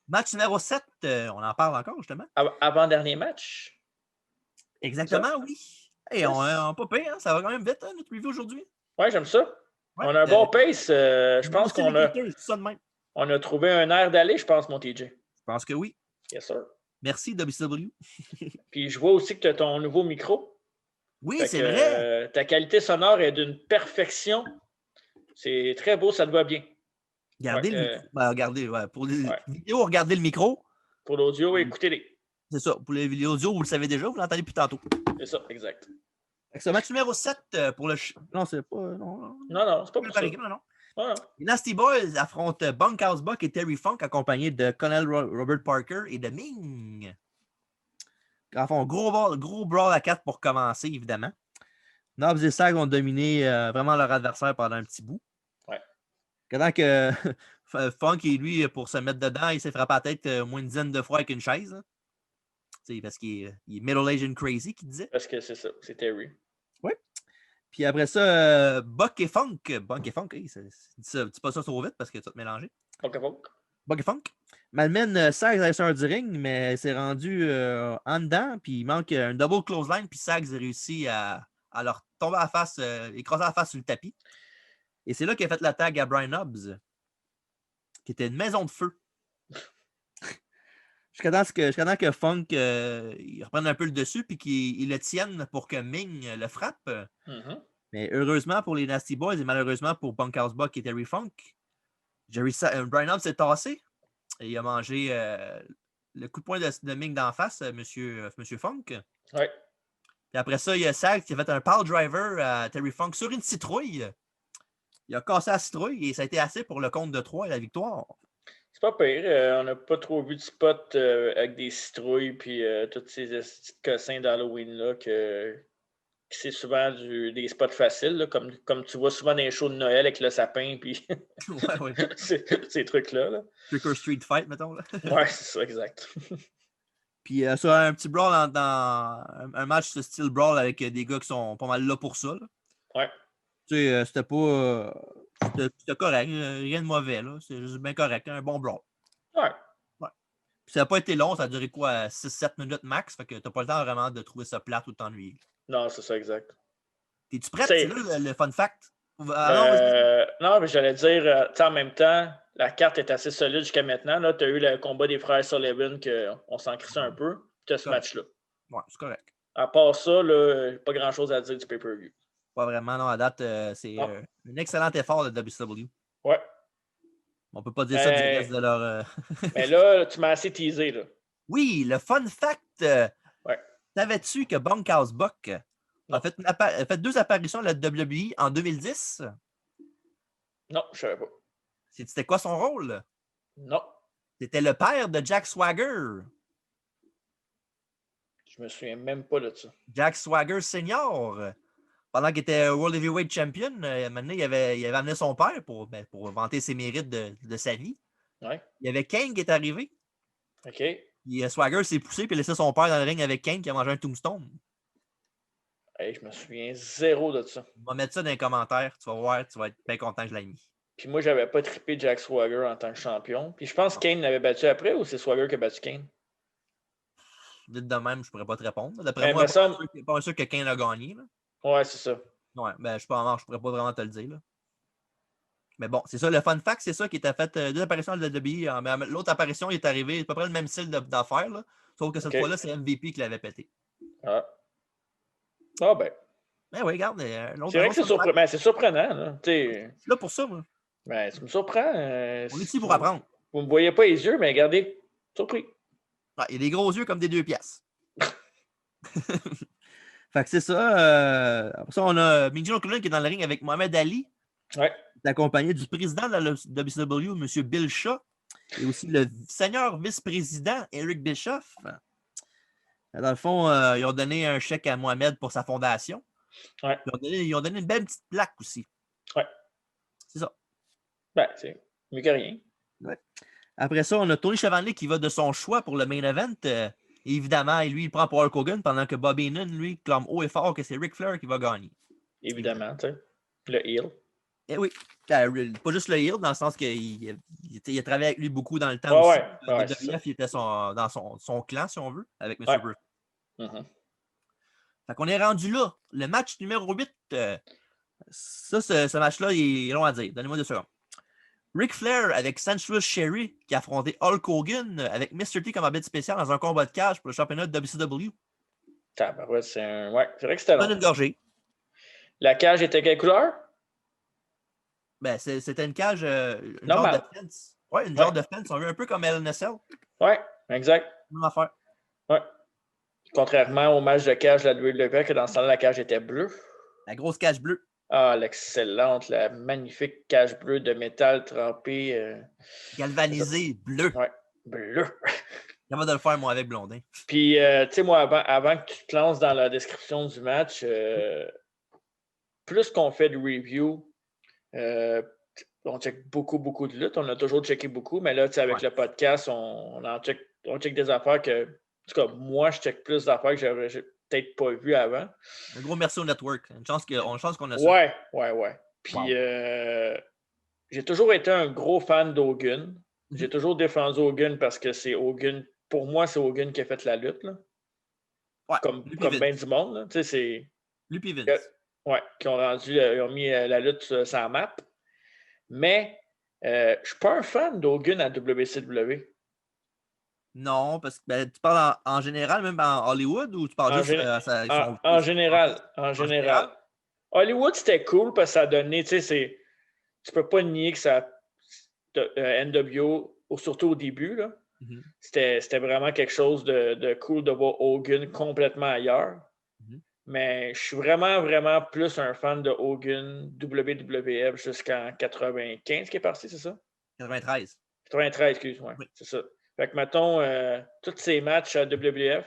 S1: Match numéro 7, on en parle encore, justement.
S2: Avant-dernier match?
S1: Exactement, oui. Hey, yes. On pas payé, hein? Ça va quand même vite, hein, notre review aujourd'hui.
S2: Ouais, j'aime ça. Ouais, on a un bon pace. Je pense on a trouvé un air d'aller, je pense, mon TJ.
S1: Je pense que oui.
S2: Yes, sir.
S1: Merci, WCW.
S2: Puis je vois aussi que tu as ton nouveau micro.
S1: Oui,
S2: Fait
S1: c'est
S2: que
S1: vrai.
S2: ta qualité sonore est d'une perfection. C'est très beau, ça te va bien. Ouais,
S1: Regardez le micro. Ben, regardez, ouais, pour les
S2: ouais.
S1: vidéos, regardez le micro.
S2: Pour l'audio, écoutez-les.
S1: C'est ça. Pour les vidéos audio, vous le savez déjà, vous l'entendez plus tantôt.
S2: C'est ça, exact.
S1: Fait que c'est match numéro 7 pour le. Non, c'est pas. Non,
S2: Non, c'est pas pour
S1: par
S2: ça.
S1: équipe, non.
S2: Non.
S1: Les Nasty Boys affrontent Bunkhouse Buck et Terry Funk, accompagnés de Colonel Robert Parker et de Ming. En fond, gros brawl à 4 pour commencer, évidemment. Knobs et Sag ont dominé vraiment leur adversaire pendant un petit bout.
S2: Ouais.
S1: Pendant que Funk, lui, pour se mettre dedans, il s'est frappé la tête au moins une dizaine de fois avec une chaise. Hein. Parce qu'il est Middle Asian Crazy, qu'il disait.
S2: Parce que c'est ça, c'est Terry.
S1: Oui. Puis après ça, Buck et Funk. Buck et Funk, dis pas ça trop vite parce que tu vas te mélanger.
S2: Ok.
S1: Buck et Funk. Malmène Sags à l'intérieur du ring, mais c'est rendu en dedans. Puis il manque un double clothesline. Puis Sags a réussi à leur tomber à la face, écraser la face sur le tapis. Et c'est là qu'il a fait la tag à Brian Hobbs, qui était une maison de feu. Jusqu'à temps que Funk il reprenne un peu le dessus puis qu'il le tienne pour que Ming le frappe.
S2: Mm-hmm.
S1: Mais heureusement pour les Nasty Boys et malheureusement pour Bunkhouse Buck et Terry Funk, Brian Hobbs s'est tassé et il a mangé le coup de poing de Ming d'en face, monsieur Funk.
S2: Ouais.
S1: Puis après ça, il y a Sag qui a fait un pile driver à Terry Funk sur une citrouille. Il a cassé la citrouille et ça a été assez pour le compte de 3 et la victoire.
S2: C'est pas pire. On n'a pas trop vu de spots avec des citrouilles puis tous ces petits cossins d'Halloween-là que c'est souvent des spots faciles, là, comme tu vois souvent dans les shows de Noël avec le sapin puis
S1: ouais.
S2: ces trucs-là. Là.
S1: Trick or Street Fight, mettons. Là.
S2: Ouais, c'est ça, exact.
S1: Puis sur un petit brawl dans un match de style brawl avec des gars qui sont pas mal là pour ça. Là.
S2: Ouais.
S1: Tu sais, c'était pas. C'était correct, rien de mauvais. Là. C'est juste bien correct, un bon brawl.
S2: Ouais.
S1: Puis ça n'a pas été long, ça a duré quoi, 6-7 minutes max. Fait que t'as pas le temps vraiment de trouver ça plate ou de t'ennuyer.
S2: Non, c'est ça, exact.
S1: T'es-tu prête? C'est là le fun fact.
S2: Non, mais j'allais dire, en même temps, la carte est assez solide jusqu'à maintenant. Tu as eu le combat des frères Sullivan qu'on s'en crissait un peu. Tu as ce match-là.
S1: Ouais, c'est correct.
S2: À part ça, là, pas grand-chose à dire du pay-per-view.
S1: Pas vraiment, non, à date, c'est un excellent effort de WCW.
S2: Ouais.
S1: On peut pas dire ça du reste de leur.
S2: Mais là, tu m'as assez teasé. Là.
S1: Oui, le fun fact.
S2: Ouais.
S1: Savais-tu que Bunkhouse Buck a fait 2 apparitions à la WWE en 2010?
S2: Non, je savais pas.
S1: C'était quoi son rôle?
S2: Non.
S1: C'était le père de Jack Swagger.
S2: Je me souviens même pas de ça.
S1: Jack Swagger Senior. Pendant qu'il était World Heavyweight Champion, maintenant, il avait amené son père pour vanter ses mérites de sa vie.
S2: Ouais.
S1: Il y avait Kane qui est arrivé.
S2: OK.
S1: Puis Swagger s'est poussé et a laissé son père dans le ring avec Kane qui a mangé un tombstone.
S2: Hey, je me souviens zéro de ça.
S1: On va mettre ça dans les commentaires. Tu vas voir, tu vas être bien content que je l'ai mis.
S2: Puis moi, j'avais pas trippé Jack Swagger en tant que champion. Puis je pense que Kane l'avait battu après ou c'est Swagger qui a battu Kane?
S1: Vite de même, je pourrais pas te répondre. D'après moi, pas sûr que Kane a gagné. Là.
S2: Ouais, c'est ça.
S1: Ouais, ben, je pourrais pas vraiment te le dire. Là. Mais bon, c'est ça, le fun fact, c'est ça qui était fait 2 apparitions de WWE. L'autre apparition, il est arrivé à peu près le même style d'affaires, là, sauf que cette fois-là, c'est MVP qui l'avait pété.
S2: Ah. Ah ben.
S1: Ben oui, regarde.
S2: C'est vrai que c'est surprenant. Là.
S1: Je suis là pour ça, moi.
S2: Ben, ça me surprend.
S1: On est ici pour apprendre.
S2: Vous me voyez pas les yeux, mais regardez, surpris.
S1: Ouais, il a des gros yeux comme des 2 piastres. Fait que c'est ça. Après ça, on a Ming Jong qui est dans le ring avec Mohamed Ali.
S2: Ouais.
S1: Il est accompagné du président de la WCW, M. Bill Shaw, et aussi le senior vice-président, Eric Bischoff. Dans le fond, ils ont donné un chèque à Mohamed pour sa fondation.
S2: Ouais.
S1: Ils ont donné une belle petite plaque aussi.
S2: Ouais.
S1: C'est ça.
S2: Ben, c'est mieux que rien.
S1: Ouais. Après ça, on a Tony Chevalier qui va de son choix pour le main event. Évidemment, lui, il prend pour Hulk Hogan pendant que Bobby Heenan, lui, clame haut et fort que c'est Ric Flair qui va gagner.
S2: Évidemment, tu sais. Le heel.
S1: Eh oui. Pas juste le heel, dans le sens qu'il a travaillé avec lui beaucoup dans le temps aussi. WWF, il était dans son clan, si on veut, avec M. Bruce.
S2: Mm-hmm.
S1: Fait qu'on est rendu là. Le match numéro 8. Ce match-là, il est long à dire. Donnez-moi 2 secondes. Ric Flair avec Sensuous Sherry qui a affronté Hulk Hogan avec Mr. T comme arbitre spécial dans un combat de cage pour le championnat de WCW.
S2: Ouais, c'est vrai que c'était
S1: Donne
S2: long.
S1: une gorgée.
S2: La cage était quelle couleur?
S1: Ben, c'était une cage, une genre de
S2: Normal.
S1: fence. Ouais, une
S2: Ouais,
S1: genre de fence. On veut un peu comme LNSL.
S2: ouais, exact.
S1: Même affaire.
S2: Ouais. Contrairement au match de cage de la WWE, que dans ce temps-là, la cage était bleue.
S1: La grosse cage bleue.
S2: Ah, l'excellente, la magnifique cage bleue de métal trempé.
S1: Galvanisée, bleue.
S2: Ouais, bleu.
S1: Capable de le faire, moi, avec Blondin.
S2: Puis, tu sais, moi, avant que tu te lances dans la description du match, plus qu'on fait de review, on check beaucoup, beaucoup de luttes. On a toujours checké beaucoup, mais là, tu sais, avec le podcast, on check des affaires que, en tout cas, moi, je check plus d'affaires que j'avais peut-être pas vues avant.
S1: Un gros merci au network. Une chance qu'on a ça.
S2: Ouais. Puis, j'ai toujours été un gros fan d'Hogan. J'ai toujours défendu Hogan parce que c'est Hogan. Pour moi, c'est Hogan qui a fait la lutte, là.
S1: Ouais.
S2: Comme bien du monde, là. Tu sais, c'est.
S1: Lui puis Vince.
S2: Ouais, qui ont mis la lutte sur la map. Mais je ne suis pas un fan d'Hogan à WCW.
S1: Non, parce que tu parles en général, même en Hollywood, ou tu parles
S2: En,
S1: juste
S2: gé-
S1: son
S2: général. En général. Hollywood, c'était cool parce que ça a donné, tu sais, tu peux pas nier que ça. NWO, surtout au début, là. C'était vraiment quelque chose de cool de voir Hogan complètement ailleurs. Mais je suis vraiment, vraiment plus un fan de Hogan, WWF jusqu'en 95 qui est parti, c'est ça?
S1: 93.
S2: 93, excuse-moi. Oui. C'est ça. Fait que, mettons, tous ces matchs à WWF,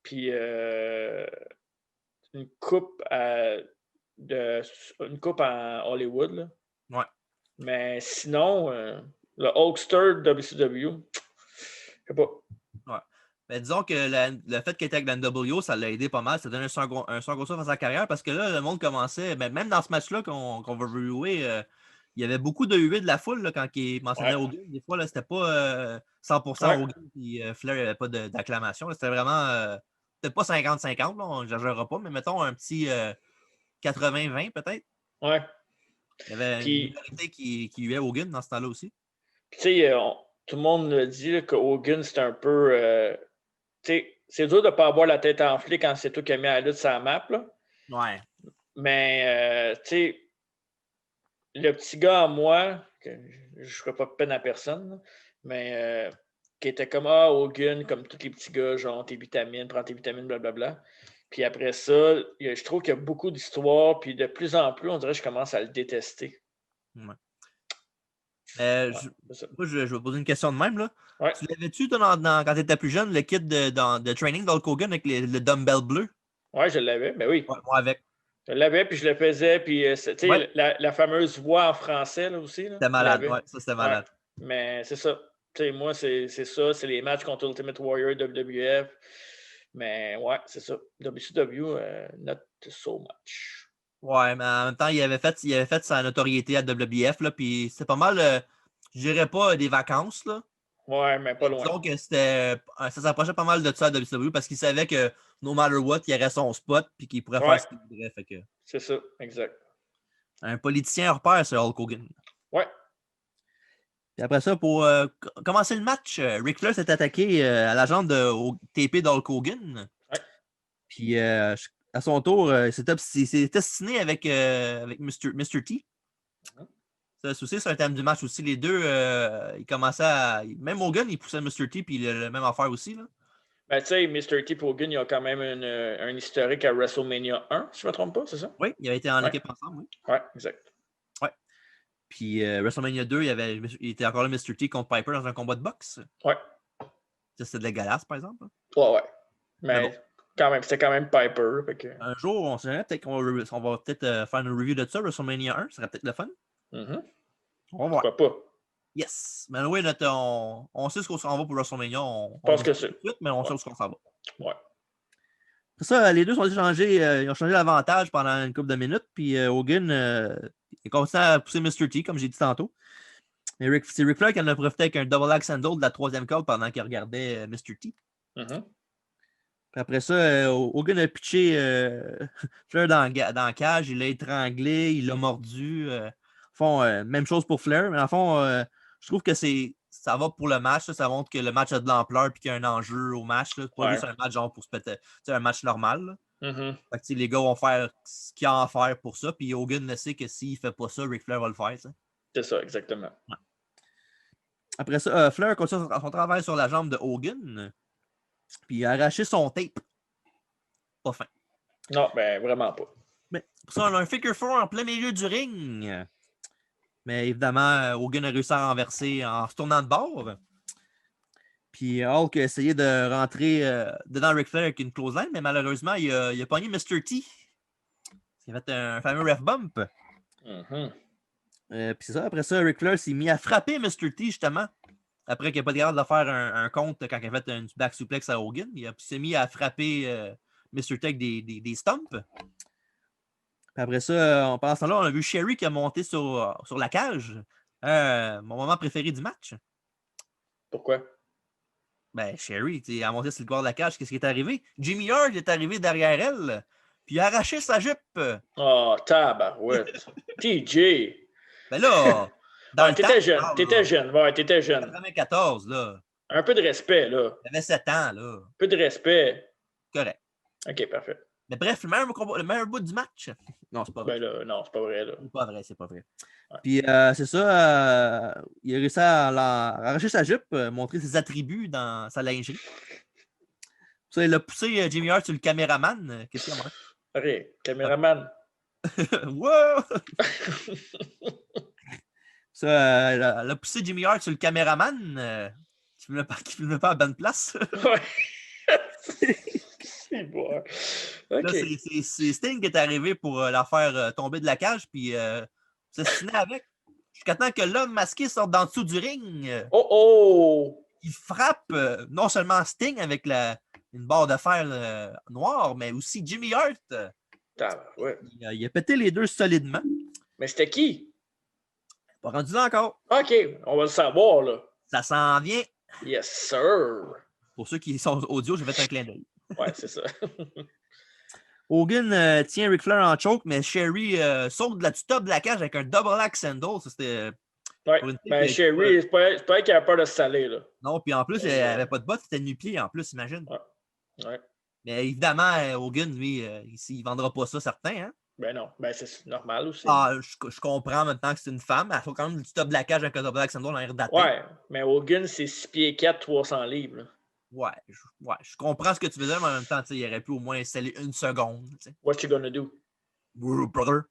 S2: puis une coupe en Hollywood, là.
S1: Ouais.
S2: Mais sinon, le Hulkster de WCW, je sais pas.
S1: Ouais. Mais disons que le fait qu'il était avec la NWO, ça l'a aidé pas mal. Ça a donné un second souffle à sa carrière parce que là, le monde commençait, même dans ce match-là qu'on va reviewer, il y avait beaucoup de huées de la foule là, quand il mentionnait Hogan. Des fois, c'était pas 100% Hogan et Flair n'avait pas d'acclamation. C'était vraiment, peut-être pas 50-50, on n'exagérera pas, mais mettons un petit 80-20 peut-être.
S2: Ouais.
S1: Il y avait une minorité qui huait Hogan dans ce temps-là aussi.
S2: Tu sais, tout le monde le dit là, que Hogan, c'est un peu. Tu sais, c'est dur de ne pas avoir la tête enflée quand c'est toi qui as mis la lutte sur la map. Là.
S1: Ouais.
S2: Mais, tu sais, le petit gars à moi, que je ne ferai pas de peine à personne, là, mais qui était comme Hogan, comme tous les petits gars, genre tes vitamines, prends tes vitamines, blablabla. Puis après ça, je trouve qu'il y a beaucoup d'histoires, puis de plus en plus, on dirait que je commence à le détester.
S1: Ouais. Moi, je vais poser une question de même. Là.
S2: Ouais.
S1: Tu l'avais-tu, quand tu étais plus jeune, le kit de training d'Hulk Hogan avec le dumbbell bleu?
S2: Oui, je l'avais, mais oui.
S1: Ouais, moi avec.
S2: Je l'avais, puis je le faisais, puis tu sais, la fameuse voix en français, là aussi.
S1: C'était malade, ouais, ça c'était malade.
S2: Ouais. Mais c'est ça. Tu sais, moi, c'est ça, c'est les matchs contre Ultimate Warrior, WWF. Mais ouais, c'est ça. WCW, not so much.
S1: Ouais, mais en même temps, il avait fait sa notoriété à WWF, là, puis c'était pas mal, je dirais pas des vacances, là.
S2: Ouais, mais pas loin.
S1: Disons que ça s'approchait pas mal de ça à WCW parce qu'il savait que no matter what, il aurait son spot puis qu'il pourrait faire ce qu'il voudrait. Fait que...
S2: C'est ça, exact.
S1: Un politicien hors pair, c'est Hulk Hogan.
S2: Ouais.
S1: Puis après ça, pour commencer le match, Ric Flair s'est attaqué à la jambe au TP d'Hulk Hogan.
S2: Ouais.
S1: Puis à son tour, il s'est assassiné avec Mr. T. Ça aussi, c'est un thème du match aussi. Les deux, ils commençaient à. Même Hogan, il poussait Mr. T, puis la même affaire aussi. Là.
S2: Ben, tu sais, Mr. T et Hogan, il y a quand même un historique à WrestleMania 1, si je ne me trompe pas, c'est ça?
S1: Oui, il avait été en équipe ensemble, oui.
S2: Oui, exact.
S1: Ouais. Puis WrestleMania 2, il était encore là Mr. T contre Piper dans un combat de boxe.
S2: Ouais.
S1: Ça, c'était dégueulasse, par exemple.
S2: Ouais. Mais bon. Quand même, c'était quand même Piper. Que...
S1: Un jour, on se dirait peut-être qu'on va peut-être faire une review de ça, WrestleMania 1. Ce serait peut-être le fun. On va voir.
S2: Pourquoi pas?
S1: Yes. Mais oui, on sait ce qu'on s'en va pour WrestleMania. On
S2: pense que c'est.
S1: Mais on sait où on s'en va.
S2: Ouais.
S1: Après ça, les deux ils ont changé l'avantage pendant une couple de minutes. Puis Hogan il continue à pousser Mr. T, comme j'ai dit tantôt. C'est Ric Flair qui en a profité avec un double axe handle de la troisième corde pendant qu'il regardait Mr. T. Puis après ça, Hogan a pitché Flair dans la cage. Il l'a étranglé, il l'a mordu. Même chose pour Flair. Mais en fond, je trouve que c'est ça va pour le match. Ça montre que le match a de l'ampleur et qu'il y a un enjeu au match. C'est pas juste un match genre pour se péter. C'est un match normal. Fait que, les gars vont faire ce qu'il y a à faire pour ça. Puis Hogan ne sait que s'il ne fait pas ça, Ric Flair va le faire.
S2: C'est ça, exactement.
S1: Ouais. Après ça, Flair continue son travail sur la jambe de Hogan. Puis il a arraché son tape. Pas fin.
S2: Non, ben vraiment pas.
S1: Mais pour ça, on a un figure four en plein milieu du ring. Mais évidemment, Hogan a réussi à renverser en se tournant de bord. Puis Hulk a essayé de rentrer dedans Ric Flair avec une close line, mais malheureusement, il a pogné Mr. T. Il a fait un fameux ref bump. Puis c'est ça, après ça, Ric Flair s'est mis à frapper Mr. T, justement. Après qu'il n'a pas de garde de faire un compte quand il a fait une back suplex à Hogan. Il s'est mis à frapper Mr. T avec des stumps. Puis après ça, pendant ce temps-là, on a vu Sherry qui a monté sur la cage. Mon moment préféré du match.
S2: Pourquoi?
S1: Ben, Sherry, elle a monté sur le bord de la cage. Qu'est-ce qui est arrivé? Jimmy Hart est arrivé derrière elle, puis il a arraché sa jupe.
S2: Oh, tabarouette. TJ.
S1: Ben là,
S2: t'étais jeune. T'étais jeune. Ouais, t'étais jeune.
S1: 94, là.
S2: Un peu de respect, là.
S1: J'avais 7 ans, là.
S2: Un peu de respect.
S1: Correct.
S2: OK, parfait.
S1: Mais bref, le meilleur bout du match. Non, c'est pas vrai.
S2: Ben là, non, c'est pas vrai, là.
S1: C'est pas vrai.
S2: Ouais.
S1: Puis c'est ça, il a réussi à arracher sa jupe, montrer ses attributs dans sa lingerie. Ça, il a poussé Jimmy Hart sur le caméraman. Qu'est-ce qu'il y a, moi?
S2: Allez, caméraman.
S1: Wow! Ça, elle a poussé Jimmy Hart sur le caméraman qui ne filme pas à bonne place.
S2: Ouais. C'est bon.
S1: Là, c'est Sting qui est arrivé pour la faire tomber de la cage puis s'assiner avec. Jusqu'à temps que l'homme masqué sorte d'en dessous du ring. Il frappe non seulement Sting avec une barre de fer noire, mais aussi Jimmy Hart.
S2: Ouais.
S1: Il a pété les deux solidement.
S2: Mais c'était qui?
S1: Pas rendu là encore.
S2: OK, on va le savoir, là.
S1: Ça s'en vient.
S2: Yes, sir.
S1: Pour ceux qui sont audio, j'ai fait un clin d'œil.
S2: Ouais, c'est ça.
S1: Hogan tient Ric Flair en choke, mais Sherry saute du top de la cage avec un double axe handle. Ça, c'était.
S2: Ouais, mais Sherry, c'est pas elle qui a peur de se saler, là.
S1: Non, puis en plus, elle n'avait pas de bottes, c'était nu-pied en plus, imagine.
S2: Ouais.
S1: Mais évidemment, Hogan, lui, il ne vendra pas ça, certain. Hein?
S2: Ben non, ben c'est normal aussi.
S1: Je comprends maintenant que c'est une femme. Elle faut quand même du top de la cage avec un double axe handle en l'air daté.
S2: Ouais, mais Hogan, c'est 6 pieds 4, 300 livres. Là.
S1: Ouais, je comprends ce que tu veux dire, mais en même temps, il aurait pu au moins sceller une seconde. T'sais.
S2: What you gonna do?
S1: Brother.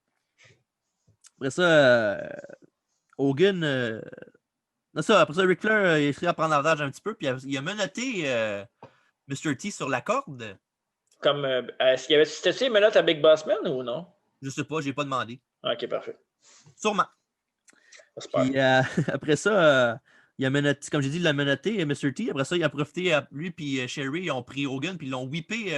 S1: Après ça, Hogan. Après ça, Ric Flair, il a essayé à prendre l'avantage un petit peu, puis il a menotté Mr. T sur la corde.
S2: Comme, c'était-tu une menottes à Big Boss Man ou non?
S1: Je sais pas, j'ai pas demandé.
S2: OK, parfait.
S1: Sûrement. Puis, après ça, il a menotté, comme j'ai dit, il l'a menotté, Mr. T. Après ça, il a profité, lui et Sherry, ils ont pris Hogan, puis ils l'ont whippé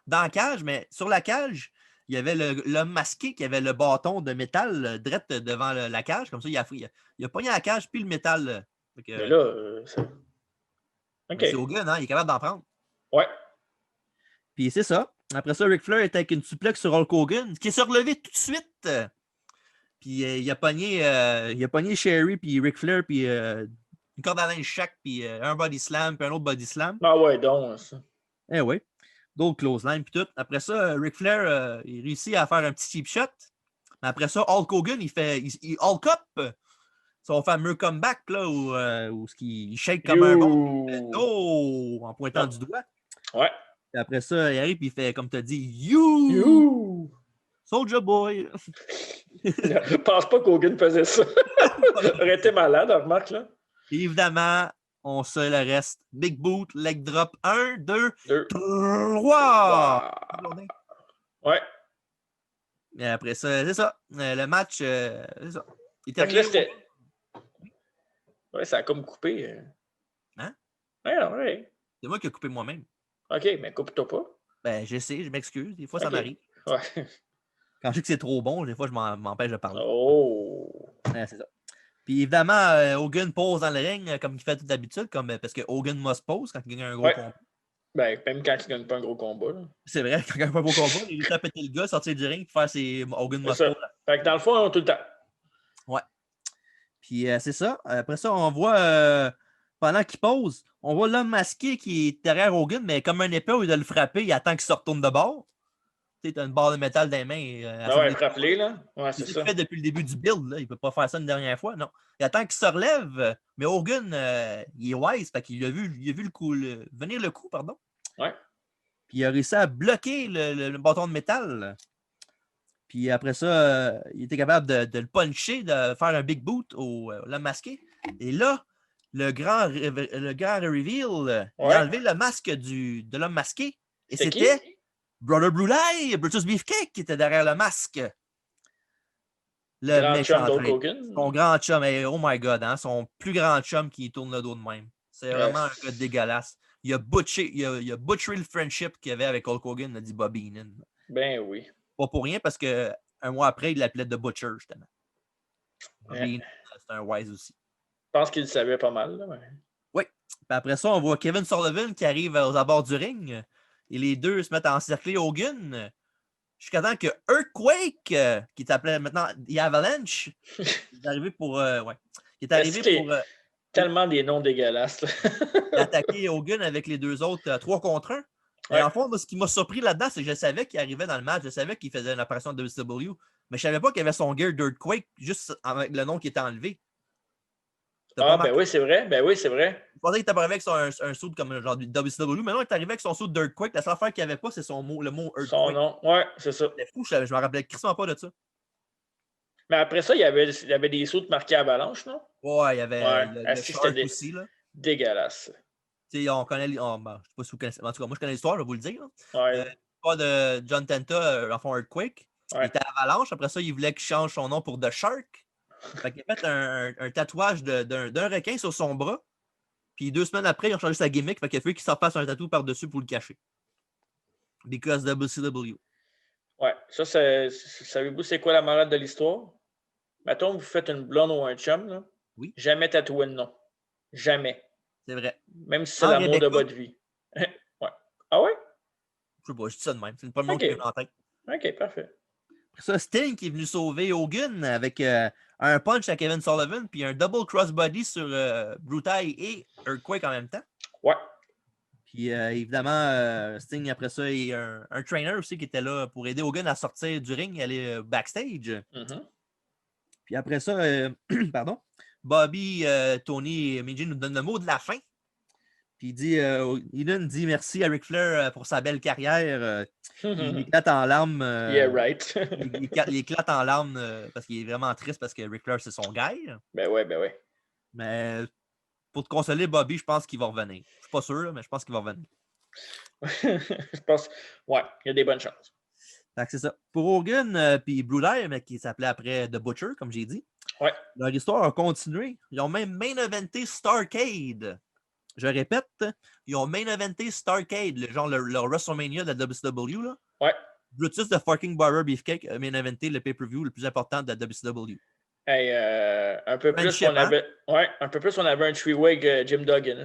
S1: dans la cage, mais sur la cage, il y avait l'homme masqué qui avait le bâton de métal direct devant la cage. Comme ça, il a pogné la cage, puis le métal.
S2: Mais là, OK.
S1: C'est Hogan, hein, il est capable d'en prendre.
S2: Ouais.
S1: Puis c'est ça. Après ça, Ric Flair était avec une suplex sur Hulk Hogan, qui s'est relevé tout de suite. Puis il a pogné Sherry, puis Ric Flair, puis une corde à linge chaque, puis un body slam, puis un autre body slam.
S2: Ah ouais, donc. Ça.
S1: Eh oui. D'autres close line, puis tout. Après ça, Ric Flair, il réussit à faire un petit cheap shot. Après ça, Hulk Hogan, il Hulk up. Son fameux comeback, là, où il shake comme un bon. Oh! En pointant du doigt.
S2: Ouais.
S1: Puis après ça, il arrive et il fait, comme tu as dit, You! Soldier Boy!
S2: Je pense pas qu'Hogan faisait ça. Il aurait été malade, remarque, là.
S1: Et évidemment, on se le reste. Big boot, leg drop. 1, 2, 3!
S2: Ouais.
S1: Et après ça, c'est ça. Le match, c'est ça.
S2: Ouais, ça a comme coupé.
S1: Hein?
S2: Ouais.
S1: C'est moi qui ai coupé moi-même.
S2: OK, mais coupe-toi pas.
S1: Ben, j'essaie, je m'excuse. Des fois, ça m'arrive.
S2: Ouais.
S1: Quand je sais que c'est trop bon, des fois, je m'empêche de parler.
S2: Oh!
S1: Ouais, c'est ça. Puis évidemment, Hogan pose dans le ring comme il fait tout d'habitude, parce que Hogan must pose quand il gagne un gros combat.
S2: Ben, même quand il gagne pas un gros combat. Là.
S1: C'est vrai, quand il gagne pas un gros combat, il est à péter le gars, sortir du ring et faire ses Hogan must pose.
S2: Fait que dans le fond, on a tout le temps.
S1: Ouais. Puis c'est ça. Après ça, on voit pendant qu'il pose, on voit l'homme masqué qui est derrière Hogan, mais comme un épée, au lieu de le frapper, il attend qu'il se retourne de bord. Tu sais, t'as une barre de métal dans les mains.
S2: Ben ouais, frappe-les, là. Ouais,
S1: C'est
S2: c'est
S1: ça qu'il
S2: ça.
S1: fait depuis le début du build. Là. Il ne peut pas faire ça une dernière fois. Non. Il attend qu'il se relève. Mais Hogan, il est wise. Fait qu'il a vu le coup, venir le coup, pardon.
S2: Ouais.
S1: Puis il a réussi à bloquer le bâton de métal. Puis après ça, il était capable de le puncher, de faire un big boot au l'homme masqué. Et là, le grand reveal, il a
S2: Ouais.
S1: enlevé le masque de l'homme masqué. Et
S2: C'était qui?
S1: c'était Brother Bruley, Brutus Beefcake, qui était derrière le masque. Le
S2: Grand chum
S1: méchant
S2: d'Hulk
S1: traître.
S2: Hogan.
S1: Son grand chum, oh my god, hein, son plus grand chum qui tourne le dos de même. C'est vraiment un gars dégueulasse. Il a butché le friendship qu'il avait avec Hulk Hogan, a dit Bobby Heenan.
S2: Ben oui.
S1: Pas pour rien, parce qu'un mois après, il l'appelait The Butcher, justement. Bobby Heenan, c'est un wise aussi.
S2: Je pense qu'il le savait pas mal. Là, mais...
S1: Oui. Puis après ça, on voit Kevin Sullivan qui arrive aux abords du ring. Et les deux se mettent à encercler Hogan. Jusqu'à temps que Earthquake, qui s'appelait maintenant The Avalanche, est arrivé pour. Ouais. Qui est arrivé pour
S2: tellement des noms dégueulasses.
S1: attaquer Hogan avec les deux autres 3 contre 1. Et
S2: Ouais.
S1: en fond, ce qui m'a surpris là-dedans, c'est que je savais qu'il arrivait dans le match, je savais qu'il faisait une apparition de WCW, mais je savais pas qu'il avait son gear d'Earthquake juste avec le nom qui était enlevé. T'as pas
S2: Ah, ben
S1: remarqué?
S2: oui, c'est vrai. Ben oui, c'est vrai.
S1: Je pensais qu'il était arrivé avec un suit comme genre du WCW, mais non, il est arrivé avec son suit d'Earthquake. La seule affaire qu'il n'y avait pas, c'est le mot
S2: Son
S1: Earthquake.
S2: nom. Ouais, c'est ça.
S1: C'était fou, je me rappelais crissement pas de ça.
S2: Mais après ça, il y avait des sauts marqués Avalanche, non?
S1: Ouais, il y avait
S2: Ouais.
S1: le Shark aussi. Là.
S2: Dégueulasse.
S1: On connaît, ben, je sais pas si vous connaissez, en tout cas, moi je connais l'histoire, je vais vous le dire.
S2: Ouais.
S1: L'histoire de John Tenta, en fond Earthquake. Il
S2: Ouais.
S1: était à Avalanche, après ça, il voulait qu'il change son nom pour The Shark. Fait qu'il a fait un tatouage d'un requin sur son bras. Puis 2 semaines après, il a changé sa gimmick. Fait qu'il a fallu qu'il s'en fasse un tatou par-dessus pour le cacher. Because WCW.
S2: Ouais. Ça, savez-vous c'est quoi la morale de l'histoire? Mettons que vous faites une blonde ou un chum, là.
S1: Oui,
S2: Jamais tatouer le nom. Jamais.
S1: c'est vrai.
S2: Même si c'est
S1: En
S2: l'amour de
S1: Rebecca,
S2: votre vie. Ouais. Ah ouais?
S1: je sais pas, je dis ça de même. C'est pas le nom
S2: OK.
S1: qui me vient en tête.
S2: OK, parfait.
S1: Après ça, Sting qui est venu sauver Hogan avec un punch à Kevin Sullivan, puis un double crossbody sur Brutai et Earthquake en même temps.
S2: Ouais.
S1: Puis évidemment, Sting, après ça, il y a un trainer aussi qui était là pour aider Hogan à sortir du ring et aller backstage.
S2: Mm-hmm.
S1: Puis après ça, pardon, Bobby, Tony et Meiji nous donnent le mot de la fin. Puis il dit, Heenan dit merci à Ric Flair pour sa belle carrière. Il éclate en larmes.
S2: Yeah, right.
S1: il éclate en larmes parce qu'il est vraiment triste parce que Ric Flair, c'est son gars.
S2: Ben ouais, ben ouais.
S1: Mais pour te consoler, Bobby, je pense qu'il va revenir. Je suis pas sûr, là, mais je pense qu'il va revenir.
S2: Je pense, ouais, il y a des bonnes chances.
S1: Fait que c'est ça. Pour Hogan puis Bruder, mais qui s'appelait après The Butcher, comme j'ai dit,
S2: Ouais.
S1: leur histoire a continué. Ils ont même main eventé Starrcade. Je répète, ils ont main eventé Starrcade, le WrestleMania de la WCW. Là.
S2: Ouais.
S1: Brutus de fucking Barber Beefcake a main eventé le pay-per-view le plus important de la WCW.
S2: Hey, un peu plus, on avait, ouais, un peu plus, on avait un three-way Jim Duggan.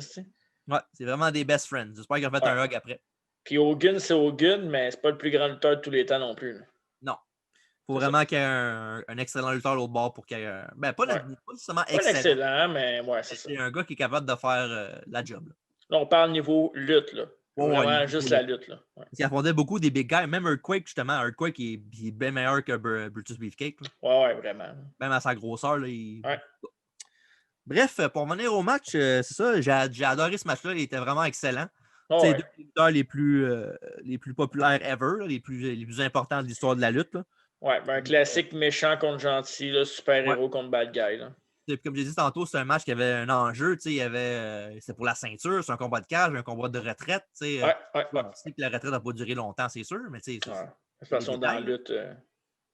S1: Ouais, c'est vraiment des best friends. J'espère qu'ils ont fait un hug après.
S2: Puis Hogan, c'est Hogan, mais c'est pas le plus grand lutteur de tous les temps non plus. Là.
S1: Non. Faut vraiment qu'il y ait un excellent lutteur à l'autre bord pour qu'il y ait un... Ben, pas nécessairement excellent.
S2: Pas excellent, mais ouais, c'est ça.
S1: C'est un gars qui est capable de faire la job.
S2: Là, on parle niveau lutte, là. Vraiment juste la lutte, là. Ouais.
S1: Il affrontait beaucoup des big guys. Même Earthquake, justement. Earthquake, il est bien meilleur que Brutus Beefcake. Là.
S2: Ouais, vraiment.
S1: Même à sa grosseur, là,
S2: Ouais.
S1: Bref, pour venir au match, c'est ça. J'ai adoré ce match-là. Il était vraiment excellent. C'est les deux lutteurs les plus populaires ever, là, les plus importants de l'histoire de la lutte. Là.
S2: Ouais, ben un classique méchant contre gentil, là, super-héros contre bad guy. Là.
S1: Comme j'ai dit tantôt, c'est un match qui avait un enjeu. C'est pour la ceinture, c'est un combat de cage, un combat de retraite.
S2: Ouais.
S1: On sait que la retraite n'a pas duré longtemps, c'est sûr, mais
S2: de toute façon, dans la lutte.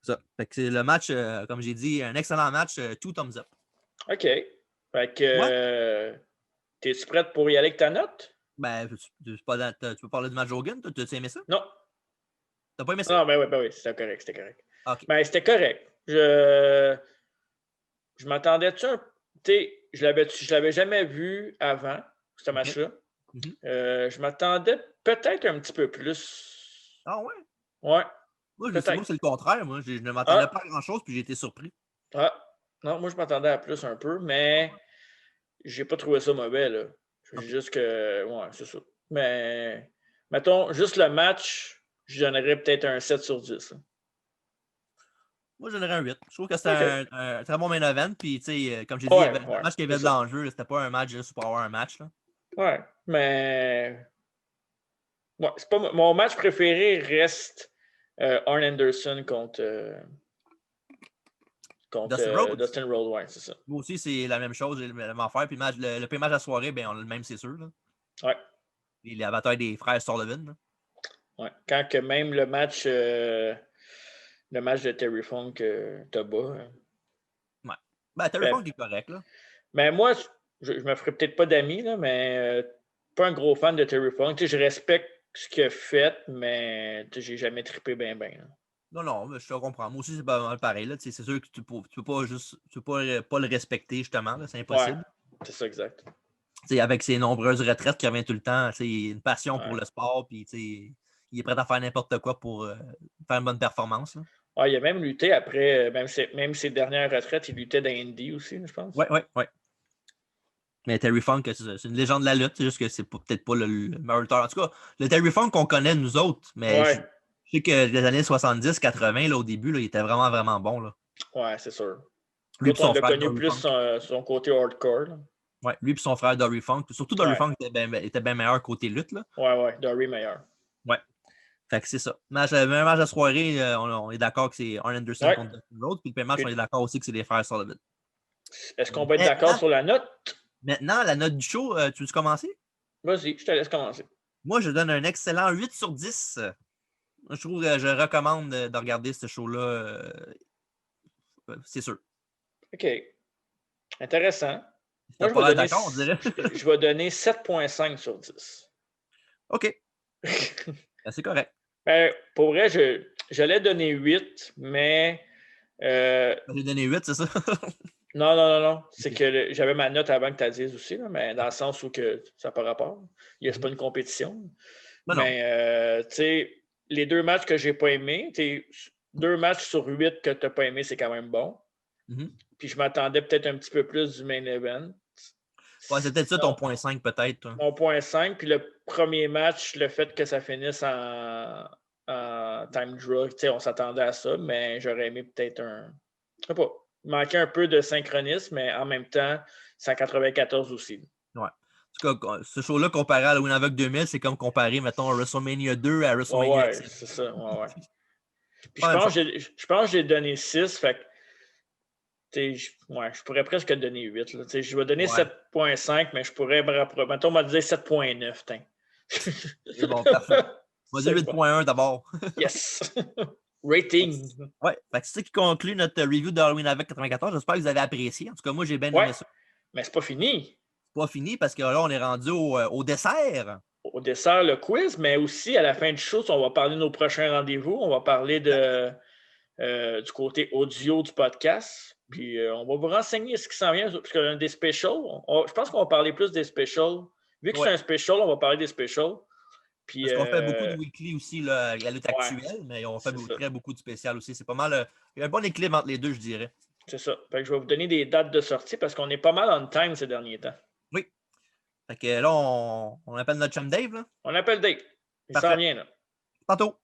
S1: Ça. Fait que c'est le match, comme j'ai dit, un excellent match, 2 thumbs up.
S2: OK. Fait que t'es-tu prête pour y aller avec ta note?
S1: Ben, tu peux parler du match Hogan? T'as-tu aimé ça?
S2: Non.
S1: T'as pas aimé ça?
S2: Non, ben oui, c'était correct.
S1: Okay.
S2: Ben, c'était correct. Je m'attendais-tu un... Je l'avais jamais vu avant, ce match-là.
S1: Mm-hmm.
S2: Je m'attendais peut-être un petit peu plus.
S1: Ah ouais?
S2: Ouais.
S1: Moi, c'est le contraire. Moi, je ne m'attendais pas à grand-chose, puis j'ai été surpris.
S2: Ah, non, moi, je m'attendais à plus un peu, mais j'ai pas trouvé ça mauvais, là.
S1: Okay.
S2: Juste que, ouais, c'est ça. Mais, mettons, juste le match, je donnerais peut-être un 7 sur 10. Là.
S1: Moi, je donnerais un 8. Je trouve que c'était un très bon main event. Puis, tu sais, comme j'ai dit, il y avait un match qui avait de l'enjeu. C'était pas un match juste pour avoir un match. Là.
S2: Ouais, mais. Ouais, c'est pas... Mon match préféré reste Arn Anderson contre Dustin Rhodes. Ouais, c'est ça.
S1: Moi aussi, c'est la même chose. J'ai la même affaire. Puis le pire match de la soirée, ben, on a le même, c'est sûr. Là.
S2: Ouais.
S1: Puis la bataille des frères Sullivan. Là.
S2: Ouais. Quand que même le match de Terry Funk t'as bas.
S1: Ouais. Ben, Terry Funk est correct. Là.
S2: Mais moi, je me ferai peut-être pas d'amis, là, mais pas un gros fan de Terry Funk. Tu sais, je respecte ce qu'il a fait, mais j'ai jamais trippé bien.
S1: Non, mais je te comprends. Moi aussi, c'est pas mal pareil. Là. C'est sûr que tu peux pas juste. Tu peux pas le respecter, justement. Là. C'est impossible.
S2: Ouais, c'est ça, exact.
S1: T'sais, avec ses nombreuses retraites qui revient tout le temps, il a une passion pour le sport, puis il est prêt à faire n'importe quoi pour faire une bonne performance. Là.
S2: Ouais, il a même lutté après, même ses dernières retraites, il luttait dans Indy aussi, je pense.
S1: Ouais. Mais Terry Funk, c'est une légende de la lutte, c'est juste que c'est peut-être pas le meilleur lutteur. En tout cas, le Terry Funk qu'on connaît nous autres, mais je sais que les années 70-80, au début, là, il était vraiment, vraiment bon. Là.
S2: Ouais, c'est sûr.
S1: Lui,
S2: on l'a connu plus son côté hardcore. Là.
S1: Ouais, lui et son frère Dory Funk. Surtout Dory Funk était bien meilleur côté lutte. Là.
S2: Ouais, Dory meilleur.
S1: Ouais. Fait que c'est ça. Même match de soirée, on est d'accord que c'est Arn Anderson contre Dustin Rhodes. Puis le match, on est d'accord aussi que c'est les frères Sullivan.
S2: Est-ce qu'on va être d'accord sur la note?
S1: Maintenant, la note du show, tu veux commencer?
S2: Vas-y, je te laisse commencer.
S1: Moi, je donne un excellent 8 sur 10. Je trouve que je recommande de regarder ce show-là. C'est sûr.
S2: OK. Intéressant.
S1: Moi, pas d'accord, on dirait.
S2: Je vais donner 7,5 sur 10.
S1: OK. C'est correct.
S2: Pour vrai, j'allais donner 8, mais...
S1: J'ai donné 8, c'est ça?
S2: Non. C'est que j'avais ma note avant que tu la dises aussi, là, mais dans le sens où que ça n'a pas rapport. C'est pas une compétition. Mais, tu sais, les 2 matchs que j'ai pas aimés, 2 matchs sur 8 que tu n'as pas aimé, c'est quand même bon.
S1: Mm-hmm.
S2: Puis je m'attendais peut-être un petit peu plus du main event.
S1: Ouais, c'est peut-être ça ton point 5, peut-être. Toi.
S2: Mon point 5, puis le premier match, le fait que ça finisse en time draw, on s'attendait à ça, mais j'aurais aimé peut-être je sais pas, manquer un peu de synchronisme, mais en même temps, 194 aussi.
S1: Ouais. En tout cas, ce show-là, comparé à Halloween Havoc 2000, c'est comme comparer, mettons, à WrestleMania 2 à WrestleMania 7.
S2: Ouais, c'est ça. Ouais. Puis je pense que j'ai donné 6, fait que je pourrais presque donner 8. Là. Je vais donner 7,5, mais je pourrais me rapprocher. Mettons, on va dire 7,9.
S1: C'est bon, parfait. On va dire 8,1 d'abord.
S2: Yes! Rating.
S1: Ouais, c'est ça qui conclut notre review d'Halloween Havoc 94. J'espère que vous avez apprécié. En tout cas, moi, j'ai bien aimé ça.
S2: Mais c'est pas fini.
S1: C'est pas fini parce que là, on est rendu au dessert.
S2: Au dessert, le quiz, mais aussi à la fin du show, on va parler de nos prochains rendez-vous. On va parler du côté audio du podcast. Puis on va vous renseigner ce qui s'en vient, parce qu'on a des specials. Je pense qu'on va parler plus des specials. Vu que c'est un special, on va parler des specials. Puis,
S1: parce qu'on fait beaucoup de weekly aussi, là, la lutte actuelle, mais on fait beaucoup de spécial aussi. C'est pas mal. Il y a un bon équilibre entre les deux, je dirais.
S2: C'est ça. Fait que je vais vous donner des dates de sortie parce qu'on est pas mal on time ces derniers temps.
S1: Oui. Fait que là, on appelle notre chum Dave. Là.
S2: On appelle Dave. Il s'en vient, là.
S1: Tantôt.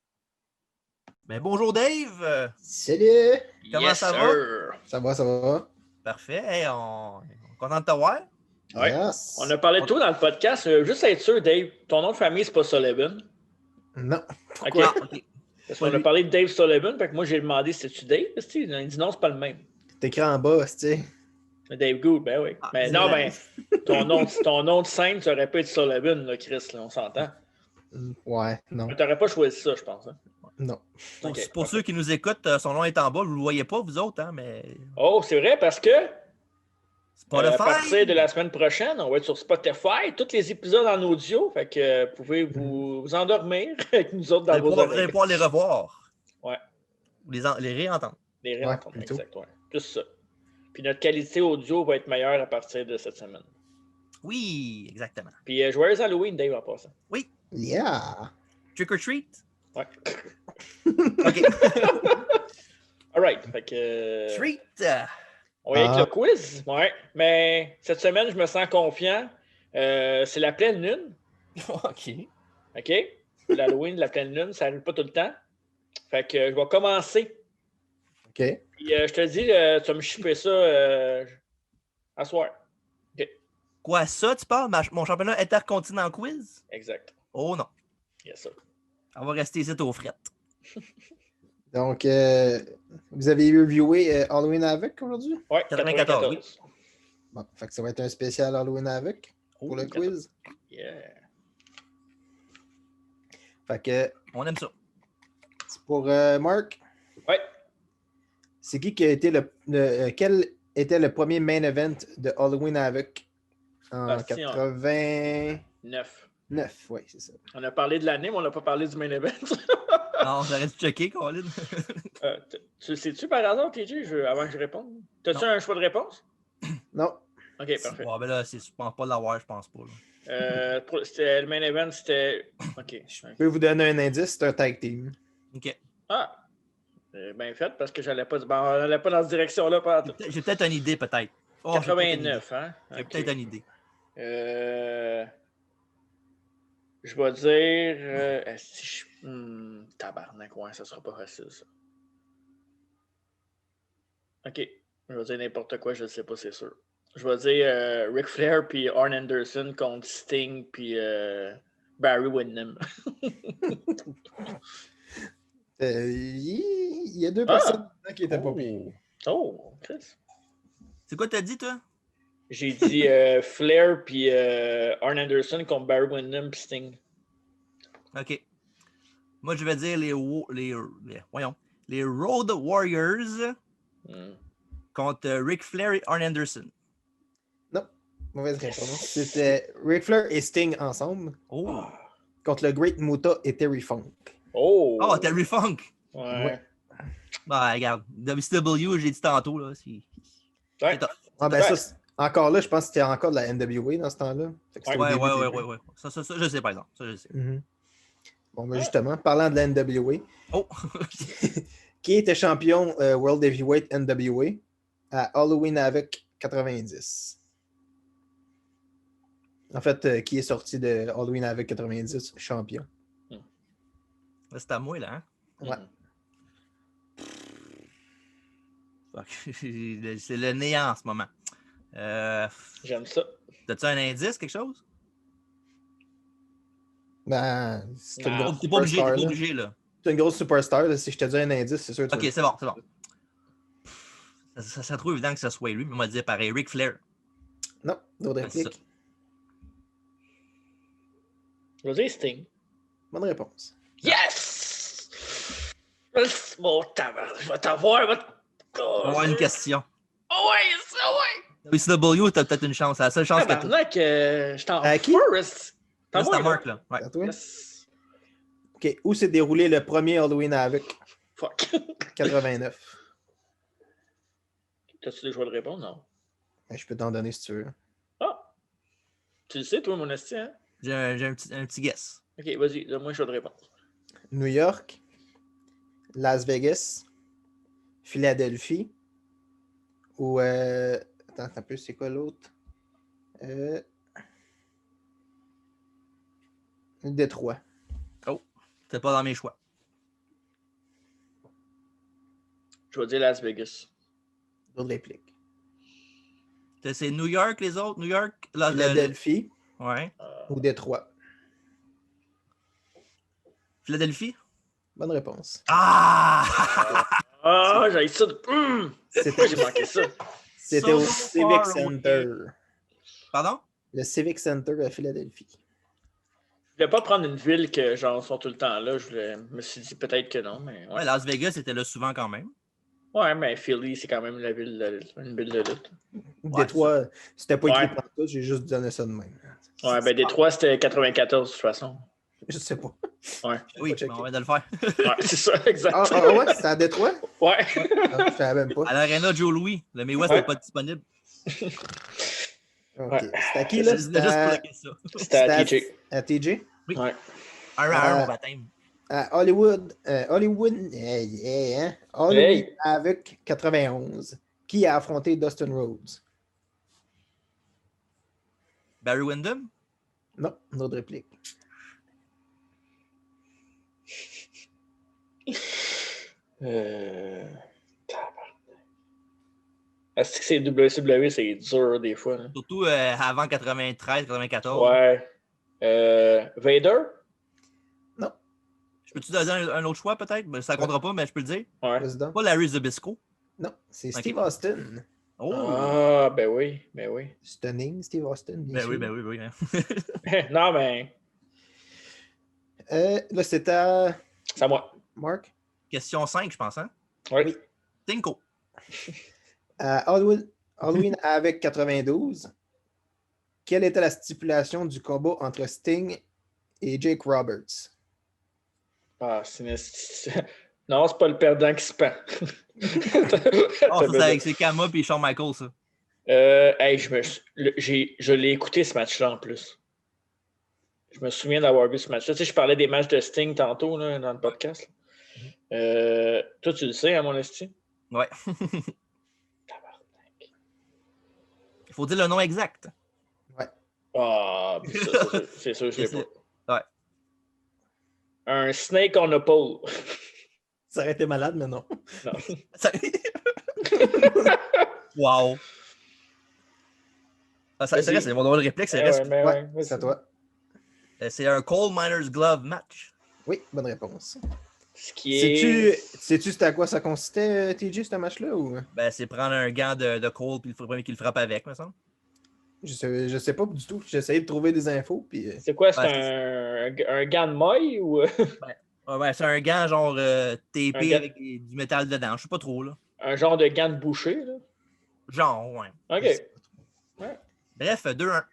S1: Ben, bonjour Dave.
S3: Salut.
S1: Comment ça va?
S3: Ça va.
S1: Parfait. Hey, on est content de te voir.
S2: Ouais. Yes. On a parlé de toi dans le podcast. Juste être sûr, Dave, ton nom de famille, c'est pas Sullivan?
S3: Non. Pourquoi?
S2: OK. Parce qu'on a parlé de Dave Sullivan, fait que moi, j'ai demandé si c'est-tu Dave? Il a dit non, c'est pas le même.
S3: T'écris en bas, tu sais.
S2: Dave Good, ben oui. Mais non, ton nom de scène, ça aurait pu être Sullivan, là, Chris, là, on s'entend.
S3: Ouais, non.
S2: Mais t'aurais pas choisi ça, je pense. Hein?
S3: Non.
S1: Okay. Pour ceux qui nous écoutent, son nom est en bas, vous ne le voyez pas, vous autres, hein, mais.
S2: Oh, c'est vrai, parce que
S1: Spotify.
S2: À partir de la semaine prochaine, on va être sur Spotify, tous les épisodes en audio. Fait que vous pouvez vous endormir avec nous autres dans vos oreilles.
S1: Vous allez pouvoir les revoir.
S2: Ouais.
S1: Ou les réentendre.
S2: Les réentendre, exact, ouais. Plus ça. Puis notre qualité audio va être meilleure à partir de cette semaine.
S1: Oui, exactement.
S2: Puis joyeux Halloween, Dave, en passant.
S1: Oui.
S3: Yeah.
S1: Trick or treat?
S2: Ouais.
S1: OK.
S2: All right. Fait que...
S1: Treat.
S2: Oui, avec le quiz. Oui. Mais cette semaine, je me sens confiant. C'est la pleine lune.
S1: OK.
S2: OK? L'Halloween, la pleine lune, ça n'arrive pas tout le temps. Fait que je vais commencer.
S3: OK.
S2: Puis je te dis, tu vas me chipper ça à soir. OK.
S1: Quoi, ça, tu parles? Mon championnat intercontinent quiz?
S2: Exact.
S1: Oh non.
S2: Yes, sir.
S1: On va rester ici aux frettes.
S3: Donc, vous avez reviewé Halloween Havoc aujourd'hui?
S2: Oui,
S1: 94,
S2: 94.
S1: oui.
S3: Bon, fait que ça va être un spécial Halloween Havoc pour le
S1: Oh,
S3: quiz.
S2: Yeah.
S3: Fait que,
S1: On aime ça.
S3: c'est pour Marc.
S2: Oui.
S3: C'est qui a été quel était le premier main event de Halloween Havoc en 89?
S2: 9.
S3: Oui, c'est ça.
S2: On a parlé de l'année, mais on n'a pas parlé du main event.
S1: Non, j'aurais dû checker, Colin.
S2: Tu le sais-tu par hasard, TJ, avant que je réponde? T'as-tu un choix de réponse?
S3: Non.
S2: OK, parfait.
S1: Ouais, ben là, je pense pas l'avoir, je pense pas. Là.
S2: Le main event, c'était... OK.
S3: Je peux vous donner un indice, c'est un tag team.
S1: OK.
S2: Ah! Bien fait, parce que j'allais pas... Ben, on n'allait pas dans cette direction-là.
S1: J'ai peut-être une idée, peut-être. Oh,
S2: 89, hein?
S1: J'ai peut-être une idée.
S2: Je vais dire... tabarnak, ouais, ça sera pas facile, ça. OK. Je vais dire n'importe quoi, je ne sais pas, c'est sûr. Je vais dire Ric Flair puis Arn Anderson contre Sting puis Barry Windham.
S3: Il y a deux personnes qui étaient pas pires.
S2: Oh, Chris.
S1: C'est quoi t'as dit, toi?
S2: J'ai dit Flair puis Arn Anderson contre Barry Windham puis Sting.
S1: OK. Moi, je vais dire les Road Warriors contre Ric Flair et Arn Anderson.
S3: Non, mauvaise réponse. C'était Ric Flair et Sting ensemble contre le Great Muta et Terry Funk.
S2: Oh,
S1: Terry Funk.
S2: Ouais.
S1: Bah, regarde, WCW, j'ai dit tantôt, là.
S2: Ouais.
S3: Ça, encore là, je pense que c'était encore de la NWA dans ce temps-là.
S1: Ouais. Ça, je sais, par exemple. Ça, je sais.
S3: Bon, mais justement, parlant de la NWA,
S1: Oh!
S3: qui était champion World Heavyweight NWA à Halloween Havoc 90? En fait, qui est sorti de Halloween Havoc 90 champion?
S1: Là, c'est à moi, là, hein?
S3: Ouais.
S1: C'est le néant en ce moment.
S2: J'aime ça.
S1: T'as-tu un indice, quelque chose?
S3: Ben, c'est une grosse
S1: T'es pas
S3: superstar,
S1: obligé, là.
S3: C'est une grosse superstar. Là. Si je te dis un indice, c'est sûr que tu
S1: Ok, c'est bon. Ça serait trop évident que ce soit lui, mais on va dire pareil, Ric Flair.
S3: Non, d'autres répliques.
S2: Je vais dire Sting.
S3: Bonne réponse.
S2: Yes! Bon, je vais t'avoir.
S1: On va avoir une question.
S2: Oh ouais!
S1: WCW, t'as peut-être une chance. C'est la seule chance que t'as.
S2: Tabarnak, je t'en
S3: qui?
S2: first.
S1: Là, c'est à Marc, là. Ouais.
S3: À toi?
S2: Yes.
S3: OK. Où s'est déroulé le premier Halloween Havoc?
S2: Fuck.
S3: 89.
S2: T'as-tu des choix de répondre? Non.
S3: Ben, je peux t'en donner si tu veux.
S2: Ah! Tu le sais, toi, mon esti, hein?
S1: J'ai un petit guess.
S2: Ok, vas-y, donne-moi un choix de réponse.
S3: New York, Las Vegas, Philadelphie, ou... Attends un peu, c'est quoi l'autre? Détroit.
S1: Oh, c'est pas dans mes choix.
S2: Je vais dire Las Vegas.
S3: D'autres répliques.
S1: C'est New York, les autres? New York?
S3: Philadelphie
S1: Ouais.
S3: ou Détroit?
S1: Philadelphie?
S3: Bonne réponse.
S2: Ah, j'ai ça.
S3: C'était
S2: J'ai manqué ça.
S3: C'était au
S1: So
S3: Civic
S1: far
S3: Center.
S1: Pardon?
S3: Le Civic Center à Philadelphie.
S2: Je voulais pas prendre une ville que genre sont tout le temps là. Je me suis dit peut-être que non, mais
S1: Ouais, Las Vegas était là souvent quand même.
S2: Ouais, mais Philly, c'est quand même une ville de lutte.
S3: Détroit, c'était pas écrit
S2: Ouais.
S3: par tout, j'ai juste donné ça de même.
S2: Ouais, ben Détroit, c'était 94 de toute façon.
S3: Je sais pas.
S2: Ouais.
S1: Oui,
S3: checker.
S1: on va de le faire.
S2: Ouais, c'est ça, exact.
S3: Ah ouais, c'est à Détroit?
S2: Ouais.
S3: Non, je savais même pas.
S1: À l'Arena Joe Louis. Le May West n'est pas disponible.
S3: Ok.
S2: Ouais.
S3: C'était à qui là?
S1: Juste pour la question.
S2: C'était à TJ.
S3: À TJ?
S1: Oui.
S2: Ouais.
S1: Un au baptême.
S3: À Hollywood. Halloween
S2: Hey.
S3: Havoc 91. Qui a affronté Dustin Rhodes?
S1: Barry Windham?
S3: Non, une autre réplique.
S2: Est-ce que c'est WCW, c'est dur des fois. Là.
S1: Surtout avant 93, 94.
S2: Ouais. Vader?
S3: Non.
S1: Je peux-tu donner un autre choix peut-être? Ben, ça ne comptera pas, mais je peux le dire.
S2: Ouais.
S3: Président?
S1: Pas Larry Zbyszko.
S3: Non, c'est
S1: Ok.
S3: Steve Austin.
S1: Oh!
S2: Ah, ben oui, ben oui.
S3: Stunning, Steve Austin, bien sûr.
S1: Ben oui. Hein.
S2: Non, ben,
S3: Là, c'est à
S2: c'est à moi.
S3: Mark.
S1: Question 5, je pense. Hein?
S2: Oui.
S1: Cinco.
S3: À Halloween avec 92, quelle était la stipulation du combat entre Sting et Jake Roberts?
S2: Ah, non, c'est pas le perdant qui se pend.
S1: Oh, ça, c'est Kama et Shawn Michaels, ça.
S2: Hey, je l'ai écouté ce match-là en plus. Je me souviens d'avoir vu ce match-là. Tu sais, je parlais des matchs de Sting tantôt là, dans le podcast. Toi, tu le sais, à mon esti?
S1: Ouais. Il faut dire le nom exact.
S3: Ouais.
S2: Ah, c'est sûr, je l'ai pas.
S1: Ouais.
S2: Un snake on a pole.
S3: Ça aurait été malade, mais non.
S2: Non.
S1: Wow. Ah, ça reste, c'est mon drôle de réplique, ça reste.
S3: Ouais, c'est à toi.
S1: C'est un Coal Miners Glove match.
S3: Oui, bonne réponse.
S2: Ce qui est...
S3: Sais-tu c'était à quoi ça consistait, TJ, ce match-là? Ou...
S1: Ben, c'est prendre un gant de Cole puis le premier qui le frappe avec, me semble.
S3: Je sais pas du tout. J'ai essayé de trouver des infos. Puis...
S2: C'est quoi? C'est
S1: Ouais,
S2: un gant de maille ou...
S1: Ouais, c'est un gant genre tapé
S2: gant...
S1: avec du métal dedans. Je sais pas trop, là.
S2: Un genre de gant de boucher, là?
S1: Genre, ouais.
S2: OK. Ouais.
S1: Bref, 2-1.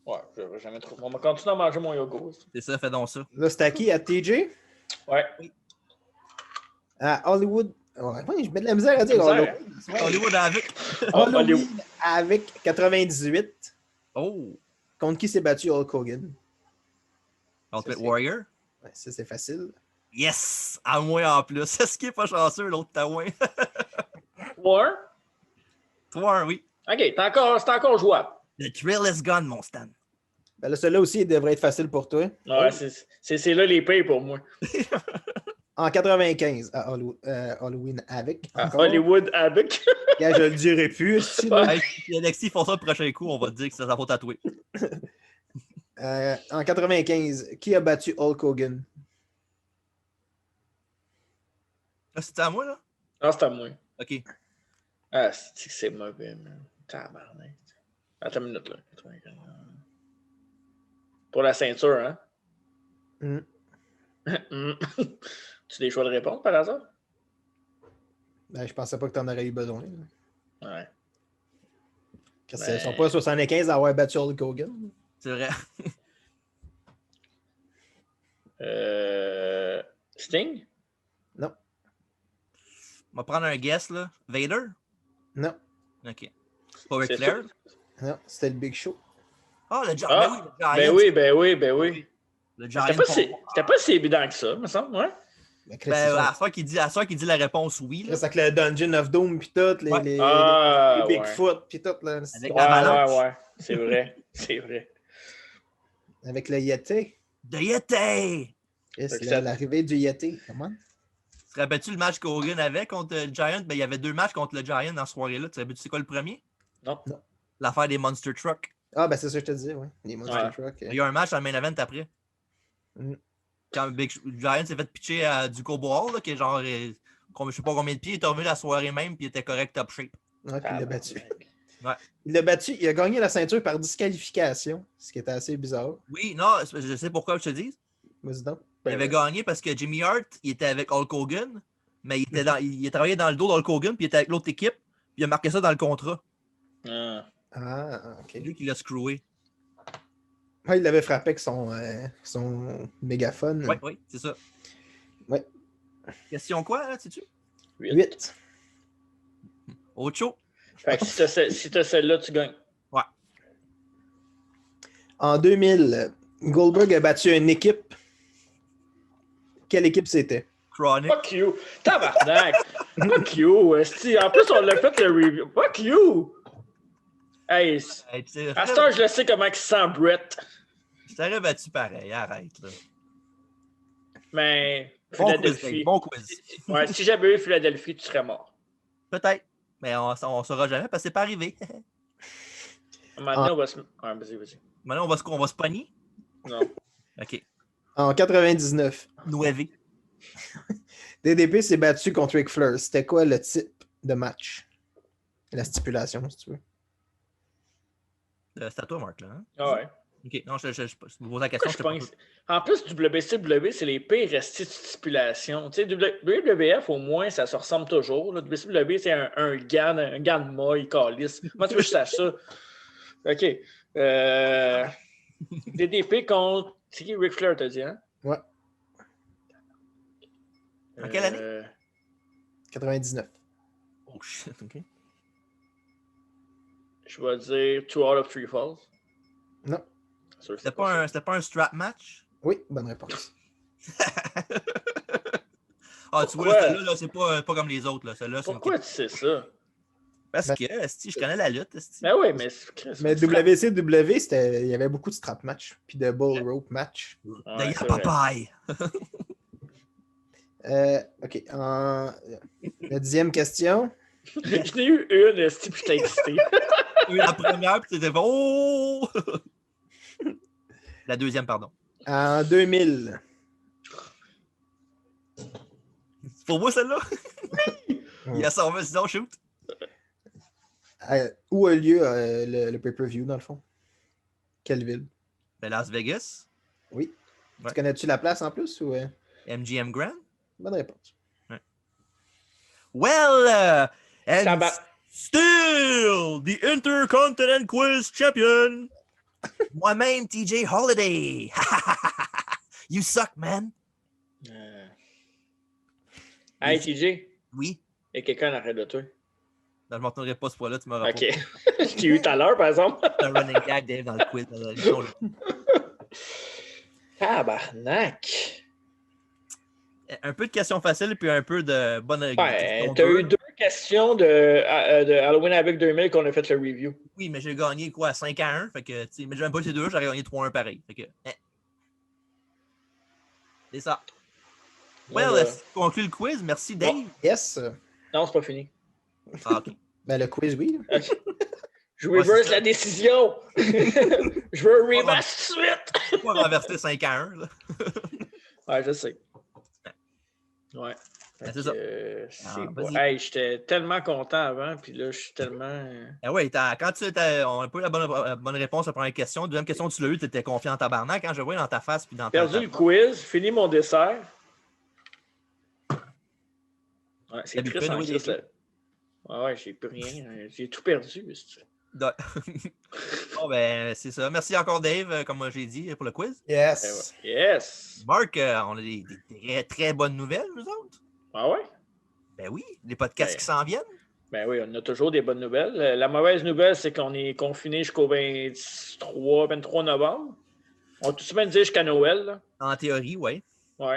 S2: Ouais, je vais jamais trop. On va continuer à manger mon yogourt.
S1: C'est ça, fais donc ça.
S3: Là, c'était à qui? À TJ?
S2: Ouais.
S3: À Hollywood. Ouais, je mets de la misère à dire.
S1: Hollywood avec.
S3: Hollywood avec 98.
S1: Oh!
S3: Contre qui s'est battu Hulk Hogan?
S1: Ultimate Warrior?
S3: Ouais, ça, c'est facile.
S1: Yes! À moi en plus. Est-ce qu'il est pas chanceux, l'autre taouin?
S2: 3-1?
S1: 3-1, oui.
S2: OK, c'est encore jouable.
S1: The thrill is gone, mon Stan.
S3: Ben là, celui-là aussi, il devrait être facile pour toi.
S2: Ouais, c'est là les payes pour moi.
S3: En 95, à Halloween avec.
S2: Hollywood avec.
S3: Je le dirai plus. Si
S1: Alexis font ça le prochain coup, on va te dire que ça va tatouer.
S3: En 95, qui a battu Hulk Hogan?
S1: Ah, c'est à moi, là?
S2: Ah, c'est à moi.
S1: OK.
S2: Ah, c'est mauvais, man. Tabarnak. Attends une minute, là. 95. Pour la ceinture, hein? Tu as des choix de réponse, par hasard?
S3: Ben, je pensais pas que tu en aurais eu besoin.
S2: Ouais.
S3: Ils sont pas 75 à avoir battu Hulk Hogan.
S1: C'est vrai.
S2: Sting?
S3: Non.
S1: On va prendre un guess, là. Vader?
S3: Non.
S1: OK. Pas Ric Flair?
S3: Non, c'était le Big Show.
S1: Ah, le Giant.
S2: Ah, ben oui.
S1: Le Giant.
S2: C'était pas si évident que ça, me semble, ouais.
S1: À ce qu'il dit la réponse oui.
S3: C'est avec le Dungeon of Doom pis tout, les Bigfoot pis tout. Là.
S2: Ouais. C'est vrai. C'est vrai.
S3: Avec le Yeti.
S1: The Yeti!
S3: C'est l'arrivée du Yeti. Comment?
S1: Tu te rappelles-tu le match qu'Hogan avait contre le Giant? Ben, il y avait 2 matchs contre le Giant dans ce soirée-là. Tu sais quoi le premier?
S2: Non.
S1: L'affaire des Monster Trucks.
S3: Ah, ben c'est ça que je te disais, oui. Les Monster Trucks.
S1: Il y a eu un match dans le main event après. Quand le Giant s'est fait pitcher à du Cobo Hall, qui est genre, je sais pas combien de pieds, il est revenu la soirée même, puis il était correct top shape.
S3: Ouais, puis il l'a battu.
S1: Ouais.
S3: Il l'a battu, il a gagné la ceinture par disqualification, ce qui était assez bizarre.
S1: Oui, non, je sais pourquoi je te dis.
S3: Vas-y donc.
S1: Il avait gagné parce que Jimmy Hart, il était avec Hulk Hogan, mais il travaillait dans le dos d'Hulk Hogan, puis il était avec l'autre équipe, puis il a marqué ça dans le contrat.
S3: Ah, ok.
S1: C'est lui qui l'a screwé.
S3: Ouais, il l'avait frappé avec son mégaphone.
S1: Oui, c'est ça.
S3: Ouais.
S1: Question quoi, là, sais-tu?
S3: 8.
S1: Ocho.
S2: Fait que si t'as celle-là, tu gagnes.
S1: Ouais.
S3: En 2000, Goldberg a battu une équipe. Quelle équipe c'était?
S1: Chronic.
S2: Fuck you! Tabarnak! Fuck you, esti. En plus, on l'a fait le review. Fuck you! Hey, à ce temps, je le sais comment il se sent, Brett.
S1: Je t'aurais battu pareil, arrête. Là.
S2: Mais
S1: Bon
S2: Philadelphie.
S1: quiz, bon quiz.
S2: Ouais, si j'avais eu Philadelphie, tu serais mort.
S1: Peut-être, mais on ne saura jamais parce que c'est pas arrivé.
S2: Maintenant, on va se. Ouais, vas-y.
S1: Maintenant, on va se pogner.
S2: Non.
S1: OK.
S3: En 99,
S1: Nueve.
S3: DDP s'est battu contre Ric Flair. C'était quoi le type de match? La stipulation, si tu veux.
S1: C'est à toi, Marc, là. Hein?
S2: Ah ouais.
S1: OK. Non, je me pose la question.
S2: En plus, WCW, c'est les pires restés de stipulation. Tu sais, WWF, au moins, ça se ressemble toujours. Là. WCW, c'est un gant de maille, calice. Moi, tu veux que je sache ça? OK. DDP contre... C'est qui Ric Flair, t'as dit, hein?
S3: Ouais.
S1: En quelle année?
S3: 99.
S1: Oh shit, OK.
S2: Je vais dire 2 out of 3 falls.
S3: Non.
S1: C'était pas un strap match?
S3: Oui, bonne réponse.
S1: Ah, tu vois, celui-là, c'est pas comme les autres. Là. Celui-là,
S2: Pourquoi tu sais ça?
S1: Parce que, je connais la lutte.
S2: Ben oui, mais...
S3: Mais WCW, il y avait beaucoup de strap match, puis de bull rope match.
S1: De Yapapai.
S3: OK. La 10e question.
S2: Je n'ai eu une, puis je t'ai excité.
S1: La première, puis c'était oh! La deuxième, pardon.
S3: En 2000.
S1: C'est pour moi, celle-là? Il y a son sinon, shoot.
S3: Où a lieu le pay-per-view, dans le fond? Quelle ville?
S1: Ben, Las Vegas.
S3: Oui.
S1: Ouais.
S3: Tu connais-tu la place en plus? Ou,
S1: MGM Grand.
S3: Bonne réponse.
S1: Ouais. Well, and
S2: va...
S1: still the Intercontinental Quiz Champion. Moi-même, TJ Holiday. You suck, man.
S2: Hey, TJ.
S1: Oui.
S2: Il y a quelqu'un en arrêt de toi.
S1: Non, je ne m'entendrai pas ce fois-là, tu m'auras
S2: OK. Je t'ai eu tout à l'heure, par exemple.
S1: C'est un running gag, Dave, dans le quiz.
S2: Tabarnak.
S1: Un peu de questions faciles, puis un peu de bonnes
S2: questions. Tu as eu 2 questions de Halloween avec 2000 qu'on a fait le review.
S1: Oui, mais j'ai gagné quoi, 5-1. Fait que, mais j'aime pas ces deux, j'aurais gagné 3-1 pareil. Fait que, c'est ça. Well, conclut le quiz. Merci, Dave.
S3: Bon. Yes.
S2: Non, c'est pas fini.
S1: Ah, OK.
S3: Ben, le quiz, oui.
S2: Okay. Je reverse la décision. Je veux un rematch tout de suite.
S1: Je peux pas renverser 5-1. Là.
S2: Ouais, je sais. Ouais.
S1: C'est ça.
S2: Hey, j'étais tellement content avant, puis là, je suis tellement...
S1: Oui, quand on a pas eu la bonne réponse à la première question, deuxième question, tu l'as eu, tu étais confiant en tabarnak. Quand je vois dans ta face puis dans ta...
S2: Perdu le quiz, fini mon dessert. Ouais, c'est triste en Christ, là. Ouais, j'ai plus rien. J'ai tout perdu.
S1: Bon, ben, c'est ça. Merci encore, Dave, comme j'ai dit, pour le quiz.
S3: Yes.
S2: Yes.
S1: Marc, on a des très, très bonnes nouvelles, nous autres.
S2: Ah ouais?
S1: Ben oui, les podcasts qui s'en viennent.
S2: Ben oui, on a toujours des bonnes nouvelles. La mauvaise nouvelle, c'est qu'on est confiné jusqu'au 23 novembre. On peut tout de même dire jusqu'à Noël. Là.
S1: En théorie, oui.
S2: Oui.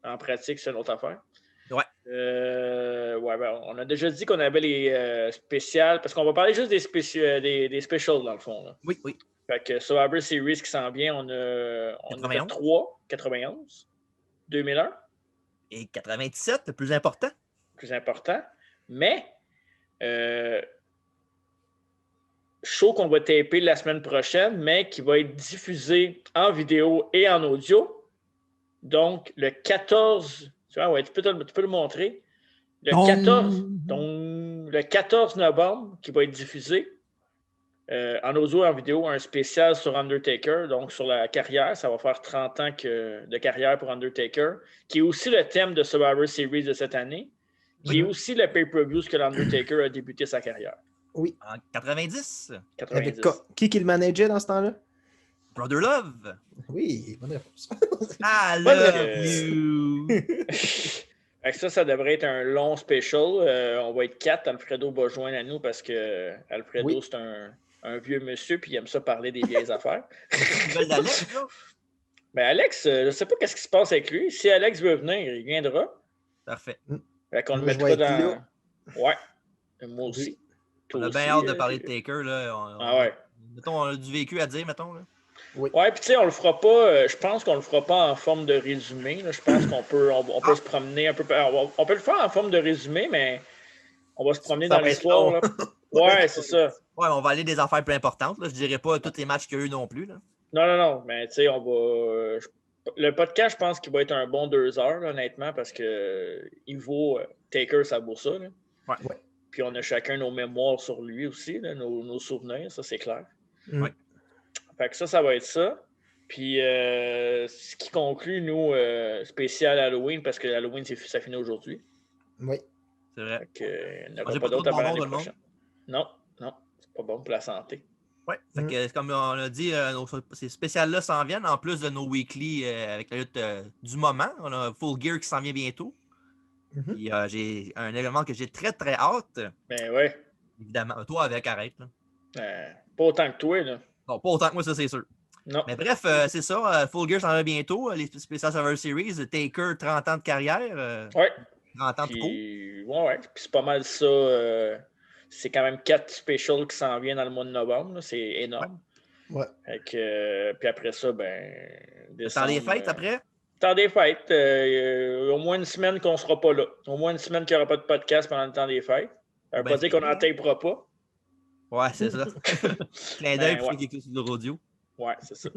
S2: En pratique, c'est une autre affaire.
S1: Ouais.
S2: Ben, on a déjà dit qu'on avait les spéciales, parce qu'on va parler juste des specials, dans le fond. Là.
S1: Oui.
S2: Fait que Survivor Series qui s'en vient, on a fait 3, 91, 2001.
S1: Et 97, le plus important.
S2: Plus important. Mais, show qu'on va taper la semaine prochaine, mais qui va être diffusé en vidéo et en audio. Donc, le 14... Tu vois, ouais, tu peux le montrer. Le 14 novembre, qui va être diffusé en audio et en vidéo, un spécial sur Undertaker, donc sur la carrière. Ça va faire 30 ans de carrière pour Undertaker, qui est aussi le thème de Survivor Series de cette année, qui est aussi le pay-per-view que l'Undertaker a débuté sa carrière.
S3: Oui.
S1: En 90.
S3: Avec qui le manageait dans ce temps-là?
S1: Brother Love.
S3: Oui, bonne réponse.
S1: I love you.
S2: Ça devrait être un long special. On va être 4. Alfredo va joindre à nous parce que Alfredo, c'est un vieux monsieur puis il aime ça parler des vieilles affaires.
S1: Alex,
S2: ben Alex, je ne sais pas qu'est-ce qui se passe avec lui. Si Alex veut venir, il viendra.
S1: Parfait.
S2: Fait qu'on le
S3: Moi, je
S2: mettra
S3: vais être
S2: dans.
S3: là.
S2: Ouais. Moi aussi.
S1: On
S2: Toi
S1: a bien
S2: aussi,
S1: hâte de parler de Taker. Là.
S2: Ah ouais.
S1: Mettons, on a du vécu à dire, mettons. Là.
S3: Oui.
S2: Ouais, puis tu sais, on le fera pas. Je pense qu'on le fera pas en forme de résumé. Là. Je pense qu'on peut, on peut se promener un peu. On peut le faire en forme de résumé, mais on va se promener
S3: Ça
S2: dans
S3: va être
S2: l'histoire.
S3: long.
S2: Là. Ouais, c'est ça.
S1: Ouais, on va aller des affaires plus importantes. Là. Je dirais pas tous les matchs qu'il y a eu non plus. Là.
S2: Non, mais tu sais, on va. Le podcast, je pense qu'il va être un bon 2 heures, là, honnêtement, parce que il vaut. Taker, ça vaut ça. Là.
S1: Ouais.
S2: Puis on a chacun nos mémoires sur lui aussi, là, nos souvenirs, ça c'est clair.
S1: Ouais.
S2: Fait que ça va être ça. Puis ce qui conclut, nous, spécial Halloween, parce que Halloween, ça finit aujourd'hui.
S3: Oui.
S1: C'est vrai.
S2: Fait que, il n'y aura
S1: J'ai
S2: pas
S1: pas trop
S2: d'autre
S1: de
S2: avant
S1: bonbons,
S2: l'année
S1: tout le monde.
S2: prochaine. Non, c'est pas bon pour la santé.
S1: Ouais. Fait que, comme on a dit, ces spéciales-là s'en viennent, en plus de nos weekly avec la lutte du moment. On a Full Gear qui s'en vient bientôt. Puis j'ai un événement que j'ai très, très hâte.
S2: Ben ouais.
S1: Évidemment. Toi avec, arrête. Là.
S2: Pas autant que toi, là.
S1: Non, pas autant que moi, ça, c'est sûr.
S2: Non.
S1: Mais bref, c'est ça. Full Gear s'en va bientôt. Les Special Survivor Series. Taker, 30 ans de carrière.
S2: Ouais.
S1: 30 ans de cours.
S2: Ouais. Puis c'est pas mal ça. C'est quand même 4 specials qui s'en viennent dans le mois de novembre. Là. C'est énorme.
S3: Ouais.
S2: Fait que, puis après ça, ben.
S1: Dans les fêtes après?
S2: Temps des fêtes. Au moins une semaine qu'on ne sera pas là. Au moins une semaine qu'il n'y aura pas de podcast pendant le temps des fêtes. Ça veut pas dire qu'on n'en tapera pas.
S1: Ouais, c'est ça. Clin d'œil pour
S2: ouais.
S1: ceux qui écoutent sur l'audio.
S2: Ouais, c'est ça.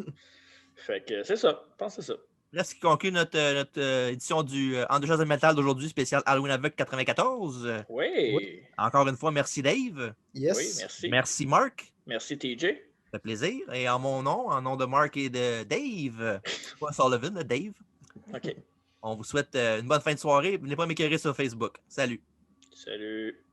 S2: Fait que c'est ça. Je pense que c'est ça.
S1: Là, ce qui conclut notre édition du Under Jazz Metal d'aujourd'hui, spécial Halloween Havoc 94.
S2: Oui.
S1: Encore une fois, merci Dave.
S3: Yes.
S2: Oui, merci.
S1: Merci Marc.
S2: Merci TJ.
S1: Ça fait plaisir. Et en mon nom, en nom de Marc et de Dave, pas Sullivan, Dave.
S2: OK.
S1: On vous souhaite une bonne fin de soirée. N'oubliez pas de m'écrire sur Facebook. Salut.
S2: Salut.